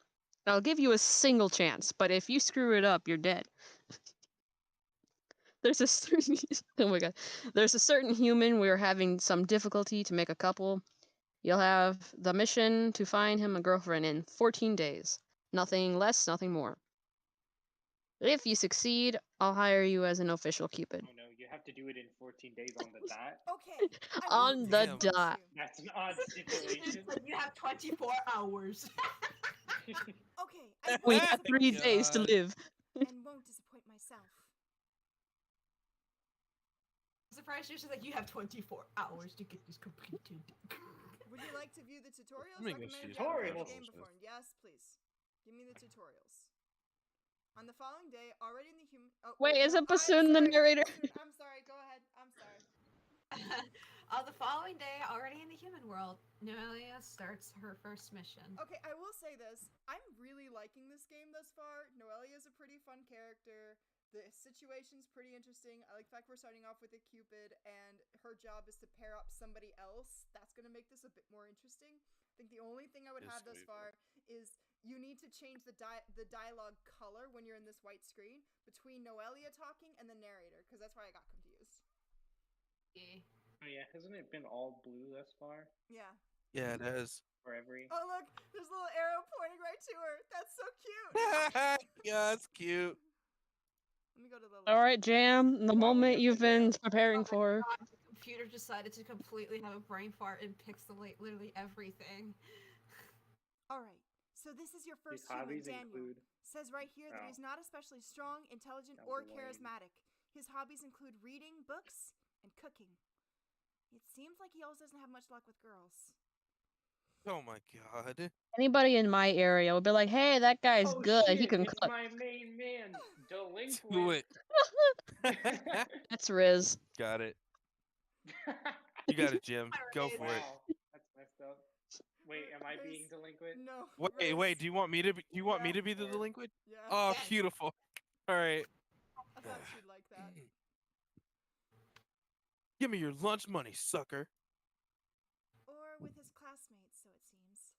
C: I'll give you a single chance, but if you screw it up, you're dead. There's a certain oh my god. There's a certain human we're having some difficulty to make a couple. You'll have the mission to find him a girlfriend in 14 days. Nothing less, nothing more. If you succeed, I'll hire you as an official Cupid.
A: Oh no, you have to do it in 14 days on the dot.
B: Okay. I
C: On
B: won't
C: the
B: disappoint
C: dot.
B: you.
A: That's an odd stipulation.
D: You have 24 hours.
B: Okay, I
C: We
B: won't
C: have
B: disappoint
C: 3
B: you
C: days to
E: God.
C: live.
B: and won't disappoint myself.
D: I'm surprised you're just like, you have 24 hours to get this completed.
B: Would you like to view the tutorials?
E: Let me go
B: Recommended
E: see
B: you haven't played the
A: tutorials.
B: game before. Yes, please. Give me the tutorials. On the following day, already in the human. Oh,
C: Wait, is
B: no,
C: it Bassoon the narrator?
B: I'm sorry. Go ahead. I'm sorry.
D: On the following day, already in the human world, Noelia starts her first mission.
B: Okay, I will say this. I'm really liking this game thus far. Noelia is a pretty fun character. The situation's pretty interesting. I like the fact we're starting off with a Cupid, and her job is to pair up somebody else. That's going to make this a bit more interesting. I think the only thing I would have thus far is you need to change the dialogue color when you're in this white screen between Noelia talking and the narrator, because that's where I got confused.
A: Oh yeah, hasn't it been all blue thus far?
B: Yeah.
E: Yeah, it is.
A: For every.
B: Oh, look, there's a little arrow pointing right to her. That's so cute.
E: Yeah, that's cute.
B: Let me go to the
C: All right, Jam. The
A: Wow,
C: moment
A: you
C: you've
A: have to
C: been
A: do
C: preparing
D: Oh my
C: for.
D: God, the computer decided to completely have a brain fart and pixelate literally everything.
B: All right. So this is your
A: His
B: first human,
A: hobbies
B: Daniel.
A: include.
B: Says right here that
A: Oh.
B: he's not especially strong, intelligent,
A: That
B: or
A: was lame.
B: charismatic. His hobbies include reading, books, and cooking. It seems like he also doesn't have much luck with girls.
E: Oh my god.
C: Anybody in my area would be like, hey, that guy's
A: Oh
C: good.
A: shit!
C: He can
A: It's
C: cook.
A: my main man,
E: Do
A: delinquent.
E: it.
C: That's Riz.
E: Got it. You got it, Jim. Go for it.
A: Wow, that's messed up. Wait, am I being delinquent?
B: No.
E: Wait,
B: Riz.
E: do you want me to be? Do you want me
B: Yeah.
E: to be the delinquent?
B: Yeah.
E: Oh,
D: Yes.
E: beautiful. All right.
B: I thought she'd like that.
E: Give me your lunch money, sucker.
B: Or with his classmates, so it seems.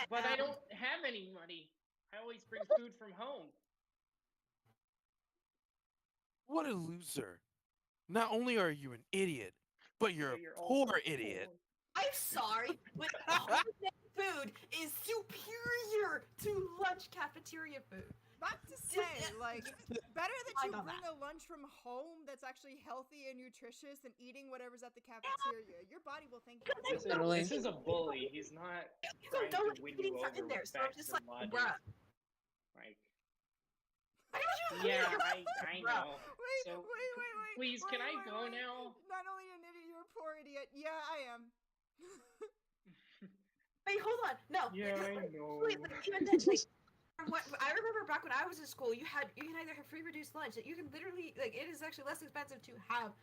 A: But I don't have any money. I always bring food from home.
E: What a loser. Not only are you an idiot, but you're a
A: also
E: poor idiot.
A: poor.
D: I'm sorry, but holiday food is superior to lunch cafeteria food.
B: Not to say, like, better that
D: I
B: you
D: know
B: bring
D: that.
B: a lunch from home that's actually healthy and nutritious than eating whatever's at the cafeteria. Your body will thank you.
A: This
C: Totally.
A: is a bully. He's not
D: So
A: trying
D: don't
A: to win you
D: are in
A: over
D: there,
A: with
D: so I'm
A: facts
D: just
A: and
D: like,
A: logic.
D: bruh.
A: Like,
D: Why would you
A: yeah,
D: you're
A: I know.
B: Wait,
A: So,
B: wait.
A: please, can I go now?
B: Not only an idiot, you're a poor idiot. Yeah, I am.
D: Wait, hold on. No.
A: Yeah,
D: because,
A: I
D: like,
A: know.
D: Wait, like, even then, like, from what I remember back when I was in school, you can either have free reduced lunch. That you can literally like it is actually less expensive to have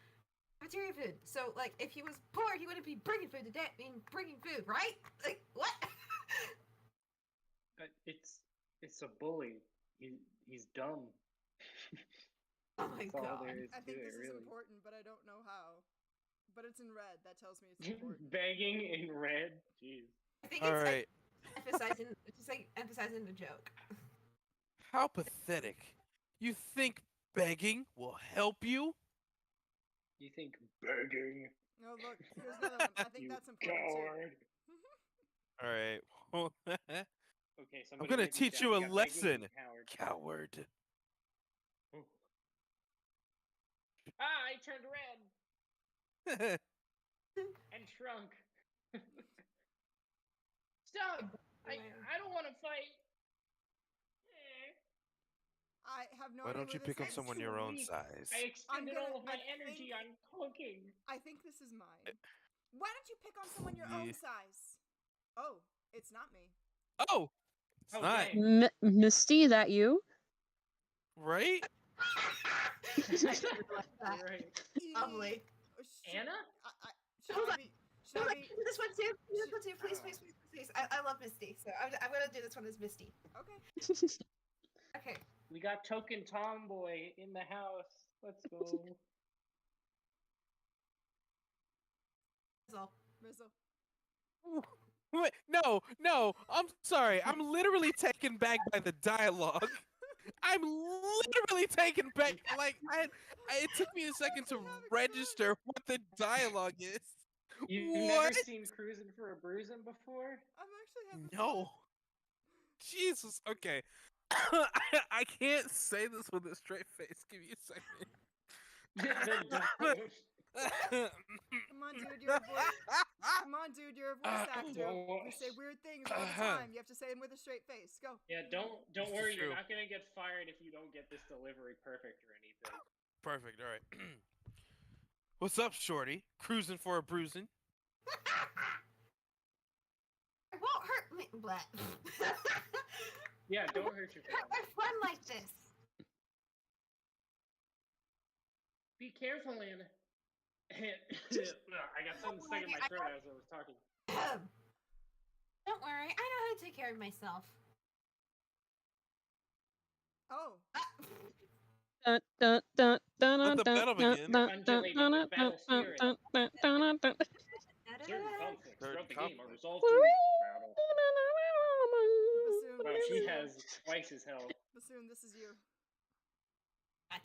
D: cafeteria food. So like if he was poor, he wouldn't be bringing food to day. Bringing food, right? Like what?
A: But it's a bully. He's dumb.
D: Oh my
A: That's all
D: god.
A: there is
B: I
A: to
B: think
A: it,
B: this is
A: really.
B: important, but I don't know how. But it's in red. That tells me it's important.
A: Begging in red. Jeez.
D: I think
E: All
D: it's
E: right.
D: like emphasizing the joke.
E: How pathetic. You think begging will help you?
A: You think begging?
B: No, look, here's another one. I think
A: You
B: that's important
A: coward.
E: All right. Well,
A: Okay,
E: I'm
A: somebody
E: gonna
A: write these
E: teach
A: down.
E: you
A: We
E: a
A: got begging
E: lesson,
A: and coward.
E: coward.
A: Ooh. Ah, I turned red and shrunk. Stop! I don't want to fight.
B: I have no
E: Why
B: idea
E: don't you
B: where this
E: pick up
B: is.
E: someone
A: too
E: your own
A: weak.
E: size?
A: I expended
B: gonna-
A: all of my
B: I
A: energy
B: think-
A: on cooking.
B: I think this is mine. Why don't you pick on someone your own
E: Yeah.
B: size? Oh, it's not me.
E: Oh, it's
A: Oh,
E: not
A: dang.
C: Misty, that you?
E: right.
D: I never realized that.
A: You're right.
D: Lovely.
A: Anna?
B: Should
D: Hold
B: I
D: on.
B: be? Should
D: No,
B: I
D: like,
B: be?
D: this one too. This one too. Please. I love Misty, so I'm gonna do this one as Misty.
B: Okay.
D: Okay.
A: We got Token Tomboy in the house. Let's go.
D: That's all.
B: Rizzle.
E: Wait, no. I'm sorry. I'm literally taken back by the dialogue. I'm literally taken back. Like it took me a second to register what the dialogue is.
A: You've
E: What?
A: never seen Cruising for a Bruising before?
B: I've actually had this
E: No. Jesus. Okay. I can't say this with a straight face. Give me a second.
A: Then don't.
B: Come on, dude, you're a voice. Come on, dude, you're a voice actor.
A: Don't-
B: We say weird things all the time. You have to say them with a straight face. Go.
A: Yeah, don't
E: This is
A: worry. You're
E: true.
A: not gonna get fired if you don't get this delivery perfect or anything.
E: Perfect. All right. What's up, shorty? Cruising for a bruising?
D: It won't hurt me. What?
A: Yeah, don't hurt your
D: Hurt
A: feelings.
D: my friend like this.
A: Be careful, Anna. I got something stuck in my throat as I was talking.
D: Don't worry, I know how to take care of myself.
B: Oh.
C: Dun, dun, dun, dun,
E: Let the
C: dun,
E: battle
C: dun,
E: begin.
C: dun, dun,
A: Undulating
C: dun,
A: with battle
C: dun,
A: spirit.
C: dun, dun, dun, dun, dun.
A: Certain conflicts throughout the game are
E: conflict.
A: resolved through battle.
B: Bassoon,
A: Wow, she has twice his health.
B: Bassoon, this is you.
D: What?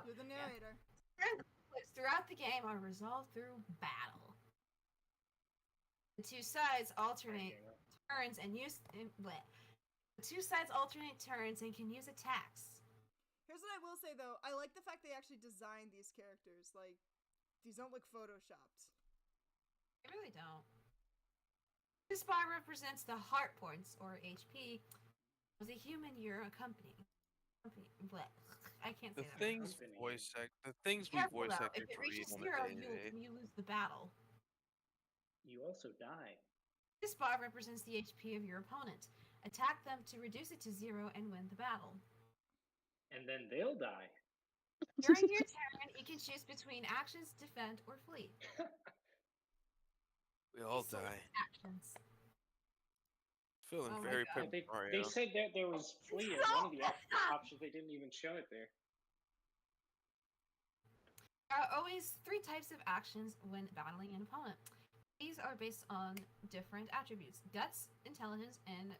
B: You're the narrator.
D: Conflicts throughout the game are resolved through battle. The two sides alternate turns and use. The two sides alternate turns and can use attacks.
B: Here's what I will say though. I like the fact they actually designed these characters. Like, these don't look photoshopped.
D: They really don't. This bar represents the heart points, or HP, of the human you're accompanying. Bleh. I can't say
E: The
D: that.
E: things
A: Company.
E: voice act. The things we
D: Careful
E: voice
D: though.
E: actor
D: If it
E: create
D: reaches
E: on a
D: 0,
E: day-to-day.
D: you lose the battle.
A: You also die.
D: This bar represents the HP of your opponent. Attack them to reduce it to 0 and win the battle.
A: And then they'll die.
D: During your turn, you can choose between actions, defend, or flee.
E: We all
D: Select
E: die.
D: Actions.
E: Feeling
D: Oh my
E: very
D: God.
E: Paper
A: They
E: Mario.
A: said that there was flee as one of the options. They didn't even show it there.
D: There are always 3 types of actions when battling an opponent. These are based on different attributes: guts, intelligence, and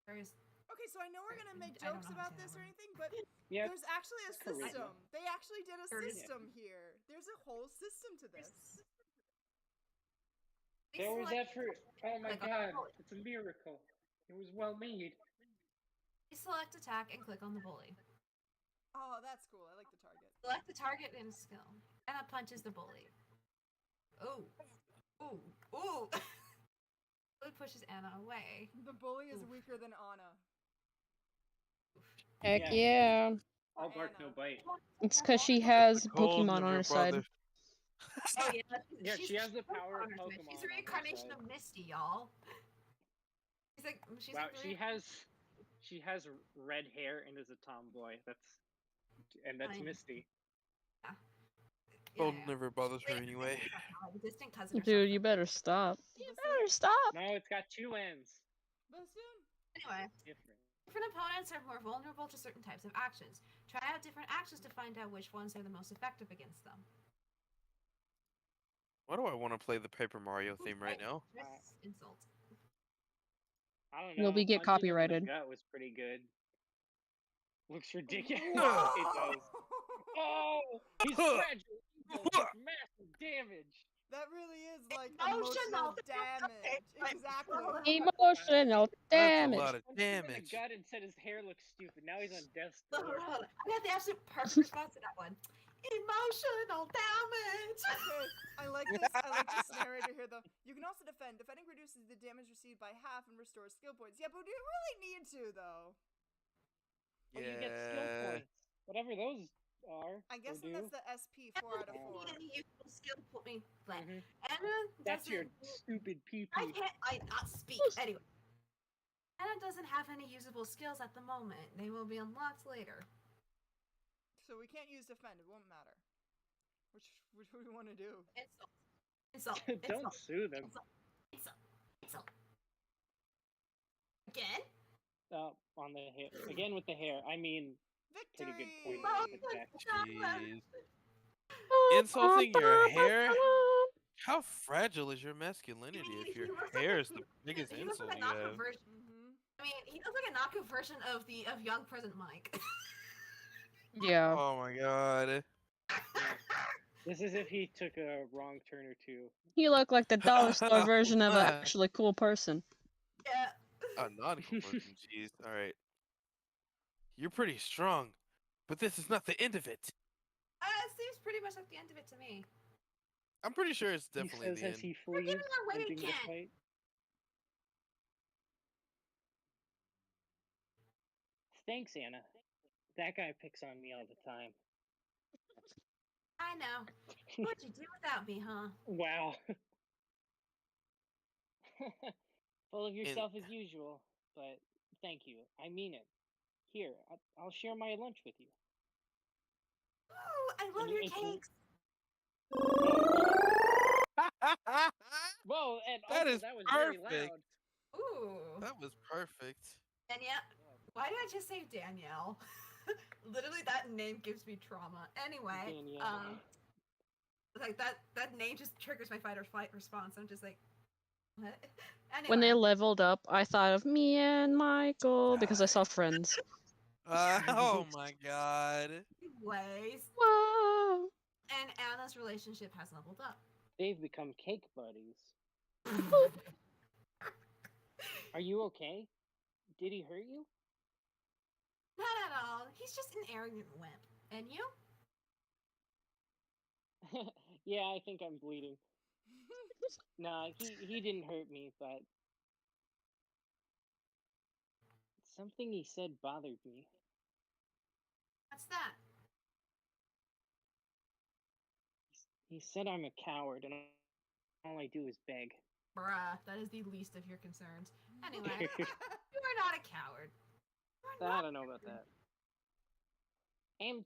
D: there's
B: Okay, so I know we're gonna make
D: I don't
B: jokes
D: know how to
B: about
D: say
B: this
D: that
B: or
D: word.
B: anything, but
A: Yeah,
B: there's actually a
A: it's charisma.
B: system. They actually did a
D: Charisma.
B: system here. There's a whole system to this.
D: they
A: There was
D: select,
A: that for. Oh my
D: click on
A: god,
D: the bullet.
A: it's a miracle. It was well made.
D: They select attack and click on the bully.
B: Oh, that's cool. I like the target.
D: Select the target and skill. And that punches the bully. Ooh. Ooh. Ooh. Bully pushes Anna away.
B: The bully is
D: Oof.
B: weaker than Anna.
C: Heck
A: Yeah.
C: yeah.
A: All bark, no bite.
C: It's because she has
E: Cold
C: Pokemon on
E: River
C: her side.
E: brother.
D: Oh yeah,
A: Yeah, she has the power of
D: She's
A: Pokemon
D: the
A: on her
D: reincarnation
A: side.
D: of Misty, y'all. She's
A: Wow,
D: like the
A: she has red hair and is a tomboy. That's
D: Fine.
A: Misty.
E: Cold River bothers her anyway.
D: A distant cousin or
C: Dude,
D: something.
C: you better stop. You
B: Bassoon?
C: better stop.
A: No, it's got 2 ends.
B: Bassoon.
D: Anyway,
A: Different.
D: different opponents are more vulnerable to certain types of actions. Try out different actions to find out which ones are the most effective against them.
E: Why do I want to play the Paper Mario theme right now?
D: This insult.
A: I don't know.
C: You'll be get
A: punching him in the
C: copyrighted.
A: gut was pretty good. Looks ridiculous.
E: Ugh.
A: It does. Oh, he's fragile. He does massive damage.
B: That really is like
D: Emotional
B: emotional damage. Exactly.
C: Emotional
E: That's a
C: damage.
E: lot of
A: Punched him in the
E: damage.
A: gut and said his hair looks stupid. Now he's on death's
D: Hold
A: door.
D: on. I got the absolute perfect response to that one. Emotional damage.
B: Okay, I like this. I like this narrator here, though. You can also defend. Defending reduces the damage received by half and restores skill points. Yeah, but do you really need to, though?
A: Oh, you get skill
E: Yeah.
A: points. Whatever those are.
B: I guess
A: or
B: that's
A: do.
B: the SP 4 out of 4.
D: Need any useful skill put me flat.
A: Mhm.
D: Anna
A: That's your
D: doesn't.
A: stupid PP.
D: I can't. I not speak anyway. Anna doesn't have any usable skills at the moment. They will be unlocked later.
B: So we can't use defend. It won't matter. Which do we want to do?
D: Insult. Insult.
A: Don't
D: Insult.
A: sue them.
D: Insult. Insult. Again?
A: On the hair. Again with the hair. I mean, pretty good
B: Victory!
A: point. Exactly.
E: Jeez. Insulting your hair? How fragile is your masculinity if your hair is the biggest
D: He looks
E: insult
D: like a
E: you
D: knockoff
E: have?
D: version.
B: Mm-hmm.
D: I mean, he looks like a knockoff version of young President Mike.
C: Yeah.
E: Oh my god.
A: This is if he took a wrong turn or two.
C: You look like the dollar store version of an actually cool person.
D: Yeah.
G: A non-cool person, jeez. Alright. You're pretty strong, but this is not the end of it.
D: It seems pretty much like the end of it to me.
G: I'm pretty sure it's
A: He
G: definitely
A: says
G: the
A: as
G: end.
A: he
D: We're
A: flees,
D: giving away
A: ending the
D: again.
A: fight. Thanks, Anna. That guy picks on me all the time.
D: I know. What'd you do without me, huh?
A: Wow. Full of yourself as usual, but thank you. I mean it. Here, I'll share my lunch with you.
D: Ooh, I love
A: you-
D: your
A: and can-
D: cakes.
A: Whoa, and
G: That
A: also
G: is
A: that was very
G: perfect.
A: loud.
D: Ooh.
G: That was perfect.
D: Danielle. Why did I just say Danielle? Literally, that name gives me trauma. Anyway,
A: Danielle.
D: like that name just triggers my fight or flight response. I'm just like, what? Anyway.
C: When they leveled up, I thought of me and Michael because I saw Friends.
G: Oh my god.
D: Anyways,
C: Whoa!
D: and Anna's relationship has leveled up.
A: They've become cake buddies. Are you okay? Did he hurt you?
D: Not at all. He's just an arrogant wimp. And you?
A: Yeah, I think I'm bleeding. Nah, he didn't hurt me, but something he said bothered me.
D: What's that?
A: He said I'm a coward and all I do is beg.
D: Bruh, that is the least of your concerns. Anyway, you are not a coward. You are
A: I
D: not
A: don't know about that. Am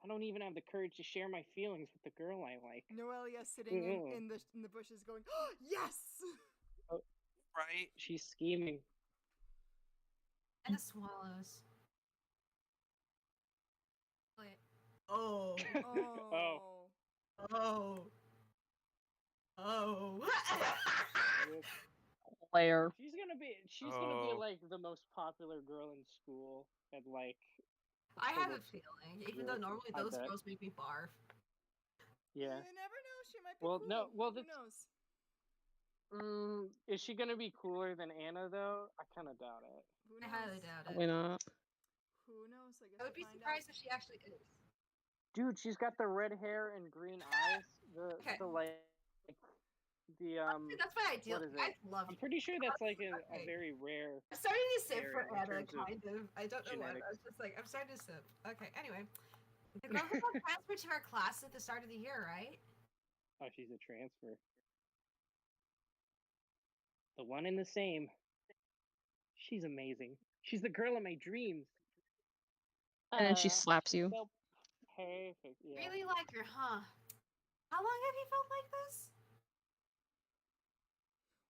A: I don't even have the courage to share my feelings with the girl I like.
B: Noelia sitting in the bushes going, oh, yes!
G: Right?
A: She's scheming.
D: And the swallows. Wait. Oh.
B: Oh.
D: Oh. Oh.
C: Player.
A: She's gonna be
G: Oh.
A: like the most popular girl in school and like
D: I have a
A: Towards-
D: feeling, even
A: yeah,
D: though normally
A: I
D: those
A: bet.
D: girls make me barf.
A: yeah.
B: You never know, she might be
A: Well,
B: cool.
A: no, well,
B: Who
A: that's-
B: knows?
A: Is she gonna be cooler than Anna though? I kind of doubt it.
B: Who
D: I
B: knows?
D: highly doubt it.
C: Probably not.
B: Who knows? I guess
D: I would
B: we'll
D: be
B: find
D: surprised
B: out.
D: if she actually is.
A: Dude, she's got the red hair and green eyes.
D: Okay.
A: The like the
D: Dude, that's my ideal.
A: what is
D: I
A: it?
D: love
A: I'm pretty sure that's like a
D: Okay.
A: very rare.
D: I'm starting to simp for
A: area in
D: Anna,
A: terms of
D: kind of. I don't know what. I
A: genetics.
D: was just like, I'm starting to simp. Okay, anyway. The girl who got transferred to our class at the start of the year, right?
A: Oh, she's a transfer. The one and the same. She's amazing. She's the girl of my dreams.
C: And then she slaps you.
A: So perfect. Yeah.
D: Really like her, huh? How long have you felt like this?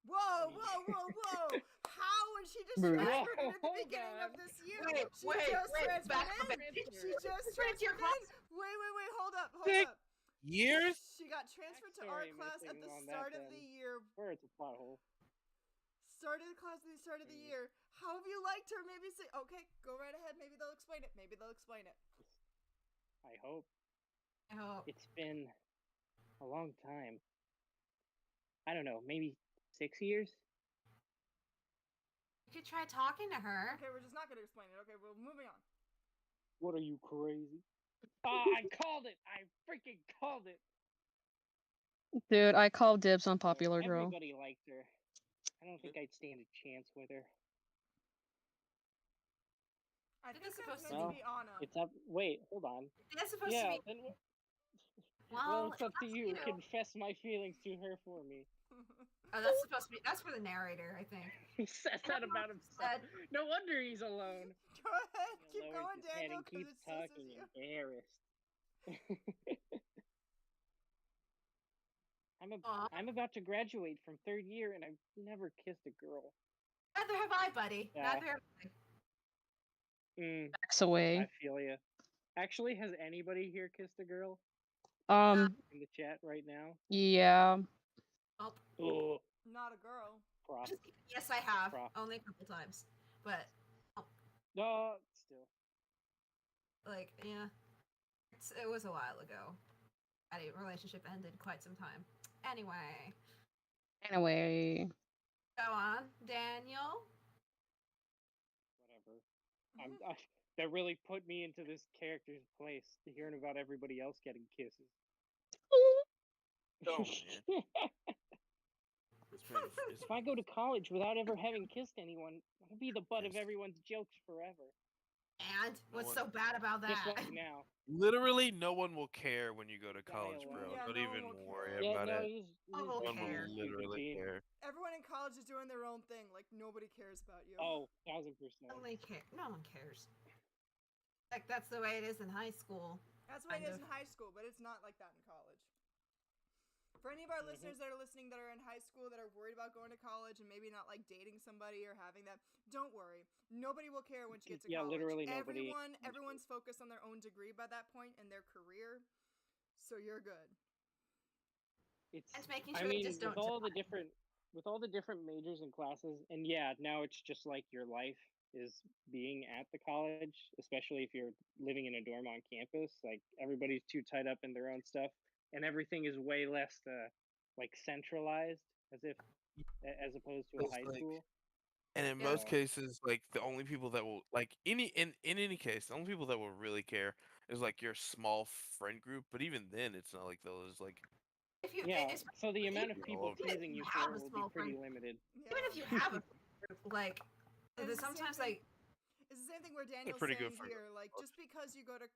B: Whoa, whoa, whoa, whoa! How was she just
C: Rude.
B: transferred in at the
A: Hold
B: beginning of
A: on.
B: this year?
D: Wait,
B: she
D: wait,
B: just
D: wait,
B: transferred
D: back
B: in?
D: up a bit.
B: She just
D: Transferred to your
B: transferred in? Wait, hold up, hold
G: Six
B: up.
G: Years?
B: She got transferred to our
A: Backstory
B: class at
A: missing
B: the
A: on that
B: start of the
A: then.
B: year.
A: Where it's a plot hole.
B: Started the class at the start of the year. How have you liked her? Maybe say, okay, go right ahead. Maybe they'll explain it. Maybe they'll explain it.
A: I hope.
D: Oh,
A: It's been a long time. I don't know, maybe 6 years?
D: you could try talking to her.
B: Okay, we're just not going to explain it. Okay, well, moving on.
A: What are you, crazy? I called it! I freaking called it!
C: Dude, I called dibs on popular girl.
A: Everybody liked her. I don't think I'd stand a chance with her.
B: I
D: Think
B: think
D: it's
B: that's
D: supposed
B: meant
A: to
B: to
A: be-
B: be Anna.
A: It's up. Wait, hold on.
D: That's supposed
A: Yeah,
D: to be.
A: then
D: Well,
A: it's up to you. Confess my feelings to her for me.
D: Oh, that's supposed to be. That's for the narrator, I think.
A: He says that about himself. No wonder he's alone.
B: Go ahead,
A: He
B: keep
A: lowers
B: going,
A: his head
B: Daniel,
A: and
B: because
A: keeps
B: it says
A: talking,
B: you.
A: embarrassed.
D: Aw.
A: I'm about to graduate from 3rd year and I've never kissed a girl.
D: Neither have I, buddy.
A: Yeah.
D: Neither have I.
C: Backs away.
A: I feel ya. Actually, has anybody here kissed a girl
C: Um,
A: in the chat right now?
C: yeah.
D: Oh,
A: Oh,
B: Not a girl.
A: prop.
D: yes, I have.
A: Prop.
D: Only a couple times, but
A: No, still.
D: like, yeah, it was a while ago. That relationship ended quite some time. Anyway,
C: Anyway,
D: go on, Daniel.
A: Whatever. That really put me into this character's place, hearing about everybody else getting kisses.
G: Oh man.
A: If I go to college without ever having kissed anyone, I'll be the butt of everyone's jokes forever.
D: And what's so bad about that?
A: Just like now.
G: Literally, no one will care when you go to college,
A: alone.
G: bro.
B: Yeah,
G: Don't
B: no
G: even
B: one will
G: worry
B: care.
A: Yeah,
G: about
A: no,
G: it.
A: he's
D: Oh,
G: No one
D: care.
G: will literally care.
B: Everyone in college is doing their own thing. Like, nobody cares about you.
A: Oh, 1000%.
D: Only care. No one cares. Like that's the way it is in high school.
B: That's the way it
D: kind
B: is in high school, but it's not like that in college. For any of our listeners that are listening that are in high school that are worried about going to college and maybe not like dating somebody or having that, don't worry. Nobody will care once you get to college.
A: Literally nobody.
B: Everyone's focused on their own degree by that point and their career, so you're good.
A: It's
D: making sure they just don't
A: with all the different majors and classes, and yeah, now it's just like your life is being at the college, especially if you're living in a dorm on campus. Like everybody's too tied up in their own stuff, and everything is way less like centralized, as opposed to a
G: It's
A: high
G: like-
A: school.
G: And in
D: Yeah.
G: most cases, like the only people that will in any case, the only people that will really care is like your small friend group. But even then, it's not like those like
D: If you,
A: Yeah,
D: it's,
A: so the amount of
G: Even
A: people
G: if
A: teasing
D: you
A: you
D: have
A: for
D: a
A: it will
D: small
A: be pretty
D: friend-
A: limited.
B: Yeah.
D: even if you have a like,
B: And
D: there's
B: the same
D: sometimes
B: thing-
D: like
B: It's the same thing where Daniel's
G: pretty
B: saying
G: good friend
B: here, like just because you go to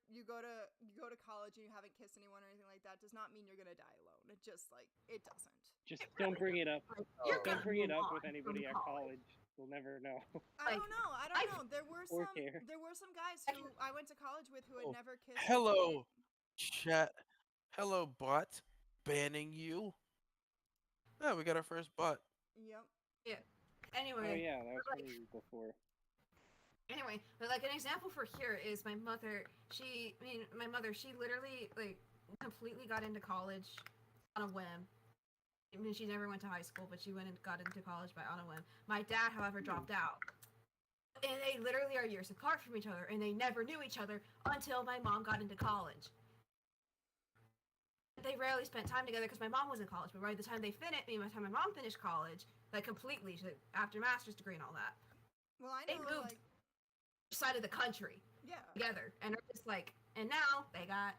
B: college and you haven't kissed anyone or anything like that does not mean you're gonna die alone. It just like it doesn't.
A: Just don't bring it up.
D: you're
A: Don't
D: gonna
A: bring it
D: move
A: up
D: on
A: with anybody
D: from
A: at college. We'll never know.
B: I
D: Like,
B: don't know. I don't
D: I've-
B: know. There were
A: Or
B: some
A: care.
B: guys who I went to college with who had
G: Oh,
B: never kissed.
G: hello, chat. Hello, bot. Banning you. Oh, we got our first bot.
B: Yep.
A: Oh
D: anyway.
A: yeah, that was
D: like-
A: from before.
D: Anyway, but like an example for here is my mother. My mother. She literally like completely got into college on a whim. I mean, she never went to high school, but she went and got into college on a whim. My dad, however, dropped out. And they literally are years apart from each other, and they never knew each other until my mom got into college. They rarely spent time together because my mom was in college, but by the time they finished, by the time my mom finished college, like completely, after master's degree and all that,
B: Well, I
D: they
B: know.
D: moved
B: Like,
D: side of the country
B: yeah.
D: together, and are just like, and now they got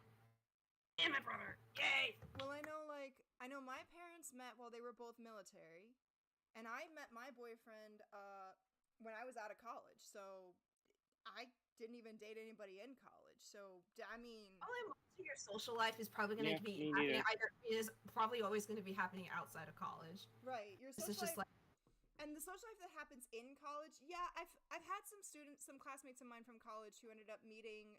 D: and my brother, yay!
B: Well, I know my parents met while they were both military, and I met my boyfriend when I was out of college. So I didn't even date anybody in college. So I mean,
D: Probably most of your social life is probably going to
A: Yeah,
D: be
A: me
D: happening is probably always going to be happening outside of college.
B: right? Your
D: This
B: social
D: is just
B: life,
D: like
B: and the social life that happens in college. Yeah, I've had some classmates of mine from college who ended up meeting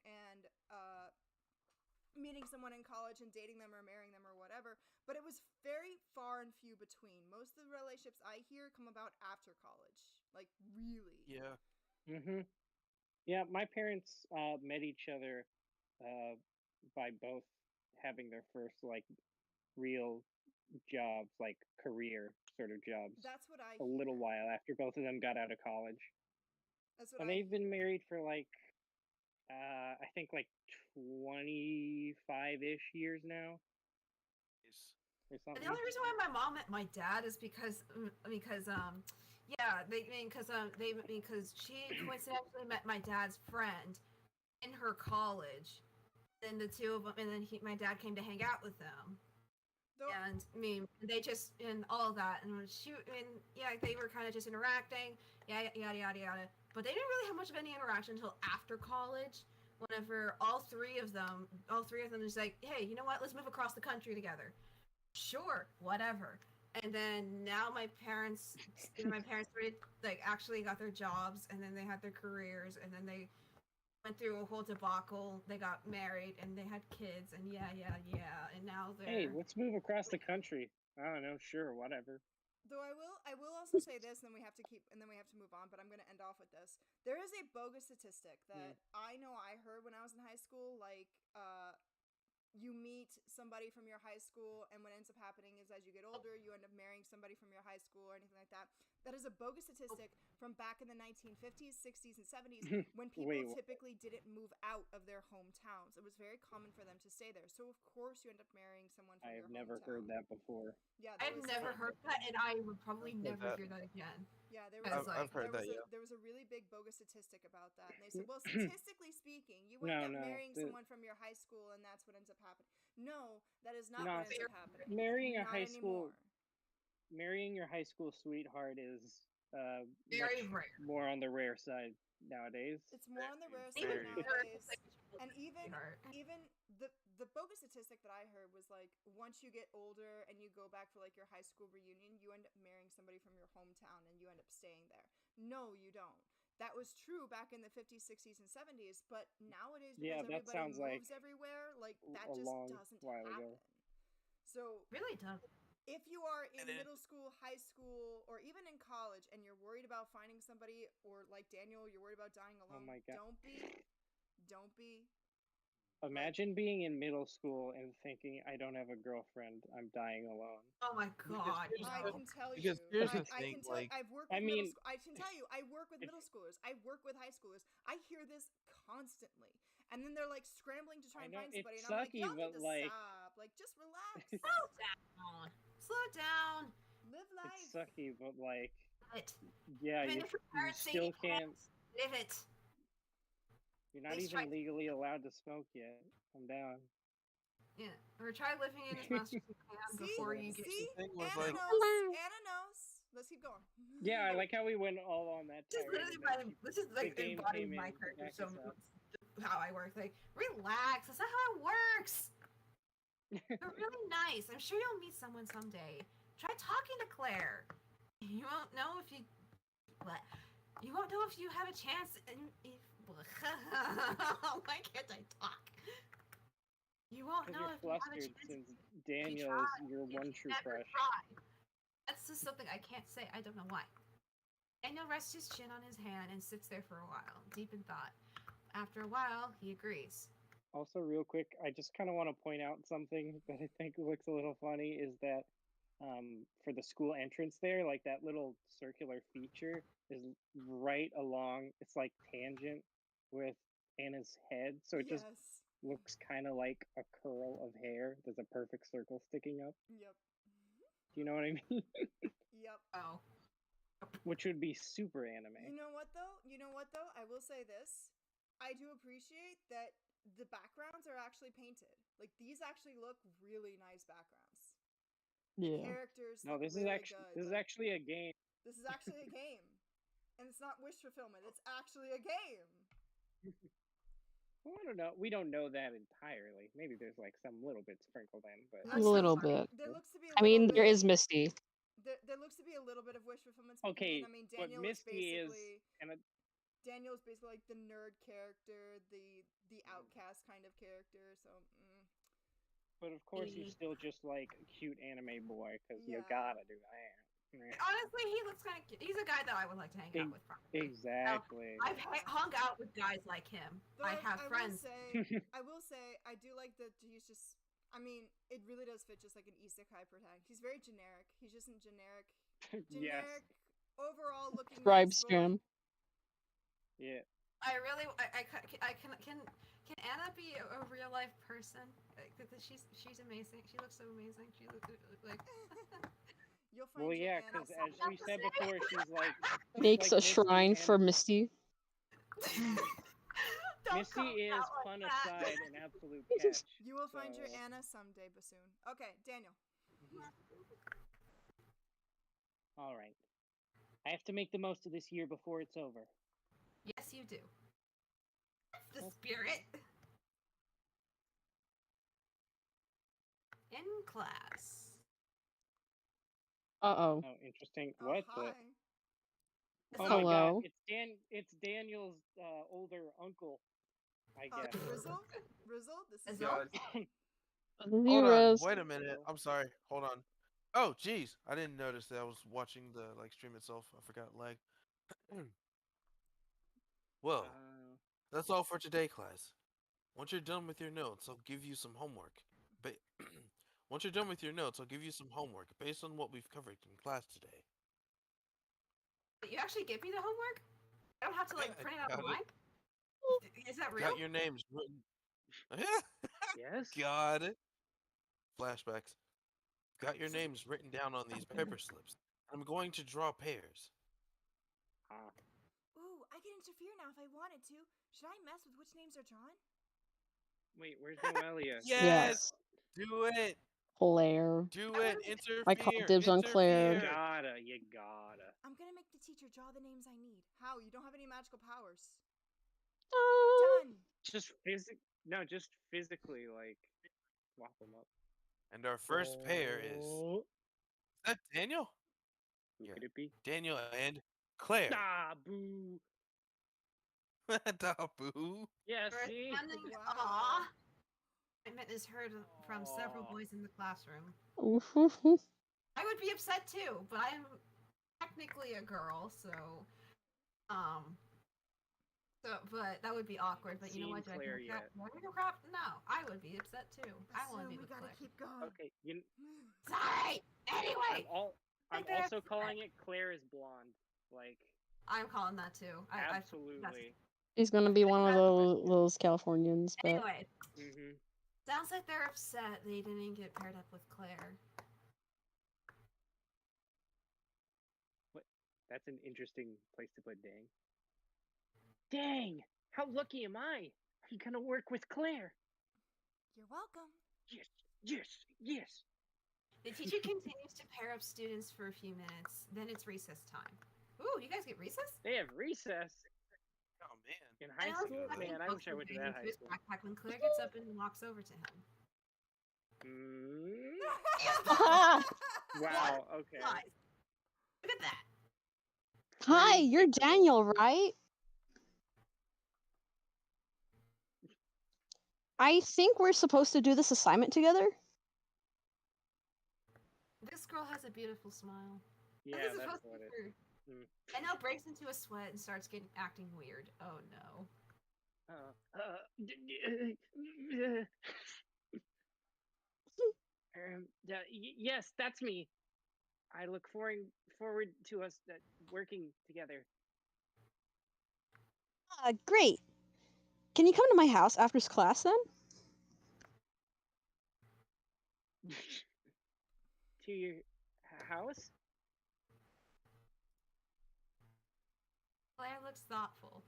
B: someone in college and dating them or marrying them or whatever. But it was very far and few between. Most of the relationships I hear come about after college, like really.
G: Yeah.
A: Yeah, my parents met each other by both having their first like real jobs, like career sort of jobs,
B: That's what I
A: a little
B: hear.
A: while after both of them got out of college.
B: That's what
A: And
B: I
A: they've been married for like I think like 25-ish years now. Or
D: And
A: something.
D: the only reason why my mom met my dad is because she coincidentally met my dad's friend in her college. Then the two of them, and then my dad came to hang out with them.
B: Though,
D: And I mean, they just and all of that, and they were kind of just interacting, yada yada yada yada. But they didn't really have much of any interaction until after college. Whenever all three of them is like, hey, you know what? Let's move across the country together. Sure, whatever. And then now my parents started, like actually got their jobs, and then they had their careers, and then they went through a whole debacle. They got married, and they had kids, and yeah, and now they're.
A: Hey, let's move across the country. I don't know, sure, whatever.
B: though I will also say this, and then we have to move on. But I'm going to end off with this. There is a bogus statistic that I know I heard when I was in high school. Like, you meet somebody from your high school, and what ends up happening is as you get older, you end up marrying somebody from your high school or anything like that. That is a bogus statistic from back in the 1950s, 60s, and 70s when people
A: Wait,
B: typically didn't move out of their hometowns. It was very common for them to stay there. So, of course, you end up marrying someone from
A: I
B: your
A: have never
B: hometown.
A: heard that before.
B: Yeah,
D: I've never heard that, and I would probably never
G: that.
D: hear that again.
B: Yeah, there
D: I've-
B: was
D: I've
G: heard that, yeah.
B: there was a really big bogus statistic about that, and they said, well, statistically speaking, you end up marrying someone from your high school, and that's what ends up happening. No, that is not what ends up happening.
A: Marrying a
B: Not
A: high school,
B: anymore.
A: marrying your high school sweetheart is
D: Very
A: much
D: rare.
A: more on the rare side nowadays.
B: It's more on the rare
G: Very
B: side
G: rare.
B: nowadays. And
D: Sweetheart.
B: even the bogus statistic that I heard was like once you get older and you go back for like your high school reunion, you end up marrying somebody from your hometown and you end up staying there. No, you don't. That was true back in the 50s, 60s, and 70s, but nowadays because
A: Yeah, that
B: everybody
A: sounds like
B: moves everywhere, like that
A: a
B: just
A: long
B: doesn't
A: while
B: happen.
A: ago.
B: So
D: Really does.
B: if you are in
G: And it-
B: middle school, high school, or even in college and you're worried about finding somebody, or like Daniel, you're worried about dying alone,
A: my God.
B: don't be. Don't be.
A: Imagine being in middle school and thinking, I don't have a girlfriend, I'm dying alone.
D: Oh my god.
B: I can tell you.
G: Because here's the
B: I
G: thing,
B: can tell.
G: like-
B: I've worked
A: I
B: with middle
A: mean,
B: school. I can tell you. I work with
A: if-
B: middle schoolers. I work with high schoolers. I hear this constantly, and then they're like scrambling to try
A: I
B: and
A: know,
B: find
A: it's
B: somebody, and I'm like,
A: sucky,
B: y'all need
A: but,
B: to
A: like-
B: stop. Like, just relax.
D: Slow down. Slow down.
B: Live life.
A: It's sucky, but like,
D: It.
A: yeah,
D: Even
A: you,
D: if your
A: you
D: parents say
A: still
D: you
A: can't.
D: Live it.
A: You're not
D: Please
A: even
D: try-
A: legally allowed to smoke yet. I'm down.
D: Yeah. Or try living in as much as you can
B: See?
D: before you get.
B: See?
G: thing was
B: Anna
G: like-
B: knows. Anna knows. Let's keep going.
A: Yeah, I like how we went all on that.
D: This is
A: tirade,
D: literally
A: and then
D: this is like
A: game
D: embodying
A: came
D: my
A: in to
D: character.
A: back
D: So
A: us up.
D: how I work. Like, relax. That's not how it works. They're really nice. I'm sure you'll meet someone someday. Try talking to Claire. You won't know if you. What? You won't know if you have a chance. If why can't I talk? You won't
A: Because
D: know
A: you're
D: if you have a
A: flustered
D: chance.
A: since
D: if you
A: Daniel
D: try,
A: is your
D: if
A: one
D: you
A: true
D: never
A: crush.
D: try. That's just something I can't say. I don't know why. Daniel rests his chin on his hand and sits there for a while, deep in thought. After a while, he agrees.
A: Also, real quick, I just kind of want to point out something that I think looks a little funny is that for the school entrance there, like that little circular feature is right along, it's like tangent with Anna's head. So it just
B: Yes.
A: looks kind of like a curl of hair. There's a perfect circle sticking up.
B: Yep.
A: Do you know what I mean?
B: Yep.
D: Oh.
A: Which would be super anime.
B: You know what though? I will say this. I do appreciate that the backgrounds are actually painted. Like these actually look really nice backgrounds.
C: Yeah.
B: Characters.
A: No,
B: look
A: this is
B: really
A: actually
B: good.
A: this is
B: Like,
A: actually a game.
B: this is actually a game, and it's not wish fulfillment. It's actually a game.
A: Well, I don't know. We don't know that entirely. Maybe there's like some little bit sprinkled in, but
C: A little bit.
B: There looks to be.
C: I mean, there is Misty.
B: There looks to be a little bit of wish fulfillment.
A: Okay,
B: I mean,
A: but
B: Daniel is
A: Misty is
B: basically.
A: kind of
B: Daniel's basically like the nerd character, the outcast kind of character. So.
A: But of course, you're still just like a cute anime boy because you
B: Yeah.
A: gotta do that.
D: Honestly, he looks kind of cute. He's a guy that I would like to hang out with. Probably.
A: Exactly.
D: I've hung out with guys like him.
B: Though
D: I have friends.
B: I will say, I do like that he's just. I mean, it really does fit just like an isekai protagonist. He's very generic. He's just a generic,
A: Yes.
B: overall looking.
C: Subscribe
B: nice boy.
C: stream.
A: Yeah.
D: I really, can Anna be a real life person? She's amazing. She looks so amazing. She looks like.
B: You'll find
A: Well,
B: your
A: yeah,
B: Anna
A: because as we said
D: someday.
A: before, she's like
C: Makes
A: like
C: a shrine
A: Misty,
C: for
A: and
C: Misty.
D: Don't
A: Misty
D: call me
A: is
D: out like
A: fun
D: that.
A: aside an absolute catch.
B: You will find your
A: So-
B: Anna someday, bassoon. Okay, Daniel.
A: All right. I have to make the most of this year before it's over.
D: Yes, you do. That's the spirit. In class.
C: Uh-oh.
A: Oh, interesting.
B: Oh,
A: What
B: hi.
A: the? Oh
C: Hello?
A: my god! It's Daniel's older uncle. I guess.
B: Rizzle, this is
D: Rizzle?
G: Hold on.
C: Zeros.
G: Wait a minute. I'm sorry. Hold on. Oh, jeez. I didn't notice that I was watching the stream itself. I forgot lag. Well, that's all for today, class. Once you're done with your notes, I'll give you some homework. But once you're done with your notes, I'll give you some homework based on what we've covered in class today.
D: But you actually give me the homework? I don't have to like
G: Yeah, I
D: print it out
G: got it.
D: online? Is that real?
G: Got your names written.
A: Yes.
G: Got it. Flashbacks. Got your names written down on these paper slips. I'm going to draw pairs.
B: Ooh, I can interfere now if I wanted to. Should I mess with which names are drawn?
A: Wait, where's Noelia?
G: Yes. Do it.
C: Claire.
G: Do it. Interfere.
C: I call dibs on Claire.
A: You gotta.
B: I'm gonna make the teacher draw the names I need. How? You don't have any magical powers. Done.
A: Just just physically, like, swap them up.
G: And our first pair is that Daniel?
A: Who could it be?
G: Daniel and Claire.
A: Ah, boo.
G: Da boo.
A: Yeah,
D: For
A: see?
D: attending
B: Wow.
D: Excitement is heard from several boys in the classroom.
C: Ooh.
D: I would be upset too, but I'm technically a girl, so but that would be awkward. But you know what?
A: Seen Claire yet.
D: Crap? No, I would be upset too. I want to be
B: we
D: with
B: gotta
D: Claire.
B: keep going.
A: Okay,
D: Sorry. Anyway,
A: I'm
D: better
A: also
D: upset.
A: calling it Claire is blonde. Like,
D: I'm calling that too.
A: absolutely.
C: He's gonna be one of those Californians, but
D: Anyway,
A: Mm-hmm.
D: sounds like they're upset they didn't get paired up with Claire.
A: That's an interesting place to put dang. Dang! How lucky am I? I'm gonna work with Claire.
B: You're welcome.
A: Yes.
D: The teacher continues to pair up students for a few minutes. Then it's recess time. Ooh, you guys get recess?
A: They have recess
G: Oh man.
A: in high
D: Alex
A: school.
D: is
A: Man, I wish I went to that high
D: his
A: school.
D: backpack when Claire gets up and walks over to him.
A: Wow. Okay.
D: Guys, look at that.
C: hi, you're Daniel, right? I think we're supposed to do this assignment together.
D: This girl has a beautiful smile.
A: Yeah,
D: This is
A: that's
D: supposed to
A: what
D: be
A: it.
D: her.
A: Mm.
D: And now breaks into a sweat and starts acting weird. Oh no.
A: Yes, that's me. I look forward to us working together.
C: Great. Can you come to my house after class then?
A: To your house?
D: Claire looks thoughtful.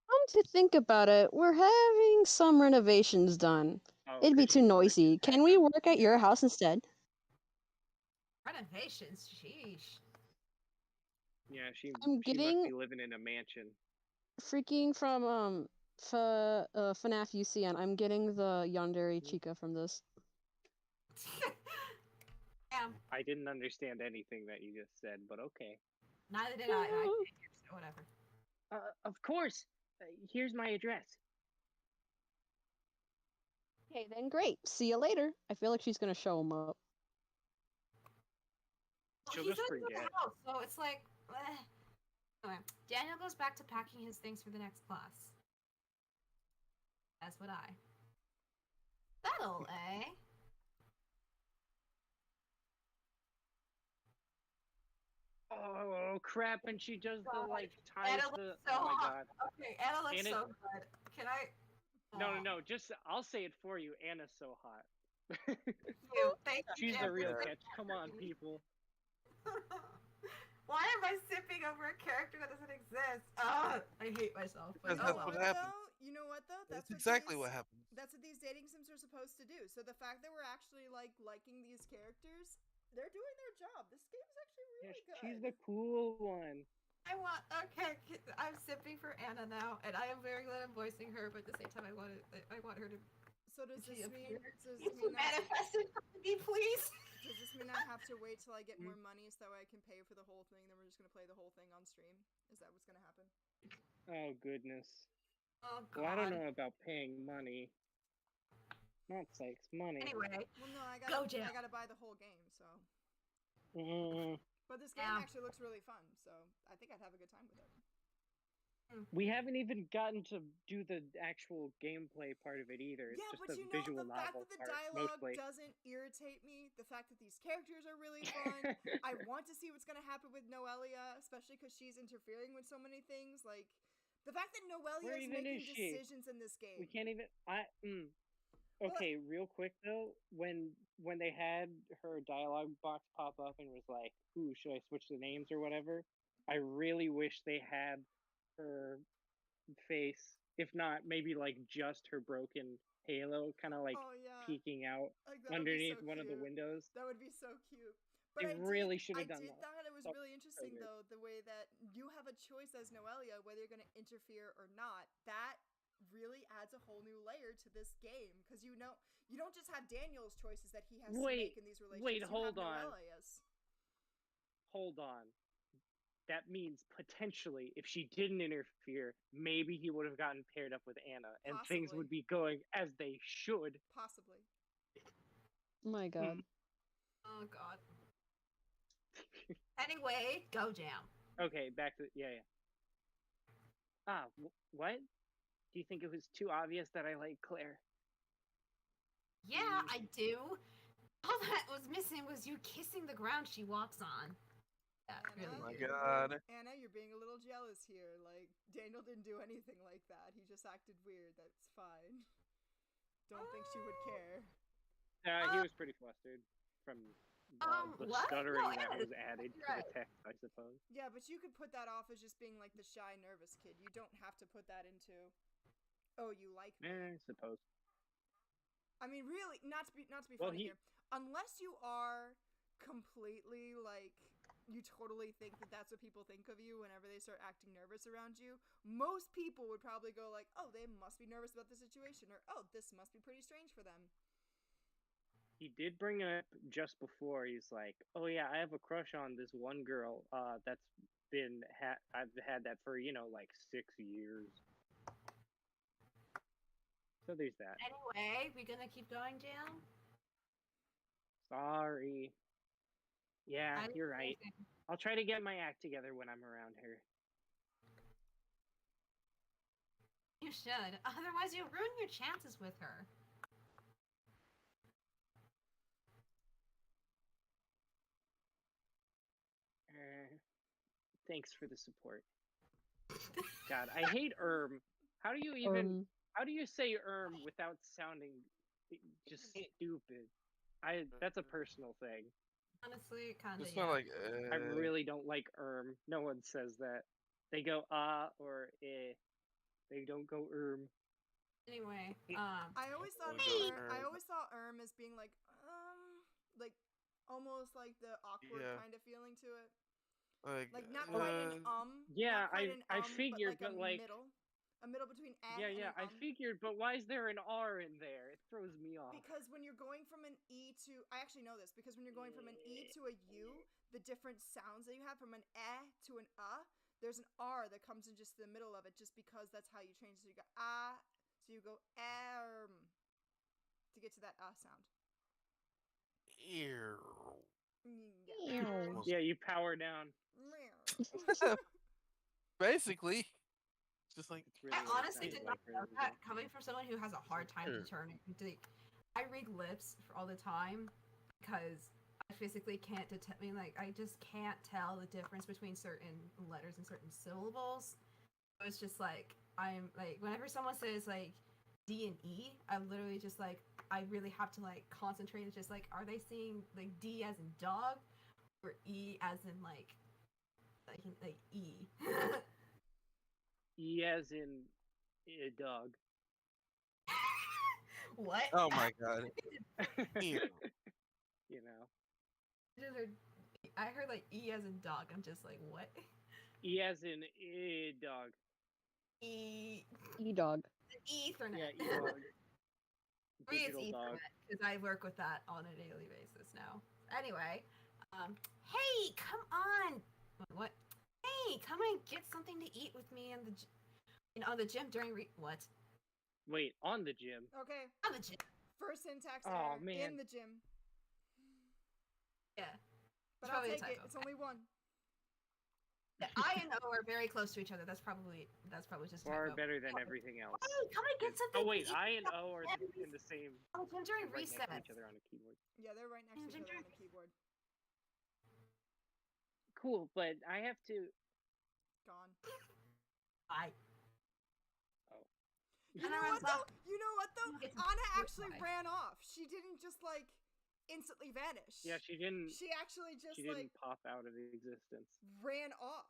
C: Come to think about it, we're having some renovations done.
A: Oh,
C: It'd be
A: 'cause
C: too
A: she's
C: noisy. Can we work at your house instead?
D: Renovations? Sheesh.
A: Yeah, she
C: I'm
A: must
C: getting
A: be living in a mansion.
C: freaking from FNAF UCN. I'm getting the Yandere Chica from this.
A: I didn't understand anything that you just said, but okay.
D: Neither did I. So whatever.
A: Of course. Here's my address.
C: Okay, then great. See you later. I feel like she's gonna show him up.
A: She'll
D: He's
A: just
D: in the
A: forget.
D: house, so it's like. Anyway, Daniel goes back to packing his things for the next class. As would I. Settle, eh?
A: Oh crap! And she does the
D: God,
A: like ties
D: Anna
A: the.
D: looks so
A: Oh my
D: hot.
A: god!
D: Okay, Anna looks
A: Anna-
D: so good. Can I?
A: No. Just I'll say it for you. Anna's so hot.
D: Thank you.
A: She's the
D: Anna.
A: real catch. Come on, people.
D: Why am I sipping over a character that doesn't exist? I hate myself.
G: Because
D: But
G: that's
D: oh
G: what
D: well.
G: happened.
B: You know what though?
G: That's exactly what happened.
B: That's what these dating sims are supposed to do. So the fact that we're actually like liking these characters, they're doing their job. This game is actually really good.
A: She's the cool one.
D: Okay, I'm sipping for Anna now, and I am very glad I'm voicing her, but at the same time, I want her to.
B: So does this mean? Does
D: Can you manifest it for me, please?
B: Does this mean I have to wait till I get more money so that way I can pay for the whole thing? Then we're just gonna play the whole thing on stream. Is that what's gonna happen?
A: Oh goodness.
D: Oh god.
A: Well, I don't know about paying money. Not sex, money.
D: Anyway,
B: Well, no, I
D: Go, Jill.
B: gotta buy the whole game. So,
A: Mm,
B: but this game
D: Yeah.
B: actually looks really fun. So I think I'd have a good time with it.
A: We haven't even gotten to do the actual gameplay part of it either. It's
B: Yeah,
A: just
B: but
A: the
B: you know,
A: visual
B: the fact
A: novel
B: that the
A: part,
B: dialogue
A: mostly.
B: doesn't irritate me, the fact that these characters are really fun, I want to see what's going to happen with Noelia, especially because she's interfering with so many things. Like, the fact that Noelia
A: Where
B: is
A: even
B: making
A: is she?
B: decisions in this game.
A: We can't even. Okay, real quick though, when they had her dialogue box pop up and was like, "Ooh, should I switch the names or whatever?" I really wish they had her face, if not maybe like just her broken halo, kind of like
B: Oh, yeah.
A: peeking out
B: Like, that would be
A: underneath
B: so
A: one of the
B: cute.
A: windows.
B: That would be so cute. But
A: They
B: I
A: really should have
B: I
A: done
B: did
A: that.
B: thought it was
A: So-
B: really interesting,
A: weird.
B: though, the way that you have a choice as Noelia whether you're going to interfere or not. That really adds a whole new layer to this game, because you don't just have Daniel's choices that he has to make in these relationships.
A: hold
B: you have
A: on.
B: Noelia's.
A: Hold on. That means potentially, if she didn't interfere, maybe he would have gotten paired up with Anna, and things
B: Possibly.
A: would be going as they should.
B: Possibly.
C: Oh my god.
D: Oh god. Anyway, go jam.
A: Okay, back to what? Do you think it was too obvious that I like Claire?
D: Yeah, I do. All that was missing was you kissing the ground she walks on. Yeah,
B: Anna,
D: really.
G: Oh my
B: you're
G: God.
B: Anna, you're being a little jealous here. Like, Daniel didn't do anything like that. He just acted weird. That's fine. Don't think she would care.
A: He was pretty flustered from the
D: what?
A: stuttering
D: No,
A: that
D: Anna,
A: was added to
D: right.
A: the text, I suppose.
B: Yeah, but you could put that off as just being like the shy, nervous kid. You don't have to put that into, oh, you like me.
A: I suppose.
B: I mean, really, not to be
A: Well,
B: funny here. Unless you are completely like, you totally think that that's what people think of you whenever they start acting nervous around you, most people would probably go like, oh, they must be nervous about the situation, or oh, this must be pretty strange for them.
A: He did bring it up just before. He's like, "Oh yeah, I have a crush on this one girl. That's been I've had that for like 6 years." So there's that.
D: Anyway, we gonna keep going, Jam?
A: Sorry. Yeah, you're right. I'll try to get my act together when I'm around her.
D: You should. Otherwise, you'll ruin your chances with her.
A: Thanks for the support. God, I hate How do you even? How do you say without sounding just stupid? That's a personal thing.
D: Honestly, kind of.
G: It's not like.
A: I really don't like No one says that. They go or eh. They don't go
D: Anyway,
B: I always thought as being like almost like the awkward kind of feeling to it. Like not quite an
A: Yeah,
B: not quite
A: I figured,
B: but
A: like
B: a middle between
A: yeah,
B: and
A: I figured, but why is there an R in there? It throws me off.
B: Because when you're going from an E to, I actually know this, because when you're going from an E to a U, the different sounds that you have from an to an there's an R that comes in just the middle of it, just because that's how you change. So you go so you go to get to that sound.
G: Ew.
A: Yeah, you power down.
G: Basically. Just like
A: It's really
D: I honestly did not know
A: really
D: that. Coming from someone who has a hard time determining, I read lips all the time because I physically can't I just can't tell the difference between certain letters and certain syllables. So it's just like I'm like whenever someone says like D and E, I literally just like I really have to like concentrate. It's just like, are they saying like D as in dog or E as in like E?
A: E as in a dog.
D: What?
G: Oh my god. Ew.
A: You know.
D: I heard like E as in dog. I'm just like, what?
A: E as in a dog.
C: E-dog.
D: Ethernet.
A: Yeah, e-dog.
D: For me, it's
A: Digital dog.
D: Ethernet because I work with that on a daily basis now. Anyway, hey, come on. What? Hey, come and get something to eat with me on the gym during what?
A: Wait, on the gym.
B: Okay.
D: On the gym.
B: First syntax
A: Oh,
B: error.
A: man.
B: In the gym.
D: Yeah.
B: But
D: It's
B: I'll
D: probably a
B: take it.
D: typo.
B: It's only one.
D: I and O are very close to each other. That's probably just
A: Far
D: typo.
A: better than everything else.
D: Oh, come and get something.
A: Oh wait,
D: to eat.
A: I and O are in the same.
D: Oh, I'm during
A: Right next to
D: recess.
A: each other on a keyboard.
B: Yeah, they're right next to each other on the keyboard.
A: Cool, but I have to.
B: Gone.
D: Bye.
A: Oh.
B: You know what though? Anna actually ran off. She didn't just like instantly vanish.
A: Yeah, she didn't.
B: She actually just
A: She didn't pop out of existence.
B: ran off.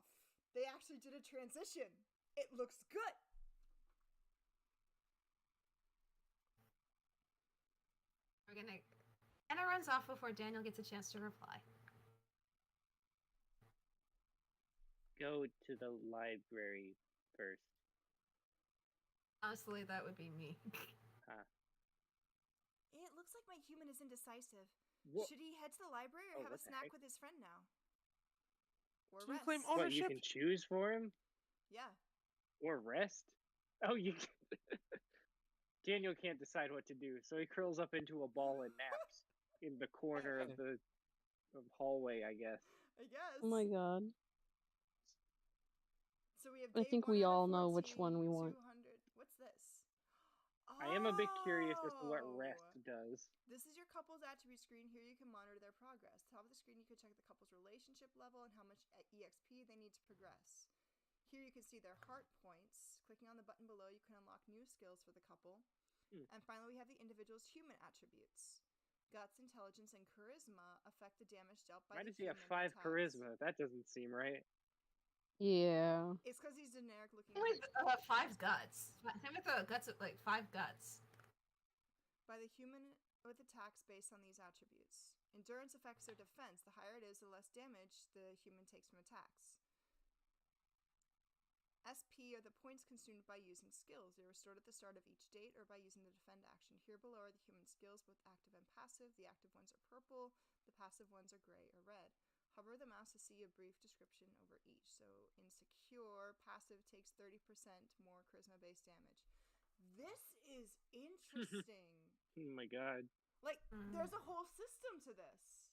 B: They actually did a transition. It looks good.
D: We're gonna. Anna runs off before Daniel gets a chance to reply.
A: Go to the library first.
D: Honestly, that would be me.
B: It looks like my human is indecisive.
A: What?
B: Should he head to the library or
A: Oh,
B: have
A: what
B: a
A: the
B: snack
A: heck?
B: with his friend now? Or
G: Can you
B: rest?
G: claim
A: What, you
G: ownership?
A: can choose for him
B: Yeah.
A: or rest? Oh, you. Daniel can't decide what to do, so he curls up into a ball and naps in the corner of the hallway, I guess.
B: I guess.
C: Oh my god.
B: So we have
C: I
B: day
C: think
B: 1
C: we
B: out of
C: all know which
B: 14,
C: one we want.
B: 200. What's this?
A: I am a bit curious as to what
B: Oh!
A: rest does.
B: This is your couple's attribute screen. Here you can monitor their progress. Top of the screen, you can check the couple's relationship level and how much EXP they need to progress. Here you can see their heart points. Clicking on the button below, you can unlock new skills for the couple. And finally, we have the individual's human attributes. Guts, intelligence, and charisma affect the damage dealt by
A: Why
B: the
A: does he have
B: human
A: 5
B: attacks.
A: charisma? That doesn't seem right.
C: Yeah.
B: It's because he's generic looking.
D: With 5 guts. Him with the guts, like 5 guts.
B: By the human with attacks based on these attributes. Endurance affects their defense. The higher it is, the less damage the human takes from attacks. SP are the points consumed by using skills. They're restored at the start of each date or by using the defend action. Here below are the human skills, both active and passive. The active ones are purple, the passive ones are gray or red. Hover the mouse to see a brief description over each. So insecure, passive takes 30% more charisma-based damage. This is interesting.
A: Oh my god.
B: Like, there's a whole system to this.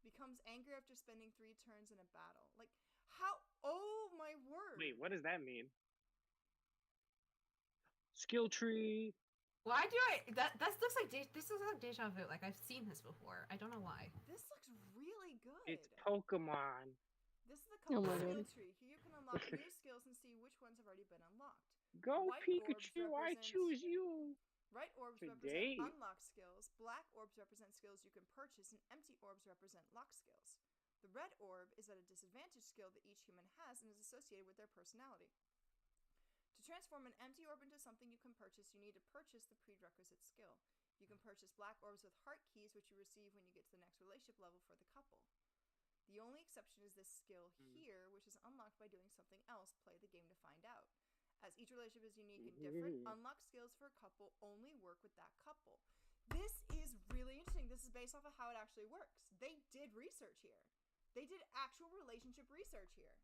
B: Becomes angry after spending 3 turns in a battle. Like, how? Oh my word.
A: Wait, what does that mean? Skill tree.
D: Why do I? That looks like this looks like deja vu. Like I've seen this before. I don't know why.
B: This looks really good.
A: It's Pokemon.
B: This is the
C: Oh
B: couple
C: my
B: skill
C: God.
B: tree. Here you can unlock new skills and see which ones have already been unlocked.
A: Go
B: White
A: Pikachu,
B: orbs
A: I
B: represent-
A: choose you.
B: Right orbs
A: Today.
B: represent unlocked skills. Black orbs represent skills you can purchase, and empty orbs represent locked skills. The red orb is at a disadvantage skill that each human has and is associated with their personality. To transform an empty orb into something you can purchase, you need to purchase the prerequisite skill. You can purchase black orbs with heart keys, which you receive when you get to the next relationship level for the couple. The only exception is this skill here, which is unlocked by doing something else. Play the game to find out. As each relationship is unique and different, unlocked skills for a couple only work with that couple. This is really interesting. This is based off of how it actually works. They did research here. They did actual relationship research here.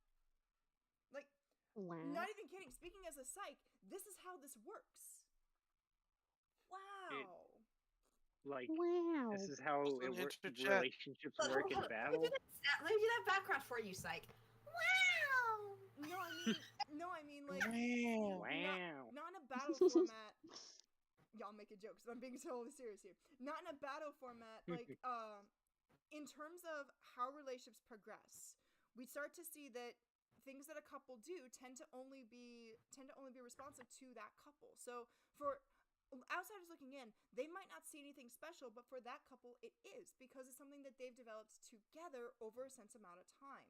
B: Like,
C: Wow.
B: not even kidding. Speaking as a psych, this is how this works. Wow.
A: Like,
C: Wow.
A: this is how
G: Also
A: it
G: an
A: works.
G: interchat.
A: Relationships work in battle.
D: Let me do that background for you, psych. Wow.
B: No, I mean like
A: Wow.
B: not in a battle format. Y'all making jokes, but I'm being totally serious here. Not in a battle format, like in terms of how relationships progress, we start to see that things that a couple do tend to only be responsive to that couple. So for outsiders looking in, they might not see anything special, but for that couple it is, because it's something that they've developed together over a sense amount of time.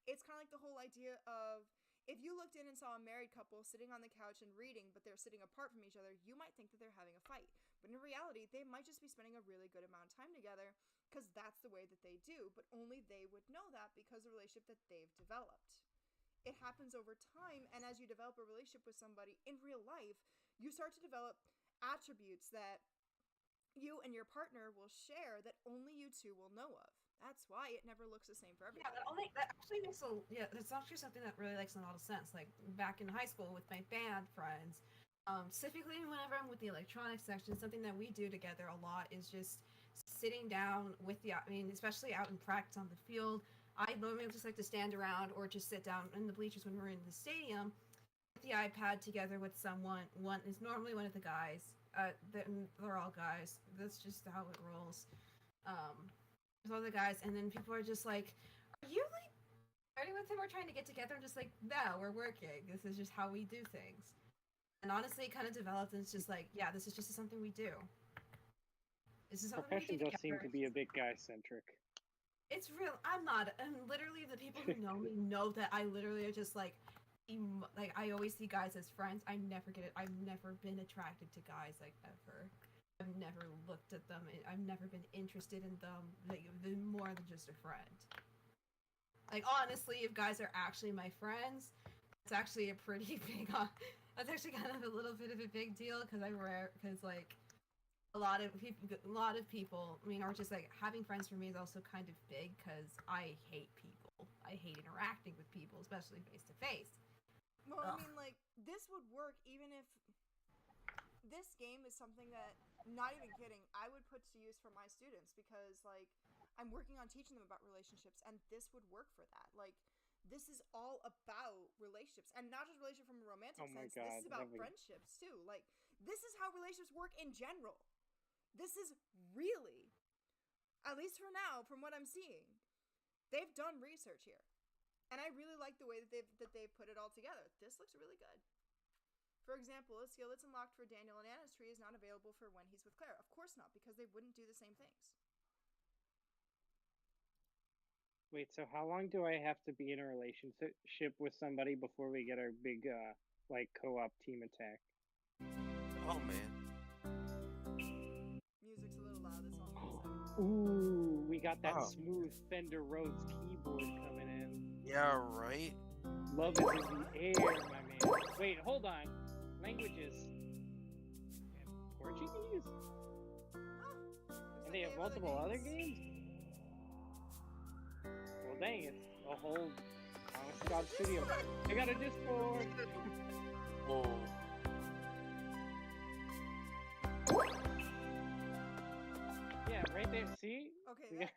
B: It's kind of like the whole idea of, if you looked in and saw a married couple sitting on the couch and reading, but they're sitting apart from each other, you might think that they're having a fight. But in reality, they might just be spending a really good amount of time together because that's the way that they do, but only they would know that because of the relationship that they've developed. It happens over time, and as you develop a relationship with somebody in real life, you start to develop attributes that you and your partner will share that only you two will know of. That's why it never looks the same for everybody.
D: Yeah, that actually makes that's actually something that really makes a lot of sense. Like back in high school with my band friends, specifically whenever I'm with the electronics section, something that we do together a lot is just sitting down with especially out in practice on the field, I normally just like to stand around or just sit down in the bleachers when we're in the stadium with the iPad together with someone. One is normally one of the guys. They're all guys. That's just how it rolls. With all the guys, and then people are just like, "Are you like partying with him or trying to get together?" I'm just like, "No, we're working. This is just how we do things." And honestly, it kind of developed, and it's just like, yeah, this is just something we do. This is something we
A: Profession
D: do
A: does seem
D: together.
A: to be a bit guy-centric.
D: It's real. I'm not. And literally, the people who know me know that I literally are just like I always see guys as friends. I never get it. I've never been attracted to guys like ever. I've never looked at them. I've never been interested in them. Like more than just a friend. Like honestly, if guys are actually my friends, it's actually a pretty big. That's actually kind of a little bit of a big deal because like a lot of people. I mean, are just like having friends for me is also kind of big because I hate people. I hate interacting with people, especially face to face.
B: Well, I mean, like, this would work even if this game is something that, not even kidding, I would put to use for my students because, like, I'm working on teaching them about relationships, and this would work for that. Like, this is all about relationships, and not just relationship from a romantic sense.
A: God,
B: this is about friendships, too. Like, this is how relationships work in general. This is really, at least for now, from what I'm seeing, they've done research here. And I really like the way that they've put it all together. This looks really good. For example, a skill that's unlocked for Daniel and Anna's tree is not available for when he's with Claire. Of course not, because they wouldn't do the same things.
A: Wait, so how long do I have to be in a relationship with somebody before we get our big, like, co-op team attack?
G: Oh man.
B: Music's a little loud, that's all I'm gonna say.
A: Ooh, we got that smooth Fender Rhodes keyboard coming in.
G: Yeah, right.
A: Love is in the air, my man. Wait, hold on. Languages. Portuguese? And they have multiple other games? Well, dang, it's a whole Squad Studio. I got a Discord!
G: Whoa.
A: Yeah, right there. See?
B: Okay,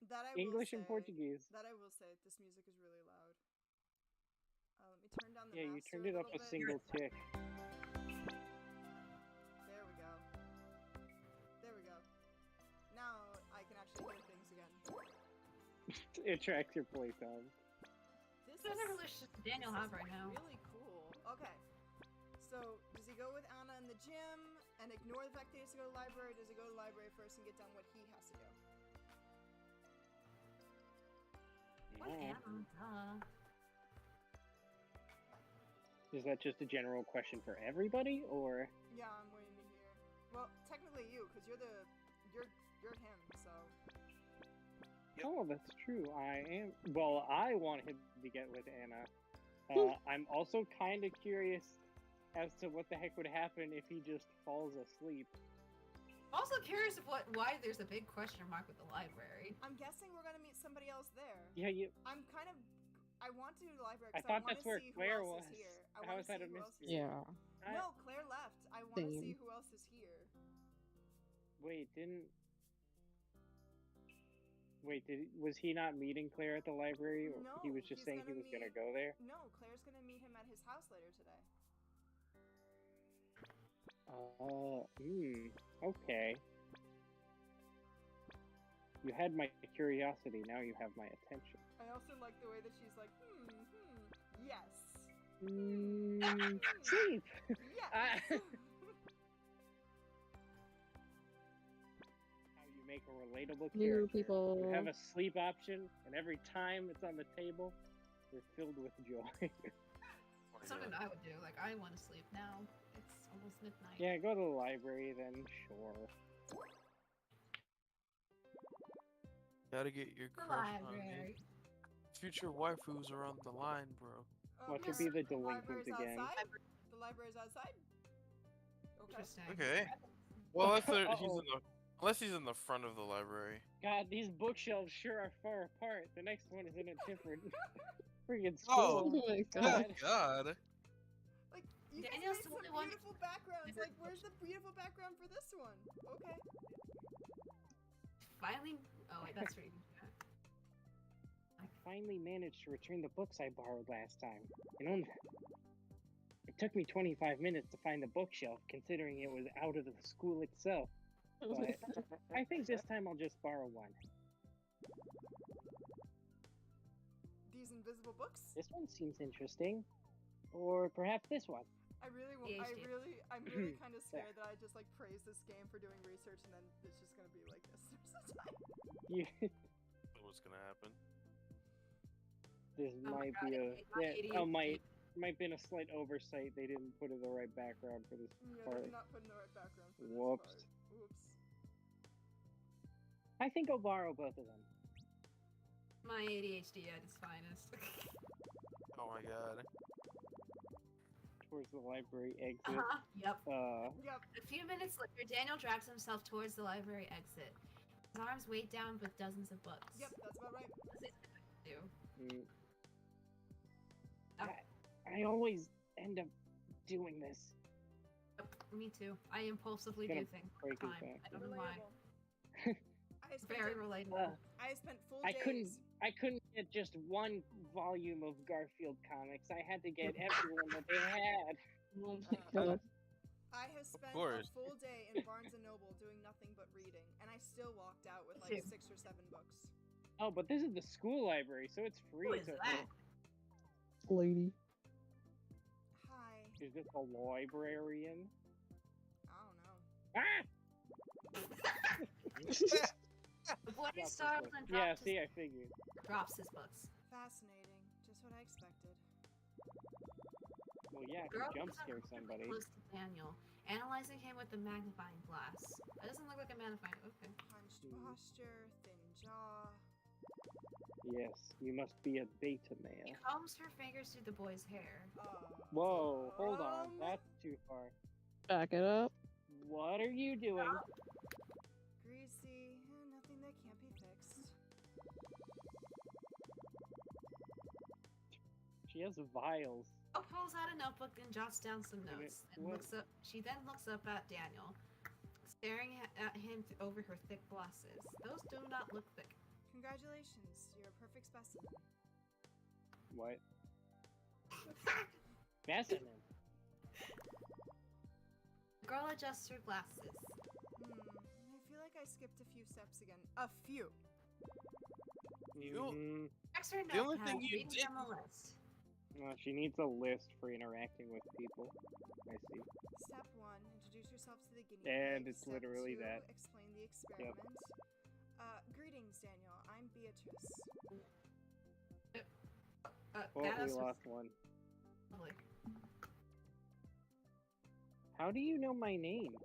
B: that I will
A: English
B: say,
A: and Portuguese.
B: That I will say, this music is really loud. Let me turn down the
A: Yeah, you
B: master
A: turned it up a
B: little bit.
A: single tick.
B: There we go. There we go. Now I can actually hear things again.
A: It tracks your playtime.
B: This
D: What
B: is
D: other relationships does Daniel have right now?
B: really cool. Okay. So, does he go with Anna in the gym and ignore the fact that he has to go to the library? Or does he go to the library first and get done what he has to do?
D: What Anna?
A: Is that just a general question for everybody, or?
B: Yeah, I'm waiting to hear. Well, technically you, because you're him, so.
A: Oh, that's true. I am. Well, I want him to get with Anna. I'm also kind of curious as to what the heck would happen if he just falls asleep.
D: Also curious of why there's a big question mark with the library.
B: I'm guessing we're gonna meet somebody else there.
A: Yeah, you.
B: I want to do the library
A: I
B: because I
A: thought
B: want
A: that's
B: to
A: where
B: see who
A: Claire
B: else
A: was.
B: is here. I
A: How
B: want
A: is
B: to
A: that
B: see
A: a
B: who else is
A: mystery?
B: here.
C: Yeah.
B: No, Claire left. I want to
C: Same.
B: see who else is here.
A: Was he not meeting Claire at the library, or
B: No,
A: he was just
B: he's
A: saying he
B: gonna
A: was gonna
B: meet-
A: go there?
B: No, Claire's gonna meet him at his house later today.
A: Okay. You had my curiosity, now you have my attention.
B: I also like the way that she's like, yes.
A: Sleep!
B: Yes.
A: How you make a relatable
C: New
A: character.
C: people.
A: You have a sleep option, and every time it's on the table, you're filled with joy.
D: Something I would do. Like, I want to sleep now. It's almost midnight.
A: Yeah, go to the library then, sure.
G: Gotta get your
D: The
G: crush on me.
D: library.
G: Future waifus are on the line, bro.
A: What could be the
B: The
A: delinquent
B: library's
A: again?
B: outside? The library's outside? Okay.
D: Interesting.
G: Okay. Well,
A: Uh-oh.
G: unless he's in the front of the library.
A: God, these bookshelves sure are far apart. The next one is in a different friggin'
G: Oh.
A: school.
C: Oh my
G: Oh
C: god.
G: God.
B: Like, you
D: Daniel's
B: guys
D: the
B: made
D: only
B: some
D: one-
B: beautiful backgrounds. Like, where's the beautiful background for this one? Okay.
D: Finally. Oh wait, that's right.
A: finally managed to return the books I borrowed last time. It took me 25 minutes to find the bookshelf, considering it was out of the school itself. But I think this time I'll just borrow one.
B: These invisible books?
A: This one seems interesting. Or perhaps this one.
B: I'm really kind of scared that I just like praise this game for doing research and then it's just gonna be like this the time.
A: Yeah.
G: What's gonna happen?
A: This
D: Oh my
A: might
D: God,
A: be
D: I hate my ADHD.
A: might been a slight oversight. They didn't put in the right background for this
B: Yeah,
A: part.
B: they're not putting the right background for
A: Whoops.
B: this part. Whoops.
A: I think I'll borrow both of them.
D: My ADHD at its finest.
G: Oh my god.
A: Towards the library exit.
D: Yep.
B: Yep.
D: A few minutes later, Daniel drags himself towards the library exit. His arms weighed down with dozens of books.
B: Yep, that's about right.
D: What's he supposed to do?
A: I always end up doing this.
D: Yep, me too. I impulsively
A: Gonna
D: do things.
A: break his
D: Fine.
A: back.
D: I don't know why.
B: Relatable.
D: Very relatable.
B: I spent full
A: I
B: days.
A: couldn't get just one volume of Garfield comics. I had to get everyone that they had.
C: Oh my god.
B: I have spent a
G: course.
B: full day in Barnes and Noble doing nothing but reading, and I still walked out with like 6 or 7 books.
A: Oh, but this is the school library, so it's free.
D: Who is
A: to
D: that?
C: Lady.
B: Hi.
A: Is this a librarian?
B: I don't know.
A: Ah!
D: The boy
A: Yeah,
D: is startled and
A: yeah, see, I figured.
D: drops his books.
B: Fascinating. Just what I expected.
A: Well, yeah, I
D: Girl
A: can jump
D: moves
A: scare
D: uncomfortably
A: somebody.
D: close to Daniel, analyzing him with the magnifying glass. That doesn't look like a magnifying. Okay.
B: Hunched
A: Hmm.
B: posture, thin jaw.
A: Yes, you must be a beta
D: She
A: male.
D: combs her fingers through the boy's hair.
A: Whoa, hold on, that's too far.
C: Back it up.
A: What are you doing?
B: Greasy. Nothing that can't be fixed.
A: She has vials.
D: Oh, pulls out a notebook and jots down some
A: Wait a minute,
D: notes. And
A: what?
D: looks up. She then looks up at Daniel, staring at him over her thick glasses. Those do not look thick.
B: Congratulations, you're a perfect specimen.
A: What? Specimen.
D: The girl adjusts her glasses.
B: I feel like I skipped a few steps again. A few.
A: Mhm.
D: Checks her
G: The only
D: notepad,
G: thing you
D: reading
G: did-
D: from a list.
A: She needs a list for interacting with people. I see.
B: Step 1, introduce yourself to the guinea
A: And
B: pig.
A: it's
B: Step
A: literally
B: 2,
A: that.
B: Explain the experiment. Greetings, Daniel. I'm Beatrice.
A: Oh, we
D: Thanos was
A: lost one.
D: lovely.
A: How do you know my name?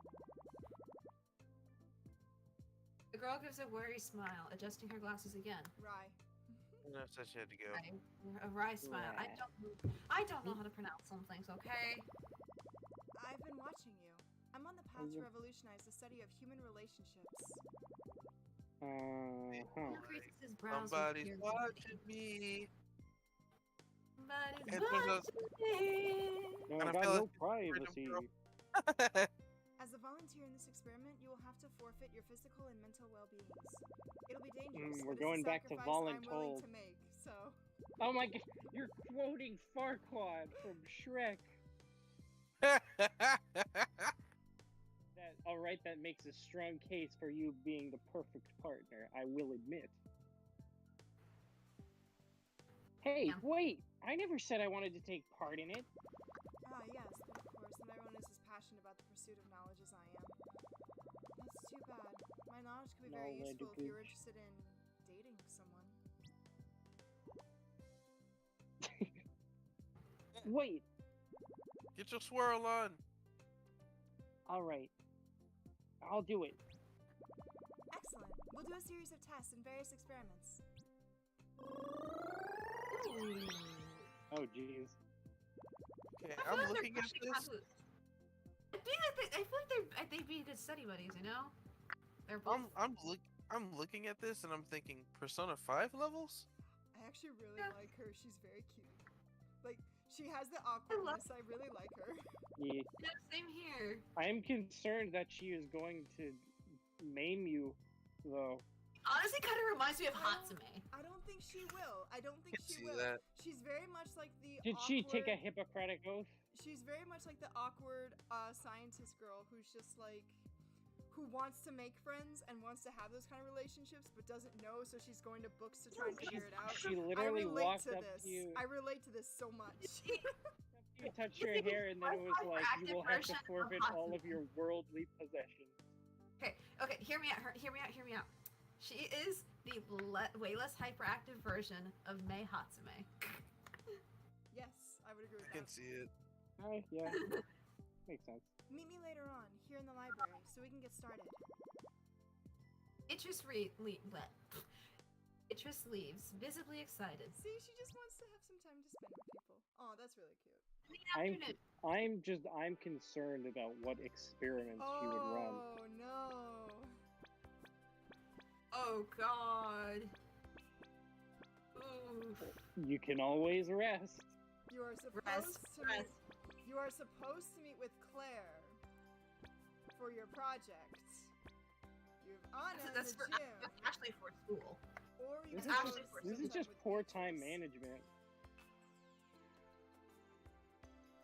D: The girl gives a worried smile, adjusting her glasses again.
B: Rye.
G: No, such had to go.
D: A wry smile.
A: Right.
D: I don't know how to pronounce some things, okay?
B: I've been watching you. I'm on the path to
A: you-
B: revolutionize the study of human relationships.
A: Huh.
D: Increases his brows with
G: Somebody's
D: tears.
G: watching me.
D: Somebody's
G: It was a-
D: watching me.
A: No,
G: And
A: I
G: I
A: got
G: feel
A: no
G: like
A: privacy.
G: girl.
B: As a volunteer in this experiment, you will have to forfeit your physical and mental well-beings. It'll be dangerous.
A: We're
B: but it's a
A: going back to
B: sacrifice I'm willing
A: voluntold.
B: to make, so
A: Oh my god, you're quoting Farquaad from Shrek. Alright, that makes a strong case for you being the perfect partner, I will admit. Hey,
D: Yeah.
A: wait! I never said I wanted to take part in it.
B: yes, but of course, not everyone is as passionate about the pursuit of knowledge as I am. That's too bad. My knowledge could be very
A: Knowledge
B: useful if you were
A: is-
B: interested in dating someone.
A: Wait,
G: Get your swirl on.
A: alright. I'll do it.
B: Excellent. We'll do a series of tests and various experiments.
A: Oh jeez.
G: Okay,
D: I feel
G: I'm
D: like
G: looking
D: they're
G: at
D: pushing
G: this.
D: classes. I feel like they'd be good study buddies, you know? They're both.
G: I'm looking at this and I'm thinking Persona 5 levels?
B: I actually really
D: Yeah.
B: like her. She's very cute. Like, she has the awkwardness. I really like her.
A: Yeah.
D: Yeah, same here.
A: I am concerned that she is going to maim you, though.
D: honestly kind of reminds me of Hatsume.
B: I don't think she will. I don't think
G: Can
B: she
G: see
B: will.
G: that.
B: She's very much like the
A: Did
B: awkward...
A: she take a Hippocratic oath?
B: She's very much like the awkward scientist girl who's just like... who wants to make friends and wants to have those kind of relationships but doesn't know, so she's going to books to try and figure it out.
A: She literally
B: I relate
A: walked
B: to
A: up
B: this.
A: to you.
B: I relate to this so much.
A: You touched your hair, and then it was like, you will have to forfeit all of your worldly possessions.
D: Okay, hear me out. She is the way less hyperactive version of Mei Hatsume.
B: Yes, I would agree with
G: I can
B: that.
G: see it.
A: Yeah. Makes sense.
B: Meet me later on, here in the library, so we can get started.
D: Idris leaves, visibly excited.
B: See, she just wants to have some time to spend with people. Oh, that's really cute.
A: I'm concerned about what experiments she would run.
B: Oh, no.
D: Oh god. Ooh.
A: You can always rest.
B: You are supposed
D: Rest.
B: You are supposed to meet with Claire for your project. You have Anna in
D: That's
B: the
D: for
B: gym.
D: actually for school.
B: Or you
A: This
B: can
A: is
B: go
D: actually
A: just,
B: sit
A: this is
B: down
A: just
B: with
A: poor
B: Beatrice.
A: time management.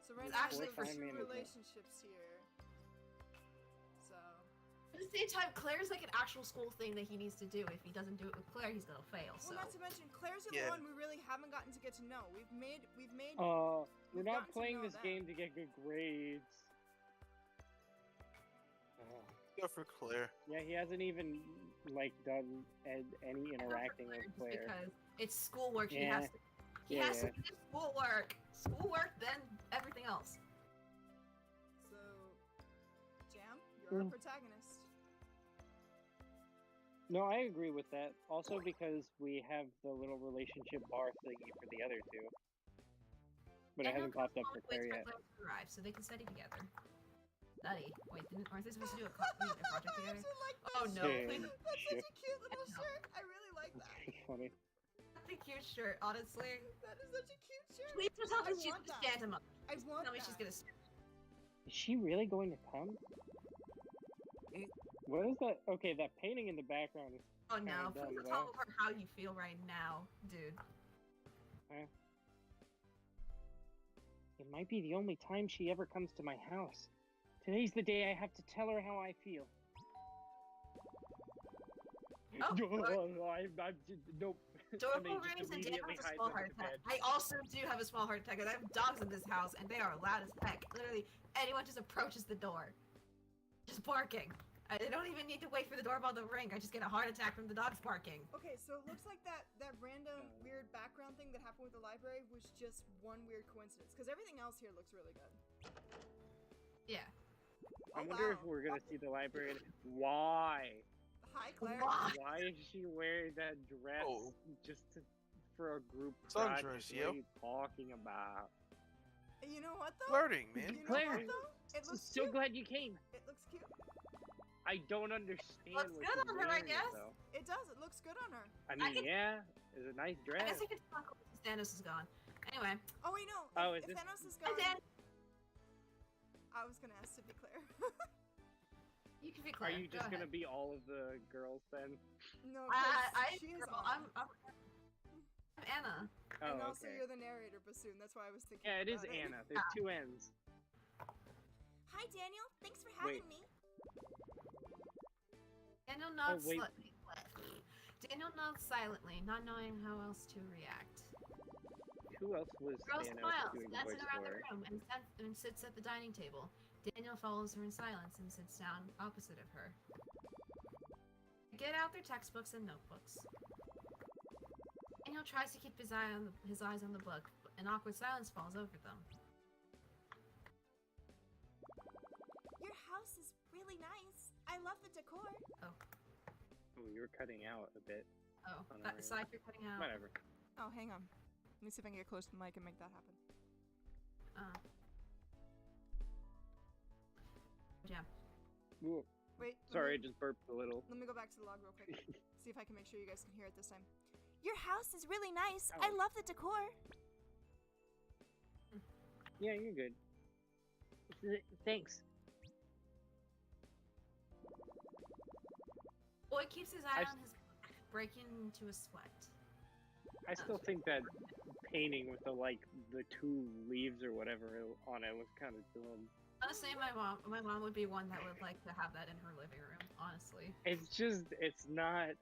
B: So right
D: It's
B: now
D: actually
B: we
A: for
B: have two
A: management.
B: relationships here. So
D: At the same time, Claire's like an actual school thing that he needs to do. If he doesn't do it with Claire, he's gonna fail. So
B: well, not to mention Claire's the
G: Yeah.
B: one we really haven't gotten to get to know. We've made
A: We're
B: We've
A: not
B: gotten to
A: playing
B: know
A: this
B: them.
A: game to get good grades.
G: Go for Claire.
A: Yeah, he hasn't even like done any
D: I go for
A: interacting with
D: just
A: Claire.
D: because it's schoolwork. He
A: Yeah.
D: has to. He
A: Yeah,
D: has
A: yeah.
D: to do schoolwork. Schoolwork, then everything else.
B: so Jam, you're
A: Mm.
B: a protagonist.
A: No, I agree with that. Also because we have the little relationship bar thingy for the other two. But it
D: Daniel
A: hasn't popped up
D: comes
A: for
D: home
A: Claire
D: and
A: yet.
D: waits for Claire to arrive so they can study together. Study? Wait, aren't they supposed to do a project
B: I
D: together?
B: actually like that
D: Oh no!
A: Yeah.
D: Please,
B: That's such
A: Shit.
B: a cute little
D: No.
B: shirt. I really like
A: That's
B: that.
A: pretty funny.
D: that's a cute shirt. Honestly,
B: That is such a cute shirt.
D: please just tell
B: I
D: me she's
B: want
D: gonna
B: that.
D: stand him up.
B: I want
D: Tell me
B: that.
D: she's gonna.
A: Is she really going to come? What is that? Okay, that painting in the background is.
D: Oh no!
A: Kinda
D: Please
A: dumb,
D: tell
A: though.
D: her how you feel right now, dude.
A: It might be the only time she ever comes to my house. Today's the day I have to tell her how I feel.
D: Oh,
A: Nope.
D: Doorbell
A: They just
D: rings and Dan
A: immediately
D: has a
A: hides
D: small
A: under
D: heart
A: the
D: attack.
A: bed.
D: I also do have a small heart attack, and I have dogs in this house, and they are loud as heck. Literally, anyone just approaches the door, just barking. I don't even need to wait for the doorbell to ring. I just get a heart attack from the dogs barking.
B: Okay, so it looks like that random weird background thing that happened with the library was just one weird coincidence, because everything else here looks really good.
D: Yeah.
A: I
B: Oh,
A: wonder if
B: wow.
A: we're gonna see the librarian. Why?
B: Hi, Claire.
D: Why?
A: Why is she wearing that dress
G: Oh.
A: just for a group
G: Sundress,
A: project?
G: yo.
A: What are you talking about?
B: You know what though?
G: Flirting, man.
B: You know
A: Claire.
B: what though? It looks
A: So
B: cute.
A: glad you came.
B: It looks cute.
A: I don't understand
D: Looks
A: what
D: good
A: she's
D: on her, I
A: wearing,
D: guess.
A: though.
B: It does. It looks good on her.
A: I mean,
D: can-
A: yeah, it's a nice
D: I
A: dress.
D: guess I could talk since Thanos is gone. Anyway,
B: Oh wait, no.
A: Oh,
B: if
A: is this-
B: Thanos is
D: hi
B: gone,
D: Dan.
B: I was gonna ask to be Claire.
D: You can be
A: Are
D: Claire.
A: you
D: Go
A: just gonna
D: ahead.
A: be all of the girls then?
B: No, 'cause she is
D: girl,
B: on.
D: I'm Anna.
A: Oh,
B: And also
A: okay.
B: you're the narrator, Bassoon. That's why I was thinking.
A: Yeah, it is
B: about
A: Anna. There's two N's.
B: Hi, Daniel. Thanks for
A: Wait.
B: me.
D: Daniel nods
A: wait.
D: Daniel nods silently, not knowing how else to react.
A: Who else was
D: Girl
A: Thanos
D: smiles,
A: doing the
D: dancing
A: voice
D: around the
A: for?
D: room, and sits at the dining table. Daniel follows her in silence and sits down opposite of her. They get out their textbooks and notebooks. Daniel tries to keep his eyes on the book, but an awkward silence falls over them.
B: Your house is really nice. I love the decor.
A: Oh, you were cutting out a bit.
D: Oh,
A: Oh, no,
D: that
A: right.
D: side you're cutting out.
A: Whatever.
B: Oh, hang on. Let me see if I can get close to the mic and make that happen.
D: Yeah.
A: Ooh,
B: Wait.
A: sorry, I just burped a little.
B: Let me go back to the log real quick. See if I can make sure you guys can hear it this time. Your house is really nice.
A: Oh.
B: I love the decor.
A: Yeah, you're good. Thanks.
D: Boy keeps his eye
A: I've-
D: on his book. breaking into a sweat.
A: I still think that painting with the two leaves or whatever on it was kind of dumb.
D: Honestly, my mom would be one that would like to have that in her living room. Honestly,
A: It's not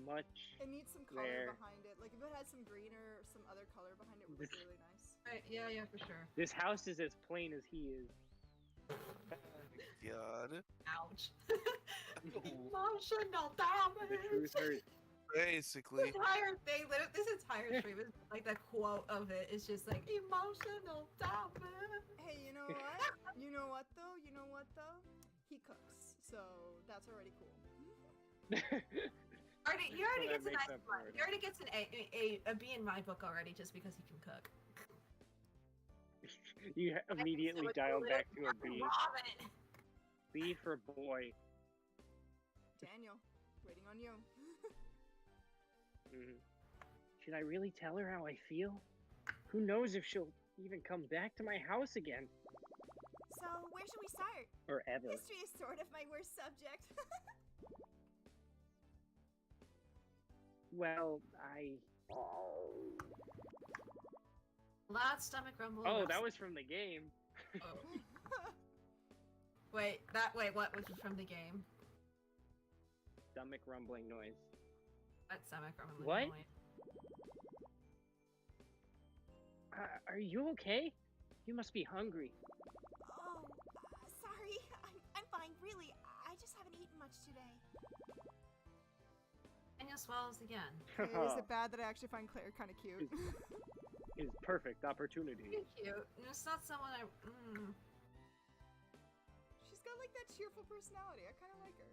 A: much.
B: It needs some color
A: There.
B: behind it. Like if it had some green or some other color behind it, would look really nice.
D: right? Yeah, for sure.
A: This house is as plain as he is.
G: God.
D: Ouch. Emotional damage.
A: The truth hurts.
G: Basically.
D: This entire stream is like the quote of it is just like emotional damage.
B: Hey, you know what? You know what though? He cooks, so that's already cool.
D: He already
A: that
D: gets a
A: makes
D: nice
A: up
D: one.
A: for it.
D: He already gets a B in my book already just because he can cook.
A: You immediately dial back to a B.
D: Ramen.
A: B for boy.
B: Daniel, waiting on you.
A: Mhm. Should I really tell her how I feel? Who knows if she'll even come back to my house again.
B: So, where should we start?
A: Or ever.
B: History is sort of my worst subject.
A: Well,
D: Loud stomach rumble.
A: Oh, that was from the game.
D: Oh. Wait, what was from the game?
A: Stomach rumbling noise.
D: That stomach rumbling
A: What?
D: noise.
A: Are you okay? You must be hungry.
B: Oh, sorry. I'm fine, really. I just haven't eaten much today.
D: Daniel swallows again.
B: Is it bad that I actually find Claire kind of cute?
A: His perfect opportunity.
D: Pretty cute. It's not someone I.
B: She's got like that cheerful personality. I kind of like her.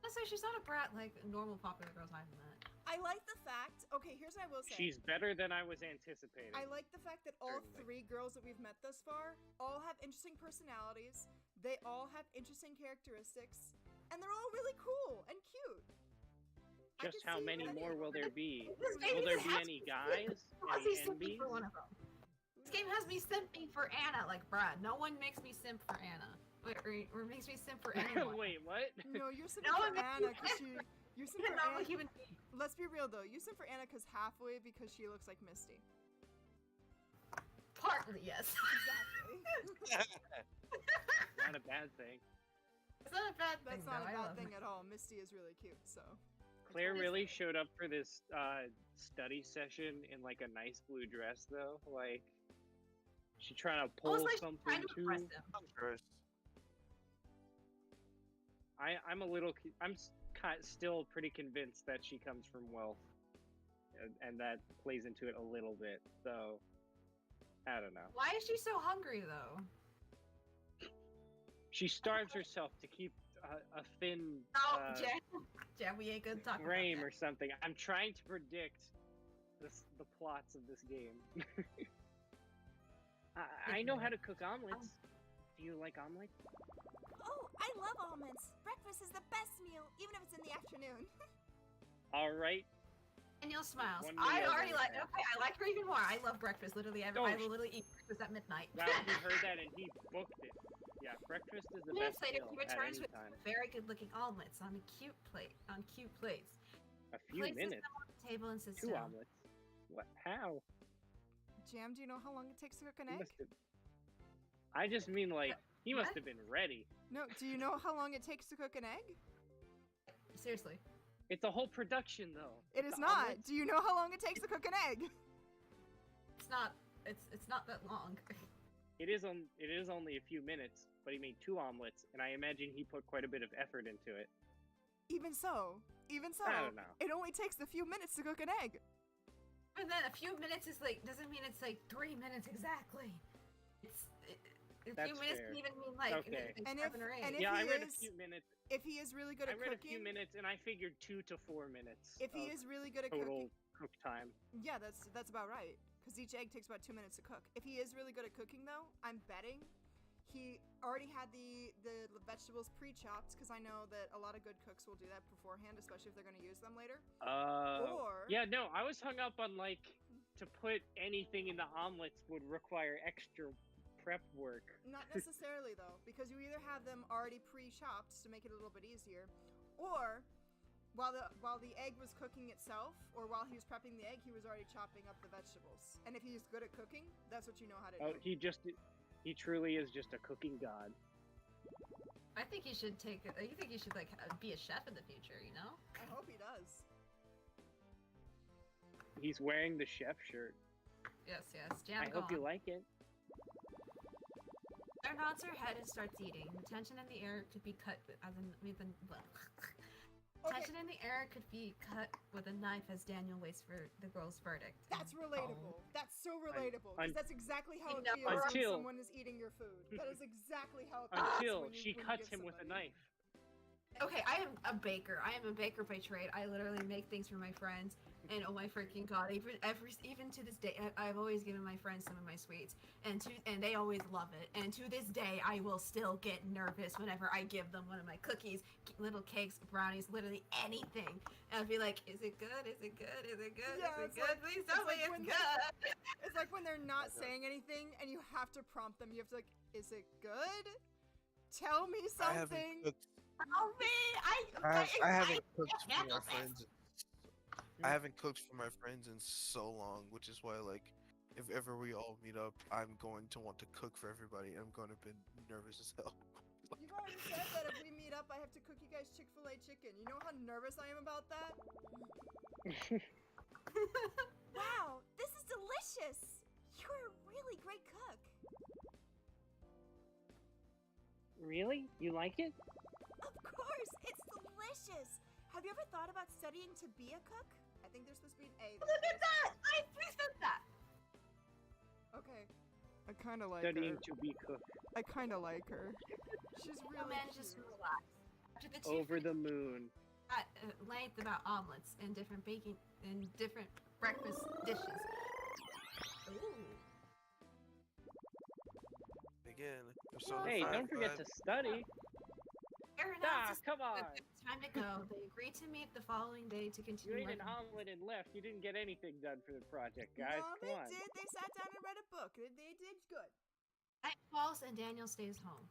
D: Honestly, she's not a brat like normal popular girls I've met.
B: I like the fact. Okay, here's what I will say.
A: She's better than I was anticipating.
B: I like the fact that all
A: Certainly.
B: 3 girls that we've met thus far all have interesting personalities. They all have interesting characteristics, and they're all really cool and cute. I
A: Just
B: can
A: how
B: see
A: many
B: that.
A: more will there be?
D: This game
A: Will there
D: just
A: be
D: has
A: any
D: me
A: guys?
D: has me
A: Any
D: simping
A: NBs?
D: for one of them. This game has me simping for Anna, like Brad. No one makes me simp for Anna. Or makes me simp for anyone.
A: Wait, what?
B: No, you're simping
D: No
B: for
D: one makes
B: Anna
D: me
B: because you're simping for
D: Not a
B: Anna.
D: human being.
B: Let's be real though. You simp for Anna because halfway because she looks like Misty.
D: Partly, yes.
B: Exactly.
A: Not a bad thing.
D: It's not a bad thing.
B: That's not
D: though.
B: a
D: I
B: bad
D: love
B: thing
D: her.
B: at all. Misty is really cute, so.
A: Claire really showed up for this study session in like a nice blue dress, though. Like, she trying to pull
D: Almost like she's
A: something
D: trying to
A: too.
D: impress him.
A: I'm a little. Still pretty convinced that she comes from wealth, and that plays into it a little bit. So, I don't know.
D: Why is she so hungry though?
A: She starves herself to keep a thin
D: Oh, Jen, we ain't gonna talk about
A: frame
D: that.
A: or something. I'm trying to predict the plots of this game. I know how to cook omelets. Do you like omelets?
B: Oh, I love almonds. Breakfast is the best meal, even if it's in the afternoon.
A: All right.
D: Daniel smiles.
A: One
D: I
A: meal
D: already
A: over
D: like.
A: there.
D: Okay, I like her even more. I love breakfast. Literally, I
A: Oh,
D: will literally eat breakfast at midnight.
A: Wow, he heard that and he booked it. Yeah, breakfast is the
D: Minutes
A: best
D: later,
A: meal
D: he
A: at
D: returns
A: any
D: with
A: time.
D: very good-looking omelets on a cute plate. On cute plates.
A: A few
D: Places
A: minutes.
D: them on the table and sits
A: 2
D: down.
A: omelets. What? How?
B: Jam, do you know how long it takes to cook an
A: He
B: egg?
A: must have. I just mean like he must
D: What?
A: have been ready.
B: No, do you know how long it takes to cook an egg?
D: Seriously.
A: It's a whole production though.
B: It
A: The
B: is not.
A: omelets?
B: Do you know how long it takes to cook an egg?
D: It's not. It's not that long.
A: It is only a few minutes, but he made 2 omelets, and I imagine he put quite a bit of effort into it.
B: Even so,
A: I don't know.
B: it only takes a few minutes to cook an egg.
D: And then a few minutes is like doesn't mean it's like 3 minutes exactly. A
A: That's
D: few minutes
A: fair.
D: can even mean like,
A: Okay.
D: like
B: And
D: 7 or 8.
B: if
A: Yeah, I
B: he
A: read a
B: is-
A: few minutes.
B: If he is really good
A: I
B: at
A: read a
B: cooking,
A: few minutes, and I figured 2 to 4 minutes.
B: if he
A: of
B: is really good at
A: total
B: cooking,
A: cook time.
B: yeah, that's about right. Because each egg takes about 2 minutes to cook. If he is really good at cooking, though, I'm betting he already had the vegetables pre-chopped. Because I know that a lot of good cooks will do that beforehand, especially if they're going to use them later. Or
A: Yeah, no, I was hung up on like to put anything in the omelets would require extra prep work.
B: not necessarily though, because you either have them already pre-chopped to make it a little bit easier, or while the egg was cooking itself, or while he was prepping the egg, he was already chopping up the vegetables. And if he's good at cooking, that's what you know how to do.
A: He truly is just a cooking god.
D: I think he should like be a chef in the future, you know?
B: I hope he does.
A: He's wearing the chef shirt.
D: Yes. Jam
A: I hope you like it.
D: Claire nods her head and starts eating. The tension in the air could be cut tension in the air could be cut with a knife as Daniel waits for the girl's verdict.
B: That's relatable. That's so relatable. Because that's exactly how it
D: know,
B: feels when
A: until-
B: someone is eating your food. That is exactly how it feels.
A: Until
B: when you-
A: she
B: when you
A: cuts
B: give
A: him with a
B: somebody.
A: knife.
D: Okay, I am a baker. I am a baker by trade. I literally make things for my friends, and oh my freaking god! Even to this day, I've always given my friends some of my sweets, and they always love it. And to this day, I will still get nervous whenever I give them one of my cookies, little cakes, brownies, literally anything. And I'll be like, "Is it good? Is it good? Is it good?
B: Yeah,
D: Is
B: it's
D: it good?
B: like-
D: Please
B: it's
D: tell me
B: like
D: it's
B: when
D: good."
B: It's like when they're not saying anything, and you have to prompt them. You have to like, "Is it good? Tell me
G: I haven't
B: something."
G: cooked.
D: Oh me,
G: I haven't cooked for
D: handle
G: my
D: this.
G: friends. I haven't cooked for my friends in so long, which is why, like, if ever we all meet up, I'm going to want to cook for everybody. And I'm going to be nervous as hell.
B: You've already said that if we meet up, I have to cook you guys Chick-fil-A chicken. You know how nervous I am about that? Wow, this is delicious! You're a really great cook.
A: Really? You like it?
B: Of course, it's delicious. Have you ever thought about studying to be a cook? I think there's supposed to be an A.
D: Look at that! Please said that.
B: Okay. I kind of like
A: Studying
B: her.
A: to be cooked.
B: I kind of like her. She's
D: Oh
B: really
D: man,
B: cute.
D: just relax. After the two
A: Over the moon.
D: at length about omelets and different baking and different breakfast dishes. Ooh.
G: Again, Persona
A: Hey,
G: 5
A: don't forget
G: vibe.
A: to study.
D: Fair
A: Ah,
D: enough.
A: come on.
D: It's time to go. They agreed to meet the following day to
A: You
D: continue
A: ate an
D: working.
A: omelet and left. You didn't get anything done for the project, guys.
B: No,
A: Come
B: they
A: on.
B: did. They sat down and read a book. They did good.
D: Night falls and Daniel stays home.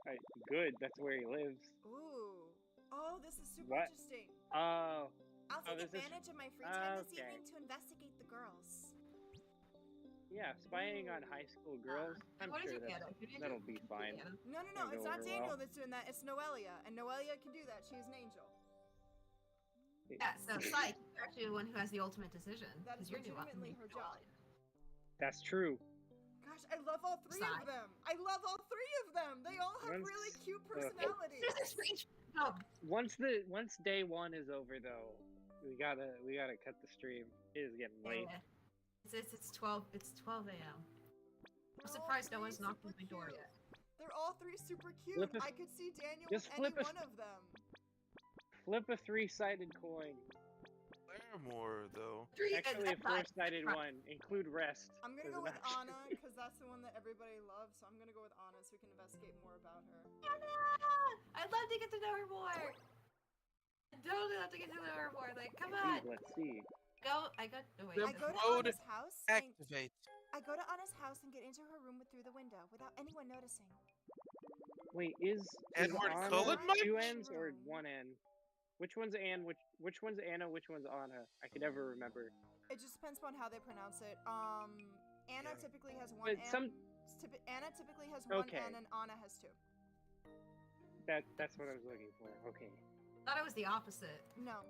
A: Alright, good. That's where he lives.
B: Ooh. Oh, this is super
A: What?
B: interesting.
A: Oh.
B: I'll take
A: this is-
B: advantage of my free time this
A: okay.
B: evening to investigate the girls.
A: Yeah, spying on high school girls. I'm
D: What did
A: sure
D: you get?
A: that'll be fine.
B: No,
A: That'll
B: it's
A: go
B: not
A: over
B: Daniel
A: well.
B: that's doing that. It's Noelia, and Noelia can do that. She's an angel.
D: Yeah, so Psyche, you're actually the one who has the ultimate decision.
B: That is
D: 'cause you're the one
B: legitimately
D: who
B: her job.
A: That's true.
B: Gosh, I love all three
D: Sigh.
B: of them. I love all three of them. They all have
A: Once-
B: really cute
A: okay.
B: personalities.
D: There's this strange. No,
A: Once day one is over, though, we gotta cut the stream. It is getting late.
D: yeah. It's 12 a.m. I'm
B: They're all
D: surprised no
B: three
D: one's knocked on
B: super
D: my door
B: cute.
D: yet.
B: They're all three super cute.
A: Flip a-
B: I could see Daniel
A: just
B: with any
A: flip a-
B: one of them.
A: Flip a three-sided coin.
G: Claremore, though.
A: Actually, a
D: Right.
A: four-sided one. Include rest.
B: I'm gonna
A: as
B: go
A: an
B: with
A: option.
B: Anna because that's the one that everybody loves. So I'm gonna go with Anna so we can investigate more about her.
D: I'd love to get to know her more. I'd totally love to get to know her more. Like, come on.
A: Indeed, let's see.
D: I go. Oh, wait.
G: The
B: I go to
G: road
B: Anna's house. And
G: Activate.
B: I go to Anna's house and get into her room through the window without anyone noticing.
A: Wait, is
G: Edward
A: Anna
G: Cullen much?
A: two N's or one N? Which one's Anne? Which one's Anna? Which one's Anna? I can never remember.
B: It just depends upon how they pronounce it. Anna
G: Yeah.
B: typically has one
A: But
B: N. Anna typically has one
A: Okay.
B: N and Anna has two.
A: That's what I was looking for. Okay.
D: Thought it was the opposite.
B: No.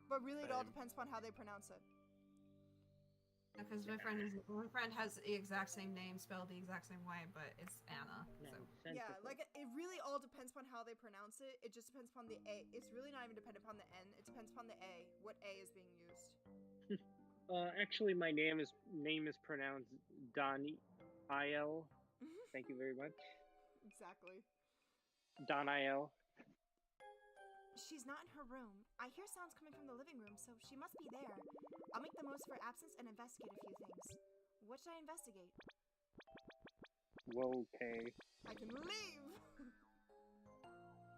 B: But really, it all
G: Same.
B: depends upon how they pronounce it.
D: Because my friend has the exact same name spelled the exact same way, but it's Anna. So.
B: Yeah, like it really all depends upon how they pronounce it. It just depends upon the A. It's really not even dependent upon the N. It depends upon the A. What A is being used.
A: Actually, my name is pronounced Doniel. Thank you very much,
B: Exactly.
A: Doniel.
B: She's not in her room. I hear sounds coming from the living room, so she must be there. I'll make the most of her absence and investigate a few things. What should I investigate?
A: Whoa, okay.
B: I can leave!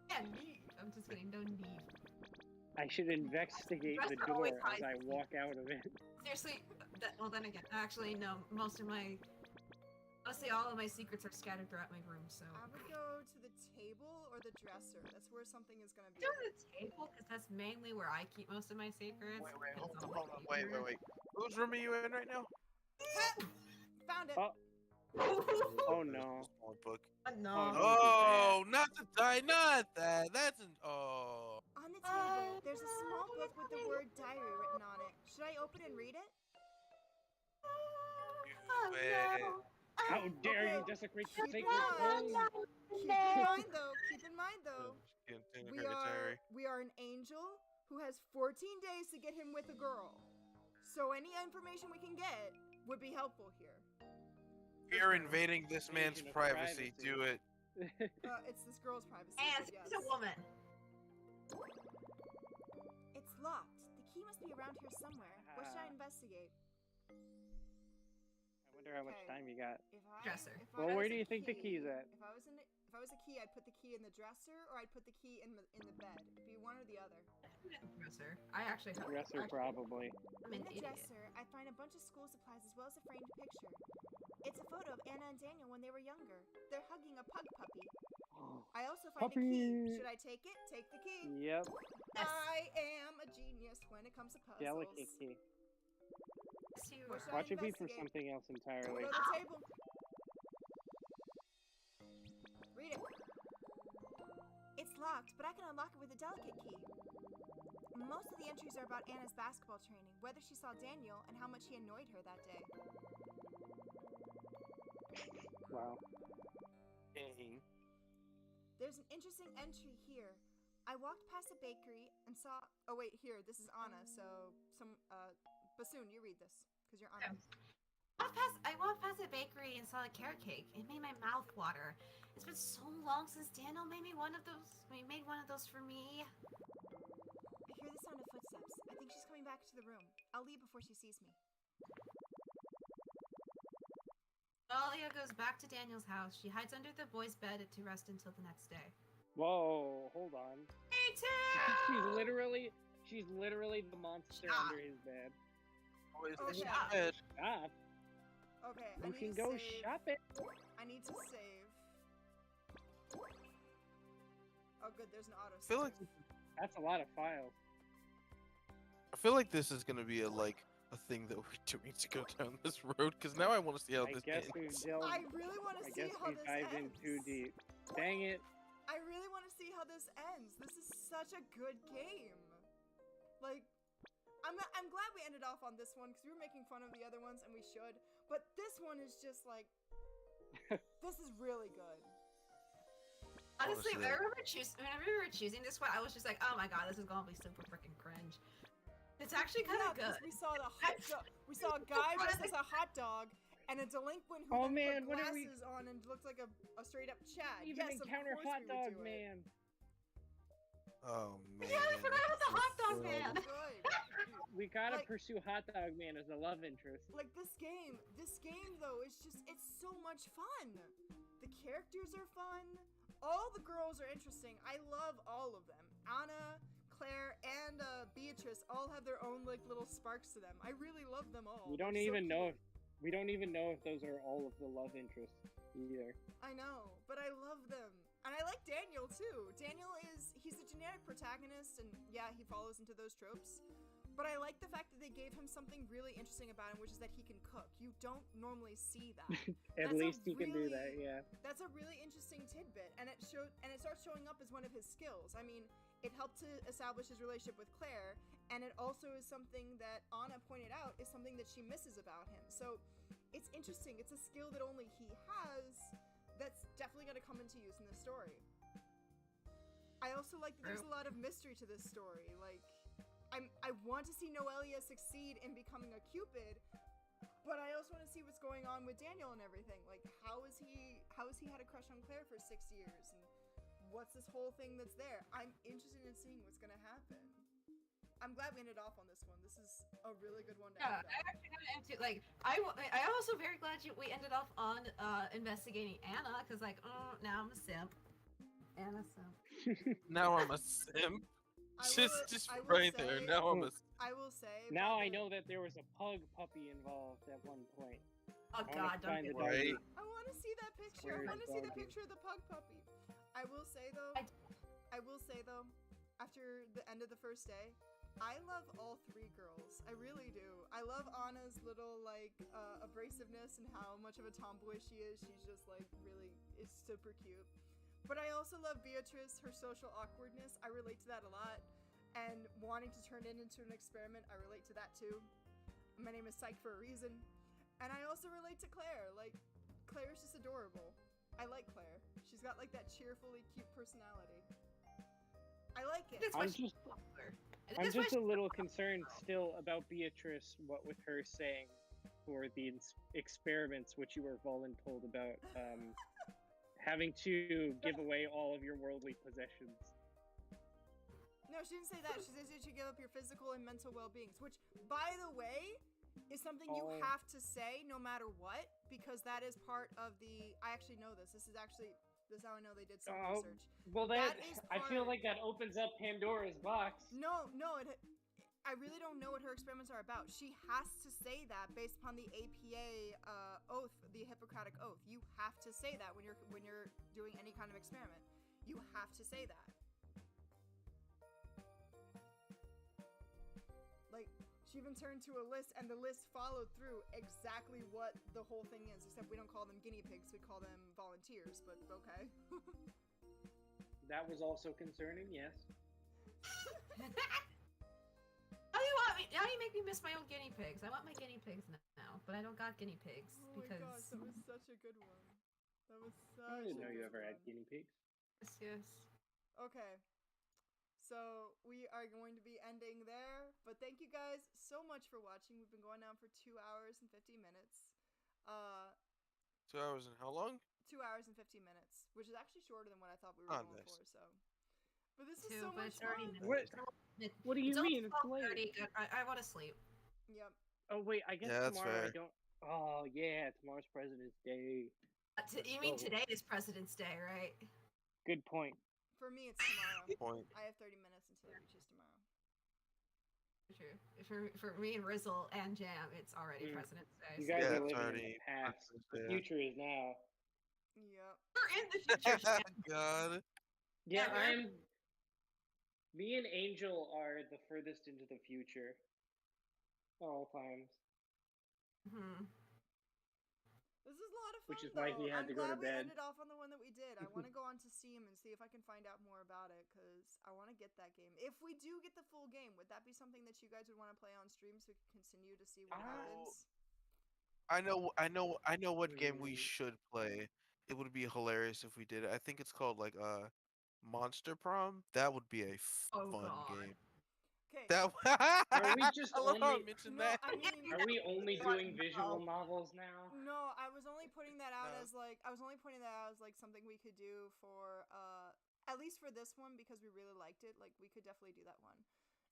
D: Yeah, leave. I'm just kidding. Don't leave.
A: I should investigate the
D: Restaurant
A: door
D: always
A: as
D: hides
A: I
D: me.
A: walk out of it.
D: Seriously, well then again, actually no. Most of my Honestly, all of my secrets are scattered throughout my room, so.
B: I would go to the table or the dresser. That's where something is gonna be.
D: Go to the table, because that's mainly where I keep most of my secrets.
G: Wait,
D: because
G: hold
D: I'm
G: on,
D: a
G: wait.
D: secret.
G: Whose room are you in right now?
B: Found it.
A: Oh, oh no.
G: Small book.
D: No.
G: Oh, not the die, not that. That's an
B: On the table, there's a small book with the word diary written on it. Should I open and read it?
D: Oh, no.
A: How dare you
B: Okay,
A: desecrate the
B: keep
A: sacred
B: in
A: bone?
B: mind. Keep in mind though. We are an angel who has 14 days to get him with a girl. So any information we can get would be helpful here.
G: You're invading this man's
A: Invasion of
G: privacy.
A: privacy.
G: Do it.
B: It's this girl's privacy.
D: And
B: but yes.
D: she's a woman.
B: It's locked. The key must be around here somewhere. What should I investigate?
A: I wonder how much
B: Okay.
A: time you got.
D: Dresser.
A: Well, where do you think the key's at?
B: If I was a key, I'd put the key in the dresser, or I'd put the key in the bed. It'd be one or the other.
D: Dresser. I actually have.
A: Dresser, probably.
B: In
D: I'm an
B: the
D: idiot.
B: dresser, I find a bunch of school supplies as well as a framed picture. It's a photo of Anna and Daniel when they were younger. They're hugging a pug puppy. I also find a key.
A: Puppy.
B: Should I take it? Take the key.
A: Yep.
D: Yes.
B: I am a genius when it comes to puzzles.
A: Delicate key.
D: Yes, you
B: What
D: are.
B: should I
A: Watch it be for
B: investigate?
A: something else
B: Go
A: entirely.
B: to the table. Read it. It's locked, but I can unlock it with a delicate key. Most of the entries are about Anna's basketball training, whether she saw Daniel, and how much he annoyed her that day.
A: Wow.
G: Dang.
B: There's an interesting entry here. I walked past a bakery and saw. Oh wait, here. This is Anna. So Bassoon, you read this because you're Anna.
D: I walked past a bakery and saw a carrot cake. It made my mouth water. It's been so long since Daniel made me one of those. He made one of those for me.
B: I hear the sound of footsteps. I think she's coming back to the room. I'll leave before she sees me.
D: Dahlia goes back to Daniel's house. She hides under the boy's bed to rest until the next day.
A: Whoa, hold on.
D: Me too.
A: She's literally the monster
D: Stop.
A: under his bed.
G: Oh, is
B: Oh,
G: this
B: yeah.
G: bed?
A: Stop.
B: Okay, I
A: You
B: need
A: can
B: to
A: go
B: save.
A: shopping.
B: I need to save. Oh, good. There's an auto.
G: I feel like
A: That's a lot of files.
G: this is gonna be a thing that we're doing to go down this road. Because now I want to see how
A: I
G: this
A: guess we
G: ends.
A: delved.
B: I really want to
A: I
B: see
A: guess
B: how
A: we
B: this
A: dived in
B: ends.
A: too deep. Dang it.
B: I really want to see how this ends. This is such a good game. Like, I'm glad we ended off on this one because we were making fun of the other ones and we should. But this one is just like, this is really good.
D: Honestly,
G: Honestly.
D: whenever we were choosing this one, I was just like, oh my god, this is gonna be super freaking cringe. It's actually kind
B: Yeah,
D: of good.
B: because we saw we saw a guy versus a hot dog and a delinquent who
A: Oh,
B: then
A: man,
B: put
A: what are we-
B: glasses on and looked like a straight up Chad.
A: Even
B: Yes, of
A: encounter
B: course
A: hot
B: we would
A: dog
B: do it.
A: man.
G: Oh man.
D: Yeah, I forgot about the
G: this
D: hot dog
G: is
D: man.
B: Good.
A: We gotta
B: Like-
A: pursue hot dog man as a love interest.
B: Like this game though is just it's so much fun. The characters are fun. All the girls are interesting. I love all of them. Anna, Claire, and Beatrice all have their own like little sparks to them. I really love them all.
A: We don't
B: They're so
A: even know
B: cute.
A: we don't even know if those are all of the love interests either.
B: I know, but I love them. And I like Daniel too. Daniel he's a generic protagonist and yeah, he follows into those tropes. But I like the fact that they gave him something really interesting about him, which is that he can cook. You don't normally see that.
A: At
B: That's a
A: least he can do that,
B: really-
A: yeah.
B: That's a really interesting tidbit, and it starts showing up as one of his skills. I mean, it helped to establish his relationship with Claire, and it also is something that Anna pointed out is something that she misses about him. So it's interesting. It's a skill that only he has that's definitely going to come into use in the story. I also like that there's a lot of mystery to this story. Like, I want to see Noelia succeed in becoming a Cupid, but I also want to see what's going on with Daniel and everything. Like, how is he had a crush on Claire for 6 years, and what's this whole thing that's there? I'm interested in seeing what's gonna happen. I'm glad we ended off on this one. This is a really good one to
D: Yeah,
B: end
D: I
B: on.
D: actually kind of am too. Like, I'm also very glad we ended off on investigating Anna, because like, now I'm a simp. Anna simp.
G: Now I'm a simp.
B: I
G: Just
B: will
G: right there.
B: say-
G: Now I'm a.
B: I will say.
A: Now I
B: Bubba-
A: know that there was a pug puppy involved at one point.
D: Oh
A: I wanna
D: God, don't
A: find
D: get
A: the
D: me
G: Right.
A: doggy.
B: I want to see that picture. I
A: Where's
B: want to
A: the
B: see the
A: doggy?
B: picture of the pug puppy. I will say though, after the end of the first day, I love all three girls. I really do. I love Anna's little like abrasiveness and how much of a tomboy she is. She's just like really is super cute. But I also love Beatrice, her social awkwardness. I relate to that a lot. And wanting to turn it into an experiment, I relate to that too. My name is Psych for a reason. And I also relate to Claire. Like, Claire's just adorable. I like Claire. She's got like that cheerfully cute personality. I like it.
D: That's why
A: I'm
D: she-
A: just
D: And
A: I'm
D: that's why
A: just a little concerned still about Beatrice, what with her saying for the experiments which you were voluntold about having to give away all of your worldly possessions.
B: No, she didn't say that. She says you should give up your physical and mental well-beings, which, by the way, is something you
A: Oh.
B: have to say no matter what, because that is part of the. I actually know this. This is how I know they did some
A: Oh,
B: research.
A: well,
B: That is
A: I feel
B: part-
A: like that opens up Pandora's box.
B: No, I really don't know what her experiments are about. She has to say that based upon the APA oath, the Hippocratic oath. You have to say that when you're doing any kind of experiment. You have to say that. Like, she even turned to a list, and the list followed through exactly what the whole thing is, except we don't call them guinea pigs, we call them volunteers, but okay.
A: That was also concerning, yes.
D: Now you make me miss my old guinea pigs. I want my guinea pigs now, but I don't got guinea pigs
B: Oh my
D: because
B: gosh, that was such a good one. That was such
A: I didn't know
B: a
A: you
B: good
A: ever had
B: one.
A: guinea pigs.
D: yes.
B: Okay. So we are going to be ending there, but thank you guys so much for watching. We've been going now for 2 hours and 50 minutes.
G: 2 hours and how long?
B: 2 hours and 50 minutes, which is actually shorter than what I thought we were
G: Oh,
B: going
G: nice.
B: for, so. But this is
D: Too,
B: so
D: but
B: much
D: it's already
B: fun.
A: What do you
D: It's almost
A: mean? It's late.
D: 12:30. I want to sleep.
B: Yep.
A: Oh wait, I guess
G: Yeah, that's
A: tomorrow I
G: fair.
A: don't. Oh yeah, tomorrow's President's Day.
D: You mean
A: Oh.
D: today is President's Day, right?
A: Good point.
B: For me, it's tomorrow.
G: Point.
B: I have 30 minutes until it reaches tomorrow.
D: True. For me and Rizzle and Jam, it's already
A: Mm.
D: President's Day.
A: You
D: so-
A: guys
G: Yeah,
A: are
G: it's
A: living in
G: already
A: the past.
G: President's
A: The
G: Day.
A: future is now.
B: Yep.
D: We're in the future, Jam.
G: God.
A: Yeah,
D: Yeah, we're-
A: Me and Angel are the furthest into the future. All times.
D: Hmm.
B: This is a lot of fun,
A: Which is why he
B: though.
A: had
B: I'm
A: to go to
B: glad we
A: bed.
B: ended off on the one that we did. I want to go on to Steam and see if I can find out more about it, because I want to get that game. If we do get the full game, would that be something that you guys would want to play on stream so we can continue to see what happens?
G: I know what game we
A: Mm.
G: should play. It would be hilarious if we did it. I think it's called like Monster Prom. That would be a
D: Oh,
G: fun
D: God.
G: game.
B: Okay.
G: That
A: Are we just
G: I love how I
A: only-
G: mentioned
B: No,
G: that.
B: I mean,
A: Are we only doing visual novels now?
B: no, I was only putting that out
G: No.
B: as like something we could do for at least for this one, because we really liked it. Like, we could definitely do that one.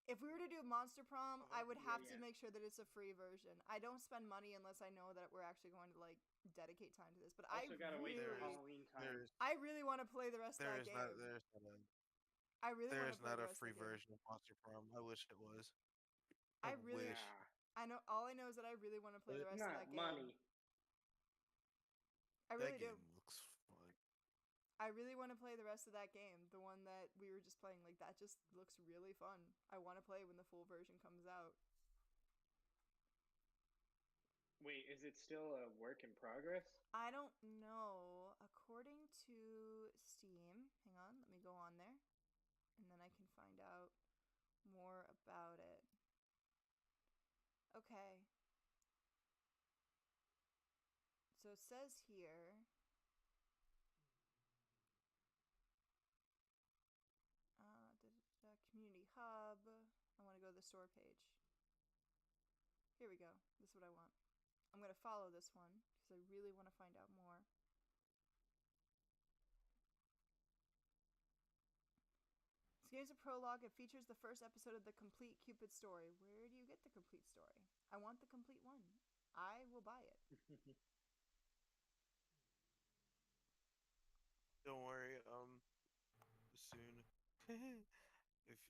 B: If we were to do Monster Prom, I would have to
A: yeah.
B: make sure that it's a free version. I don't spend money unless I know that we're actually going to like dedicate time to this. But
A: Also gotta wait for
G: There is-
A: Halloween time.
B: I really want to play the rest of that game. I really want to
G: There's
B: play
G: not
B: the
G: a
B: rest
G: free
B: of the game.
G: version of Monster Prom. I wish it was.
B: I really,
G: wish.
B: I know. All I know is that I really want to play the
A: It's
B: rest of
A: not
B: that game.
A: money.
B: I really
G: that
B: do.
G: game looks fun.
B: I really want to play the rest of that game. The one that we were just playing, like, that just looks really fun. I want to play when the full version comes out.
A: Wait, is it still a work in progress?
B: I don't know. According to Steam, hang on, let me go on there, and then I can find out more about it. Okay. So it says here. Community hub. I want to go to the store page. Here we go. This is what I want. I'm going to follow this one because I really want to find out more. This game's a prologue. It features the first episode of the complete Cupid story. Where do you get the complete story? I want the complete one. I will buy it.
G: Don't worry. Soon.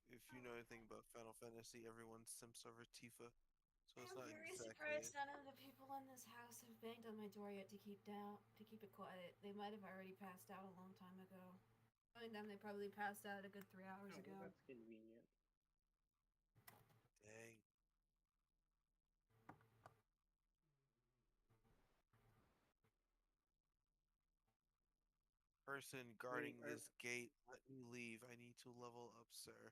G: if you know anything about Final Fantasy, everyone simps over Tifa. So it's
D: I'm
G: not
D: very
G: exactly.
D: surprised none of the people in this house have banged on my door yet to keep it quiet. They might have already passed out a long time ago. Knowing them, they probably passed out a good 3 hours
A: Oh,
D: ago.
A: well, that's convenient.
G: Dang. Person guarding
A: Wait,
G: this gate, let me leave. I need to level up, sir.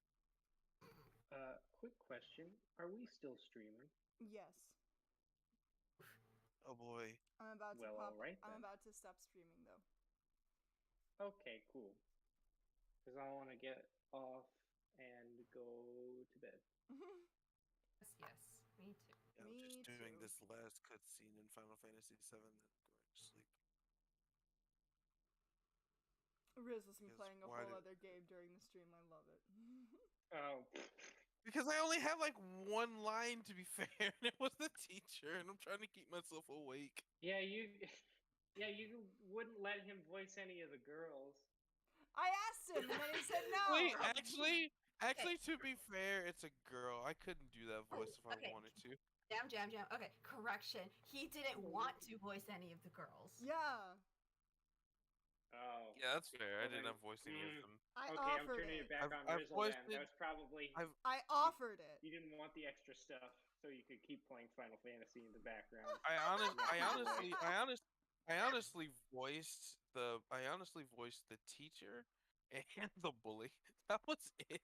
A: Quick question: are we still streaming?
B: Yes.
G: Oh boy.
B: I'm about to
A: Well,
B: pop.
A: alright
B: I'm
A: then.
B: about to stop streaming though.
A: Okay, cool. Because I want to get off and go to bed.
D: Yes, me too.
G: Yeah, I'm
B: Me
G: just doing
B: too.
G: this last cutscene in Final Fantasy VII, then going to sleep.
B: Riz has been
G: Because
B: playing a
G: why
B: whole
G: did-
B: other game during the stream. I love it.
A: Oh,
G: Because I only have like one line to be fair, and it was the teacher, and I'm trying to keep myself awake.
A: yeah, you wouldn't let him voice any of the girls.
B: I asked him, and then he said no.
G: Wait, actually, to be fair, it's a girl. I couldn't do that voice if I
D: Okay.
G: wanted to.
D: Jam. Okay, correction. He didn't want to voice any of the girls.
B: Yeah,
A: Oh.
G: Yeah, that's fair. I
A: Well,
G: didn't
A: then-
G: have voice any of them.
B: I
A: Okay, I'm
B: offered
A: turning
B: it.
A: it back on
G: I've
A: Rizzle
G: voiced
A: then.
G: it-
A: That was probably
B: I offered it.
A: you didn't want the extra stuff, so you could keep playing Final Fantasy in the background.
G: I honestly voiced the teacher and the bully. That was it.